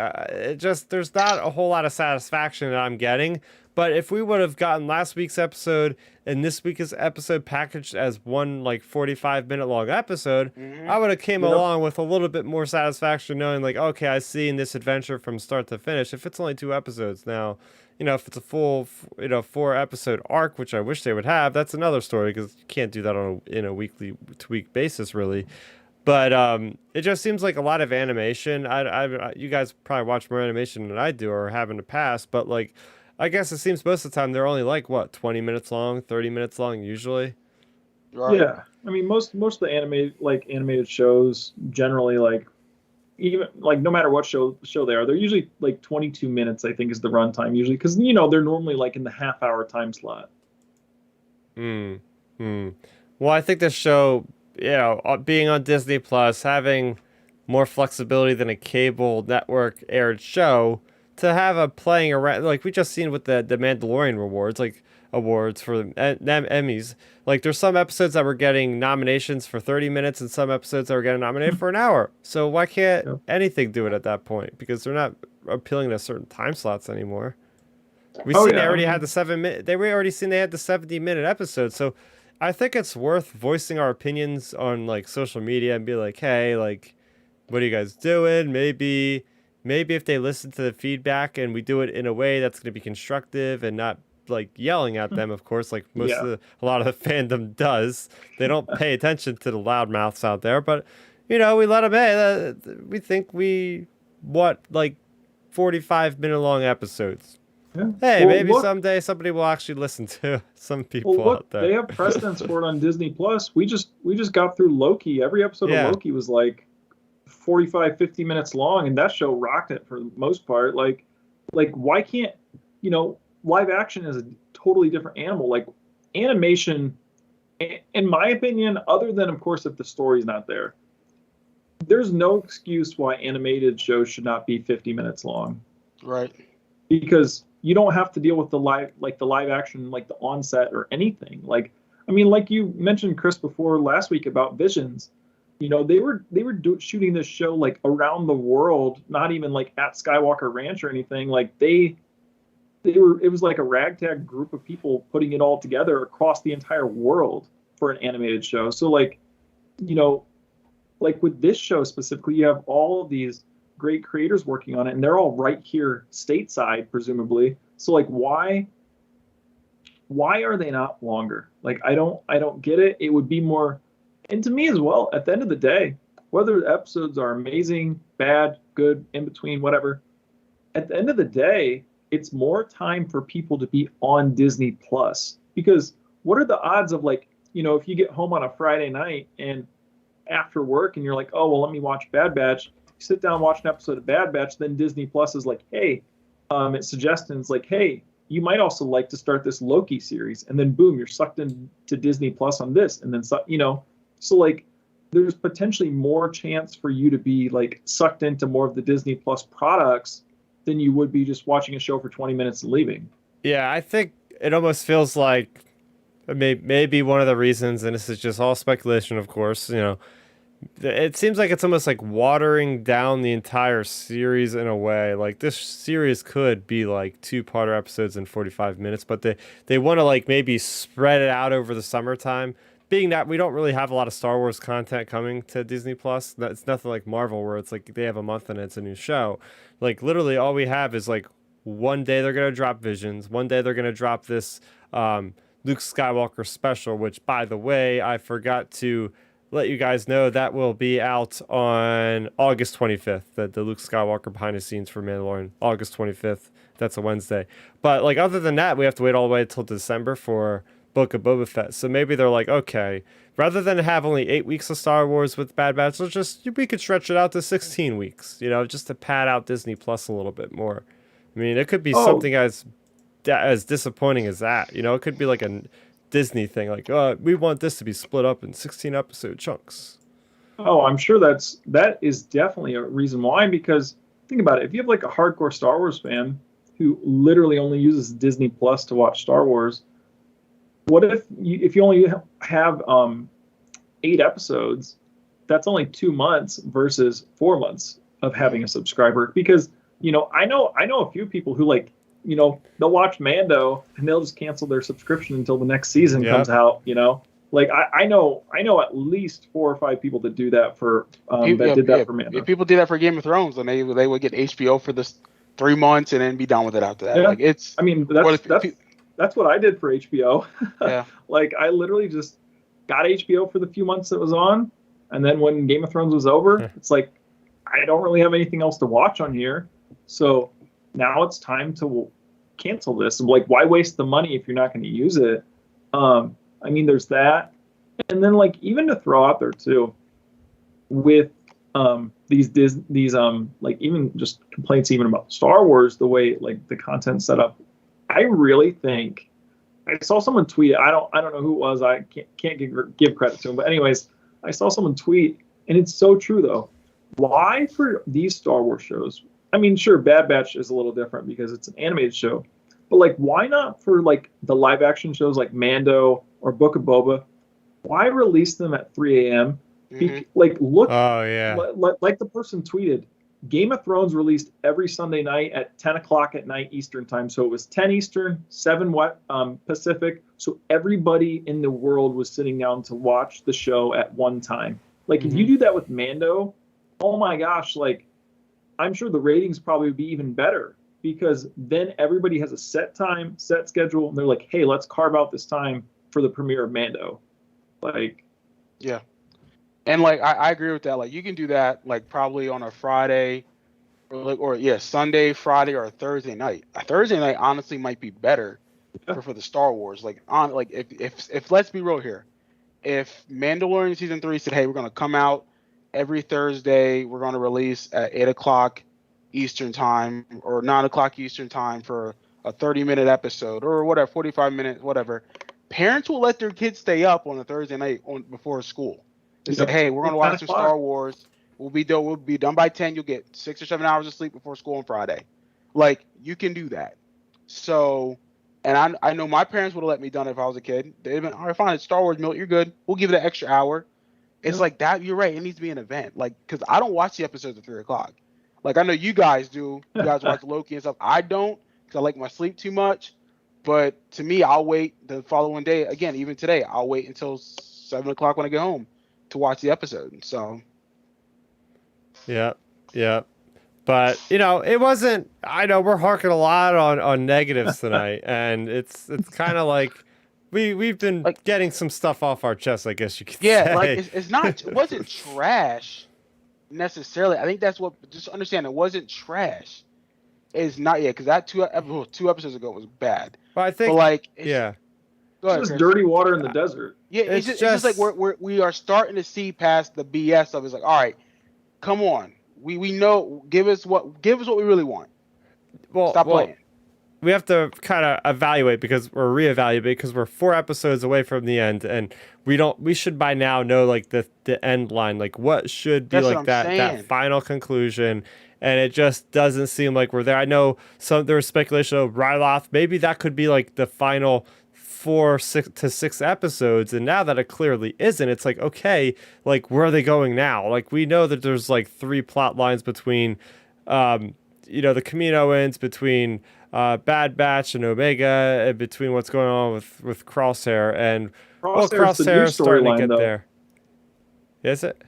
A: There's not a whole lot of satisfaction that I'm getting. But if we would have gotten last week's episode and this week's episode packaged as one like 45-minute long episode, I would have came along with a little bit more satisfaction, knowing like, okay, I've seen this adventure from start to finish. If it's only 2 episodes now, if it's a full 4-episode arc, which I wish they would have, that's another story, because you can't do that in a weekly to week basis, really. But it just seems like a lot of animation. You guys probably watch more animation than I do or have in the past, but like, I guess it seems most of the time they're only like, what, 20 minutes long, 30 minutes long usually?
C: Right. Yeah. I mean, most of the animated shows generally, like, even like, no matter what show they are, they're usually like 22 minutes, I think, is the runtime usually, because they're normally like in the half-hour time slot.
A: Well, I think this show, being on Disney Plus, having more flexibility than a cable network aired show, to have a playing around, like we just seen with the Mandalorian awards for the Emmys. Like, there's some episodes that were getting nominations for 30 minutes and some episodes that were getting nominated for an hour. So why can't anything do it at that point? Because they're not appealing to certain time slots anymore. They already had the 7-minute. They already seen they had the 70-minute episode. So I think it's worth voicing our opinions on like social media and be like, hey, like, what are you guys doing? Maybe if they listen to the feedback and we do it in a way that's going to be constructive and not like yelling at them, of course, like a lot of the fandom does. They don't pay attention to the loudmouths out there, but we let them. Hey, we think we want like 45-minute long episodes. Yeah. Hey, maybe someday somebody will actually listen to some people out there.
C: They have precedence for it on Disney Plus. We just got through Loki. Every episode of Loki was like 45-50 minutes long, and that show rocked it for the most part. Like why can't live action is a totally different animal. Like, animation, in my opinion, other than of course if the story's not there, there's no excuse why animated shows should not be 50 minutes long.
B: Right.
C: Because you don't have to deal with the live action, like the onset or anything. Like, I mean, like you mentioned, Chris, before last week about Visions. They were shooting this show like around the world, not even like at Skywalker Ranch or anything. Like it was like a ragtag group of people putting it all together across the entire world for an animated show. So like, you know, like with this show specifically, you have all of these great creators working on it, and they're all right here stateside, presumably. So like, why are they not longer? Like, I don't get it. It would be more, and to me as well. At the end of the day, whether the episodes are amazing, bad, good, in between, whatever, at the end of the day, it's more time for people to be on Disney Plus. Because what are the odds of, like, if you get home on a Friday night and after work and you're like, oh, well, let me watch Bad Batch. You sit down, watch an episode of Bad Batch, then Disney Plus is like, hey, it suggestions like, hey, you might also like to start this Loki series. And then boom, you're sucked into Disney Plus on this. And then, so like, there's potentially more chance for you to be like sucked into more of the Disney Plus products than you would be just watching a show for 20 minutes and leaving.
A: Yeah, I think it almost feels like maybe one of the reasons, and this is just all speculation, of course, it seems like it's almost like watering down the entire series in a way. Like this series could be like 2-parter episodes in 45 minutes, but they want to like maybe spread it out over the summertime. Being that we don't really have a lot of Star Wars content coming to Disney Plus, it's nothing like Marvel where it's like they have a month and it's a new show. Like literally all we have is like one day they're gonna drop Visions, one day they're gonna drop this Luke Skywalker special, which by the way I forgot to let you guys know that will be out on August 25th. The Luke Skywalker behind the scenes for Mandalorian, August 25th. That's a Wednesday. But like other than that, we have to wait all the way until December for Book of Boba Fett. So maybe they're like, okay, rather than have only 8 weeks of Star Wars with Bad Batch, we could stretch it out to 16 weeks, just to pad out Disney Plus a little bit more. I mean, it could be something as disappointing as that. It could be like a Disney thing, like, we want this to be split up in 16 episode chunks.
C: Oh, I'm sure that is definitely a reason why, because think about it. If you have like a hardcore Star Wars fan who literally only uses Disney Plus to watch Star Wars, what if you only have 8 episodes? That's only 2 months versus 4 months of having a subscriber. Because I know a few people who like they'll watch Mando and they'll just cancel their subscription until the next season comes out. Like I know at least 4 or 5 people that do that for did that for Mando.
B: If people did that for Game of Thrones, and they would get HBO for this 3 months and then be done with it after that.
C: Yeah.
B: Like
C: that's what I did for HBO.
B: Yeah.
C: Like I literally just got HBO for the few months it was on, and then when Game of Thrones was over, it's like I don't really have anything else to watch on here, so now it's time to cancel this. Like, why waste the money if you're not going to use it? I mean, there's that, and then like even to throw out there too, with these like even just complaints even about Star Wars, the way like the content's set up. I really think I saw someone tweet. I don't know who it was. I can't give credit to him. But anyways, I saw someone tweet, and it's so true though. Why for these Star Wars shows? I mean, sure, Bad Batch is a little different because it's an animated show, but like, why not for like the live action shows like Mando or Book of Boba? Why release them at 3 a.m.? Like, look.
A: Oh yeah.
C: Like the person tweeted. Game of Thrones released every Sunday night at 10 o'clock at night Eastern time. So it was 10 Eastern, 7 Pacific. So everybody in the world was sitting down to watch the show at one time. Like if you do that with Mando, oh my gosh, like I'm sure the ratings probably would be even better, because then everybody has a set time, set schedule, and they're like, hey, let's carve out this time for the premiere of Mando. Like,
B: yeah. And like I agree with that. Like you can do that like probably on a Friday or Sunday, Friday, or a Thursday night. A Thursday night honestly might be better for the Star Wars. Like if let's be real here. If Mandalorian season 3 said, hey, we're gonna come out every Thursday, we're gonna release at 8 o'clock Eastern time or 9 o'clock Eastern time for a 30-minute episode or whatever, 45 minutes, whatever. Parents will let their kids stay up on a Thursday night before school. They said, hey, we're going to watch some Star Wars. We'll be done by 10. You'll get 6 or 7 hours of sleep before school on Friday. Like, you can do that. So, and I know my parents would have let me done it if I was a kid. They'd been, all right, fine, it's Star Wars Milt, you're good. We'll give it an extra hour. It's
C: Yep.
B: like that. You're right. It needs to be an event. Like, because I don't watch the episodes at 3 o'clock. Like, I know you guys do. You guys watch Loki and stuff. I don't because I like my sleep too much. But to me, I'll wait the following day. Again, even today, I'll wait until 7 o'clock when I get home to watch the episode. So,
A: Yeah, yeah. But it wasn't. I know we're harking a lot on negatives tonight, and it's kind of like we've been
B: like,
A: getting some stuff off our chest, I guess you could
B: yeah,
A: say.
B: like it's not. It wasn't trash necessarily. I think that's what. Just understand, it wasn't trash. It's not yet because that two episodes ago was bad.
A: Well, I
B: But
A: think
B: like,
A: yeah,
B: go ahead,
C: It's just
B: Chris.
C: dirty water in the desert.
B: Yeah,
A: it's
B: it's just like
A: just-
B: we are starting to see past the BS of it's like, all right, come on, we know, give us what we really want. Stop playing.
A: we have to kind of evaluate because we're reevaluating because we're 4 episodes away from the end, and we should by now know like the end line, like what should be
B: That's
A: like
B: what I'm
A: that
B: saying.
A: final conclusion. And it just doesn't seem like we're there. I know there was speculation of Ryloth. Maybe that could be like the final 6 to 6 episodes. And now that it clearly isn't, it's like, okay, like where are they going now? Like we know that there's like 3 plot lines between, the Kaminoans, between Bad Batch and Omega, and between what's going on with Crosshair. And
C: Crosshair's the new
A: Crosshair's starting to
C: storyline,
A: get
C: though.
A: there. Is it?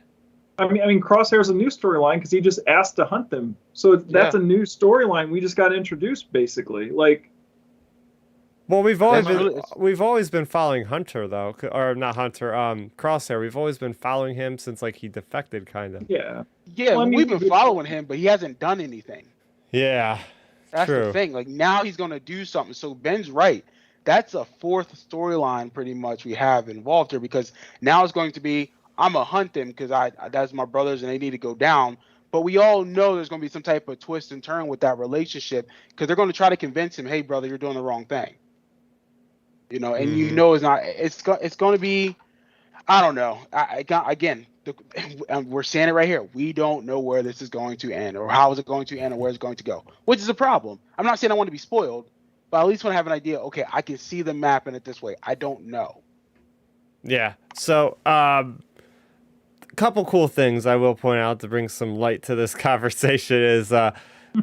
C: I mean, Crosshair's a new storyline because he just asked to hunt them. So that's a new storyline. We just got introduced, basically. Like,
A: well, we've always been following Hunter though, or not Hunter, Crosshair. We've always been following him since like he defected, kind of.
C: yeah.
B: Yeah,
C: Well, I mean,
B: we've been following him, but he hasn't done anything.
A: Yeah,
B: That's
A: true.
B: the thing. Like now he's gonna do something. So Ben's right. That's a 4th storyline pretty much we have involved here because now it's going to be I'm gonna hunt them because that's my brothers and they need to go down. But we all know there's gonna be some type of twist and turn with that relationship because they're gonna try to convince him, hey brother, you're doing the wrong thing. And it's not. It's going to be. I don't know. Again, we're saying it right here. We don't know where this is going to end, or how is it going to end, or where it's going to go, which is a problem. I'm not saying I want to be spoiled, but I at least want to have an idea. Okay, I can see the map in it this way. I don't know.
A: Yeah. So, a couple cool things I will point out to bring some light to this conversation is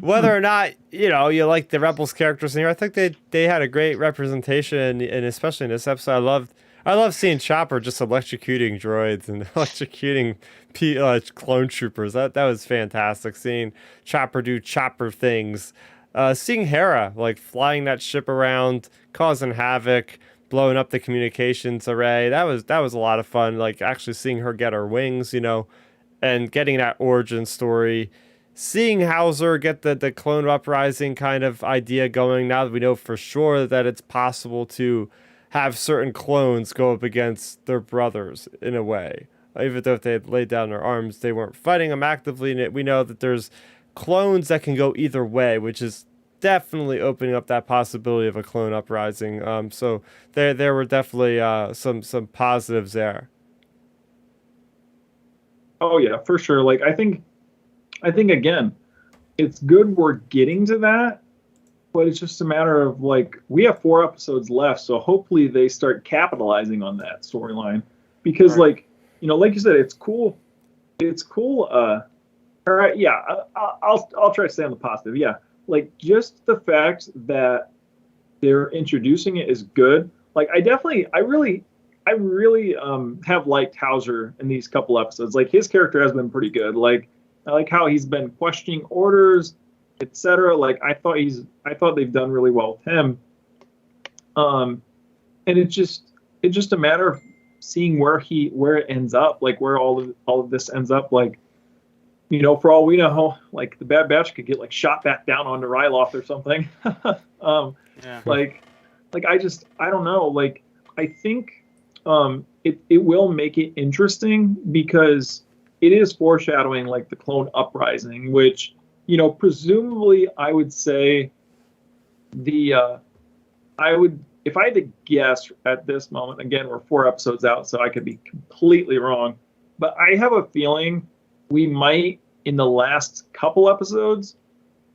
A: whether or not you like the Rebels characters in here. I think they had a great representation, and especially in this episode, I love seeing Chopper just electrocuting droids and electrocuting clone troopers. That was fantastic. Seeing Chopper do Chopper things, seeing Hera like flying that ship around, causing havoc, blowing up the communications array. That was a lot of fun. Like actually seeing her get her wings, and getting that origin story. Seeing Hauser get the clone uprising kind of idea going, now that we know for sure that it's possible to have certain clones go up against their brothers in a way. Even though if they had laid down their arms, they weren't fighting them actively. And we know that there's clones that can go either way, which is definitely opening up that possibility of a clone uprising. So there were definitely some positives there.
C: Oh yeah, for sure. Like I think again, it's good we're getting to that, but it's just a matter of like we have 4 episodes left, so hopefully they start capitalizing on that storyline because
B: Right.
C: like you said, it's cool. It's cool. All right, yeah, I'll try to stay on the positive. Yeah, like just the fact that they're introducing it is good. Like I really have liked Hauser in these couple episodes. Like his character has been pretty good. Like I like how he's been questioning orders, etc. Like I thought they've done really well with him. And it's just a matter of seeing where it ends up, like where all of this ends up. Like, for all we know, like the Bad Batch could get like shot back down onto Ryloth or something.
B: Yeah.
C: Like I don't know. Like I think it will make it interesting because it is foreshadowing like the clone uprising, which presumably I would say if I had to guess at this moment, again we're 4 episodes out, so I could be completely wrong, but I have a feeling we might in the last couple episodes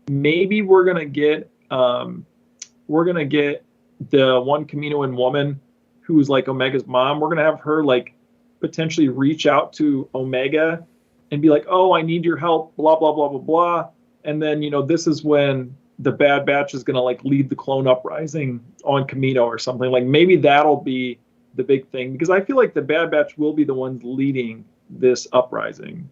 C: maybe we're gonna get we're gonna get the one Kaminoan woman who's like Omega's mom. We're gonna have her like potentially reach out to Omega and be like, "Oh, I need your help," blah blah blah blah blah. And then this is when the Bad Batch is gonna like lead the clone uprising on Kamino or something. Like maybe that'll be the big thing, because I feel like the Bad Batch will be the ones leading this uprising.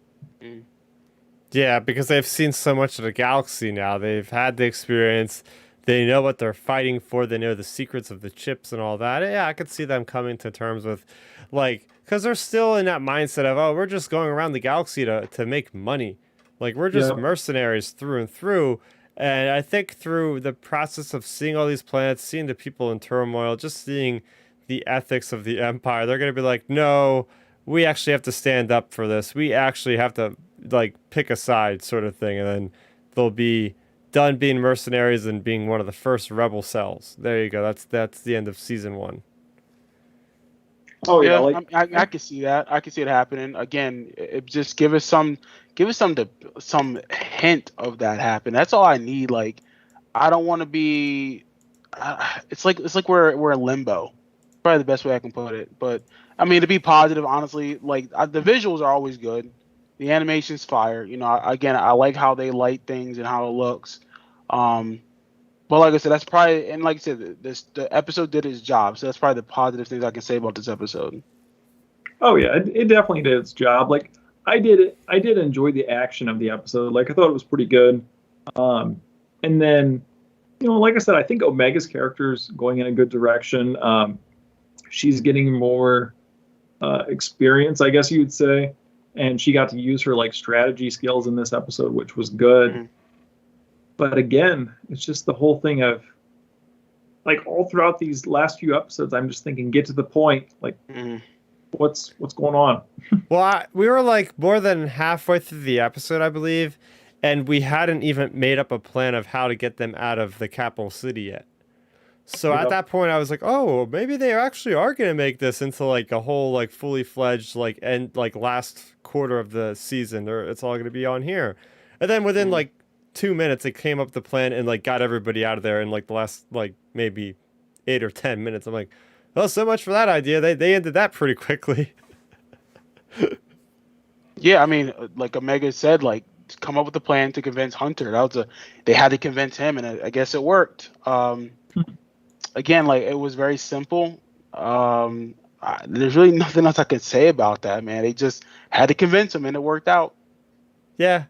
A: Yeah, because they've seen so much of the galaxy now. They've had the experience. They know what they're fighting for. They know the secrets of the chips and all that. Yeah, I could see them coming to terms with, like, because they're still in that mindset of, oh, we're just going around the galaxy to make money. Like, we're just mercenaries through and through. And I think through the process of seeing all these planets, seeing the people in turmoil, just seeing the ethics of the Empire, they're going to be like, no, we actually have to stand up for this. We actually have to, like, pick a side sort of thing. And then they'll be done being mercenaries and being one of the first rebel cells. There you go. That's the end of season 1.
C: Oh yeah,
B: I can see that. I can see it happening. Again, it just give us some hint of that happen. That's all I need. Like, I don't want to be. It's like we're in limbo. Probably the best way I can put it. But I mean, to be positive, honestly, like the visuals are always good. The animation's fire. I like how they light things and how it looks. But like I said, that's probably, and like I said, the episode did its job. So that's probably the positive things I can say about this episode.
C: Oh yeah, it definitely did its job. Like I did enjoy the action of the episode. Like I thought it was pretty good. And then, like I said, I think Omega's character is going in a good direction. She's getting more experience, I guess you would say, and she got to use her like strategy skills in this episode, which was good. Mm-hmm. But again, it's just the whole thing of, like, all throughout these last few episodes, I'm just thinking, get to the point. Like, what's going on?
A: Well, we were like more than halfway through the episode, I believe, and we hadn't even made up a plan of how to get them out of the capital city yet. So at that point, I was like, oh, maybe they actually are going to make this into like a whole like fully fledged like end like last quarter of the season, or it's all going to be on here. And then within like 2 minutes, it came up with the plan and like got everybody out of there in like the last like maybe 8 or 10 minutes. I'm like, well, so much for that idea. They ended that pretty quickly.
B: Yeah, I mean, like Omega said, like come up with a plan to convince Hunter. They had to convince him, and I guess it worked. Again, like it was very simple. There's really nothing else I can say about that, man. They just had to convince him, and it worked out.
A: Yeah.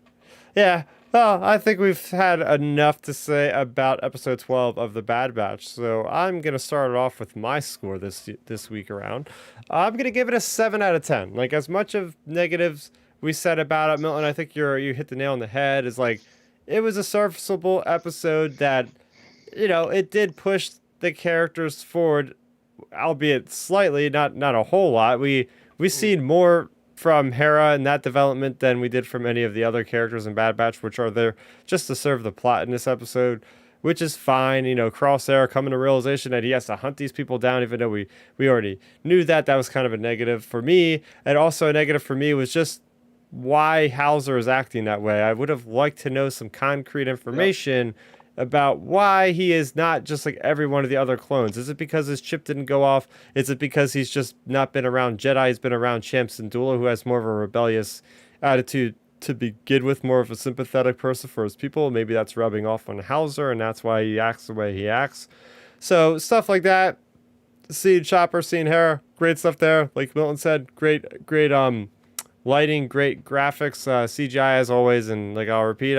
A: Well, I think we've had enough to say about episode 12 of The Bad Batch, so I'm going to start it off with my score this week around. I'm going to give it a 7 out of 10. Like, as much of negatives we said about it, Milton, I think you hit the nail on the head. Is like, it was a serviceable episode that, it did push the characters forward, albeit slightly, not a whole lot. We seen more from Hera and that development than we did from any of the other characters in Bad Batch, which are there just to serve the plot in this episode, which is fine. Crosshair coming to realization that he has to hunt these people down, even though we already knew that. That was kind of a negative for me. And also a negative for me was just why Hauser is acting that way. I would have liked to know some concrete information about why he is not just like every one of the other clones. Is it because his chip didn't go off? Is it because he's just not been around Jedi? He's been around Champ Syndulla, who has more of a rebellious attitude to begin with, more of a sympathetic person for his people. Maybe that's rubbing off on Hauser, and that's why he acts the way he acts. So stuff like that. Seeing Chopper, seeing Hera, great stuff there. Like Milton said, great lighting, great graphics, CGI as always, and like I'll repeat,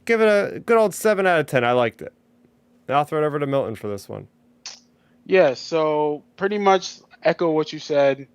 A: give it a good old 7 out of 10. I liked it. And I'll throw it over to Milton for this one.
B: Yeah, so pretty much echo what you said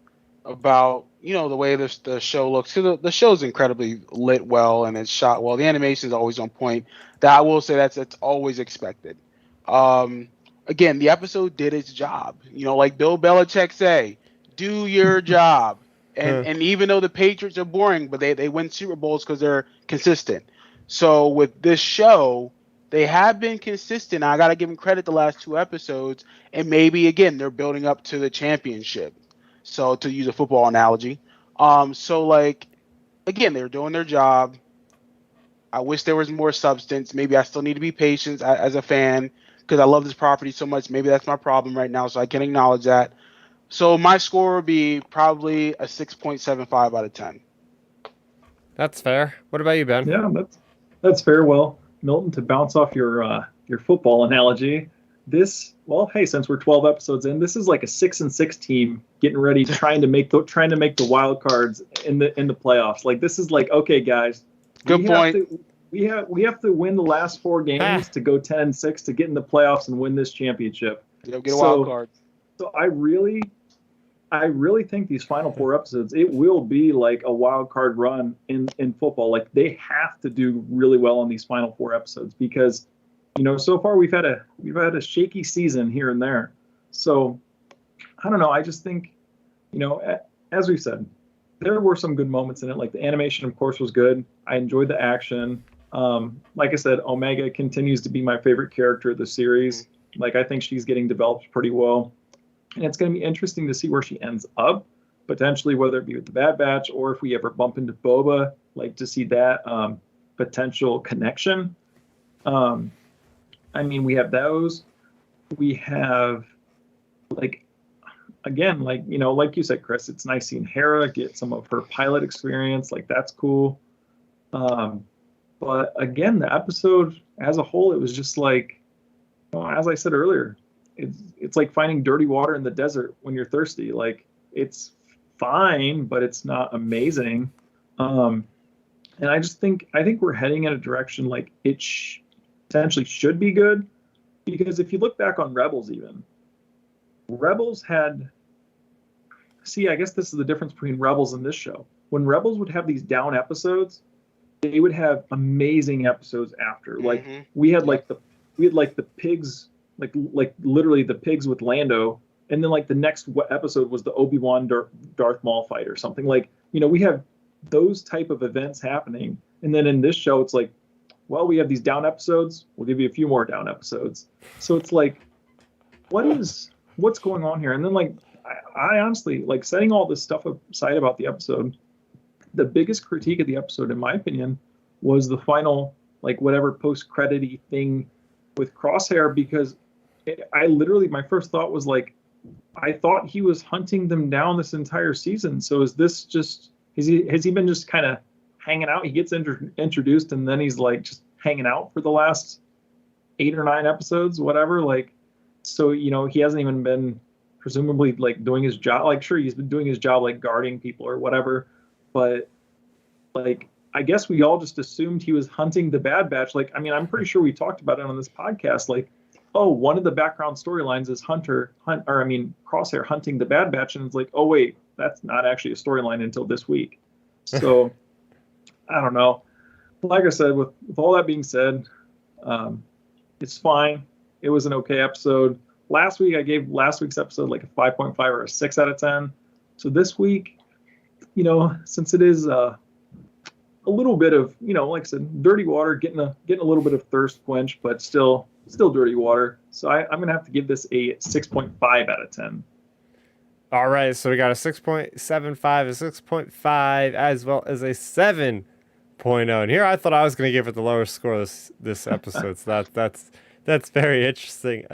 B: about, the way the show looks. The show's incredibly lit well and it's shot well. The animation is always on point. That I will say that's always expected. Again, the episode did its job. Like Bill Belichick say, do your job. And even though the Patriots are boring, but they win Super Bowls because they're consistent. So with this show, they have been consistent. I got to give them credit the last 2 episodes. And maybe, again, they're building up to the championship. So to use a football analogy. So, like, again, they're doing their job. I wish there was more substance. Maybe I still need to be patient as a fan because I love this property so much. Maybe that's my problem right now, so I can acknowledge that. So my score would be probably a 6.75 out of 10.
A: That's fair. What about you, Ben?
C: Yeah, that's fair. Well, Milton, to bounce off your football analogy, hey, since we're 12 episodes in, this is like a 6-6 team getting ready, trying to make the wild cards in the playoffs. Like this is like, okay, guys,
B: Good point.
C: we have to win the last 4 games to go 10-6 to get in the playoffs and win this championship.
B: Get a wild card.
C: So I really think these final 4 episodes, it will be like a wild card run in football. Like they have to do really well on these final 4 episodes because, so far we've had a shaky season here and there. So I don't know. I just think, as we've said, there were some good moments in it. Like the animation, of course, was good. I enjoyed the action. Like I said, Omega continues to be my favorite character of the series. Like I think she's getting developed pretty well. And it's going to be interesting to see where she ends up, potentially, whether it be with the Bad Batch or if we ever bump into Boba, like to see that potential connection. We have those. We have, like you said, Chris, it's nice seeing Hera get some of her pilot experience. Like, that's cool. But again, the episode as a whole, it was just like, as I said earlier, it's like finding dirty water in the desert when you're thirsty. Like it's fine, but it's not amazing. And I think we're heading in a direction like it potentially should be good, because if you look back on Rebels, I guess this is the difference between Rebels and this show. When Rebels would have these down episodes, they would have amazing episodes after. Like we had the pigs. Like literally the pigs with Lando, and then like the next episode was the Obi-Wan Darth Maul fight or something. Like, we have those type of events happening, and then in this show it's like, well, we have these down episodes, we'll give you a few more down episodes. So it's like, what's going on here? And then like I honestly, like, setting all this stuff aside about the episode, the biggest critique of the episode, in my opinion, was the final, like, whatever post-credity thing with Crosshair, because my first thought was like, I thought he was hunting them down this entire season. So is this just, has he been just kind of hanging out? He gets introduced and then he's like just hanging out for the last 8 or 9 episodes, whatever. Like, so, he hasn't even been presumably like doing his job. Like, sure, he's been doing his job, like guarding people or whatever. But like, I guess we all just assumed he was hunting the Bad Batch. Like, I'm pretty sure we talked about it on this podcast. Like, one of the background storylines is Crosshair hunting the Bad Batch, and it's like, oh wait, that's not actually a storyline until this week. So I don't know. Like I said, with all that being said, it's fine. It was an okay episode. Last week I gave last week's episode like a 5.5 or a 6 out of 10. So this week, since it is a little bit of, like I said, dirty water, getting a little bit of thirst quench, but still dirty water. So I'm going to have to give this a 6.5 out of 10.
A: All right, so we got a 6.75, a 6.5, as well as a 7.0. And here I thought I was going to give it the lowest score this episode. So that's very interesting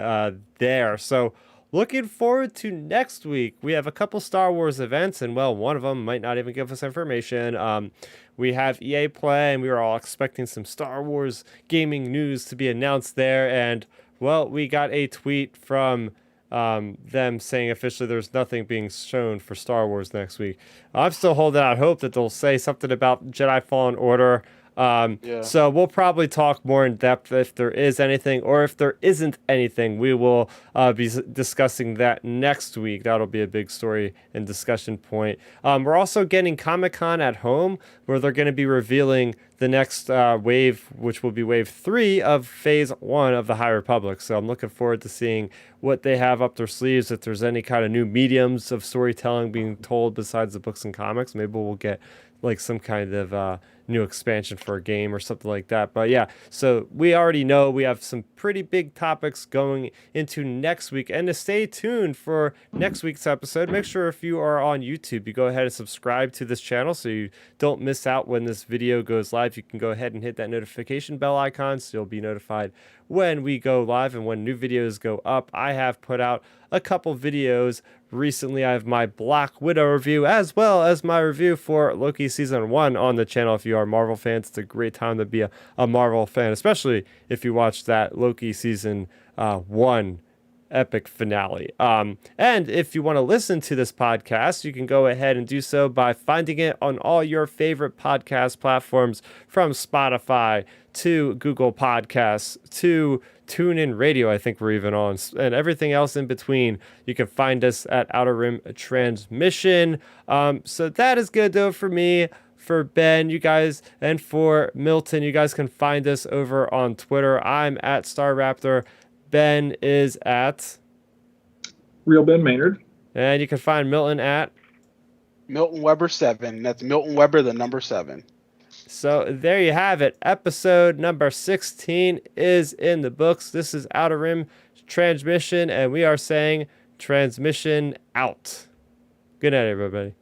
A: there. So looking forward to next week. We have a couple Star Wars events, and one of them might not even give us information. We have EA Play, and we were all expecting some Star Wars gaming news to be announced there. And, we got a tweet from them saying officially there's nothing being shown for Star Wars next week. I'm still holding out hope that they'll say something about Jedi Fallen Order. So we'll probably talk more in depth if there is anything, or if there isn't anything, we will be discussing that next week. That'll be a big story and discussion point. We're also getting Comic-Con at home, where they're going to be revealing the next wave, which will be wave 3 of phase 1 of the High Republic. So I'm looking forward to seeing what they have up their sleeves, if there's any kind of new mediums of storytelling being told besides the books and comics. Maybe we'll get like some kind of new expansion for a game or something like that. But yeah, so we already know we have some pretty big topics going into next week. And to stay tuned for next week's episode, make sure if you are on YouTube, you go ahead and subscribe to this channel so you don't miss out when this video goes live. You can go ahead and hit that notification bell icon so you'll be notified when we go live and when new videos go up. I have put out a couple videos recently. I have my Black Widow review as well as my review for Loki Season 1 on the channel. If you are Marvel fans, it's a great time to be a Marvel fan, especially if you watch that Loki Season 1 epic finale. And if you want to listen to this podcast, you can go ahead and do so by finding it on all your favorite podcast platforms, from Spotify to Google Podcasts to TuneIn Radio, I think we're even on, and everything else in between. You can find us at Outer Rim Transmission. So that is going to do it for me. For Ben, you guys, and for Milton, you guys can find us over on Twitter. I'm at Starrapter. Ben is at
C: Real Ben Maynard.
A: And you can find Milton at
B: Milton Weber 7. That's Milton Weber, the number 7.
A: So there you have it. Episode number 16 is in the books. This is Outer Rim Transmission, and we are saying transmission out. Good night, everybody.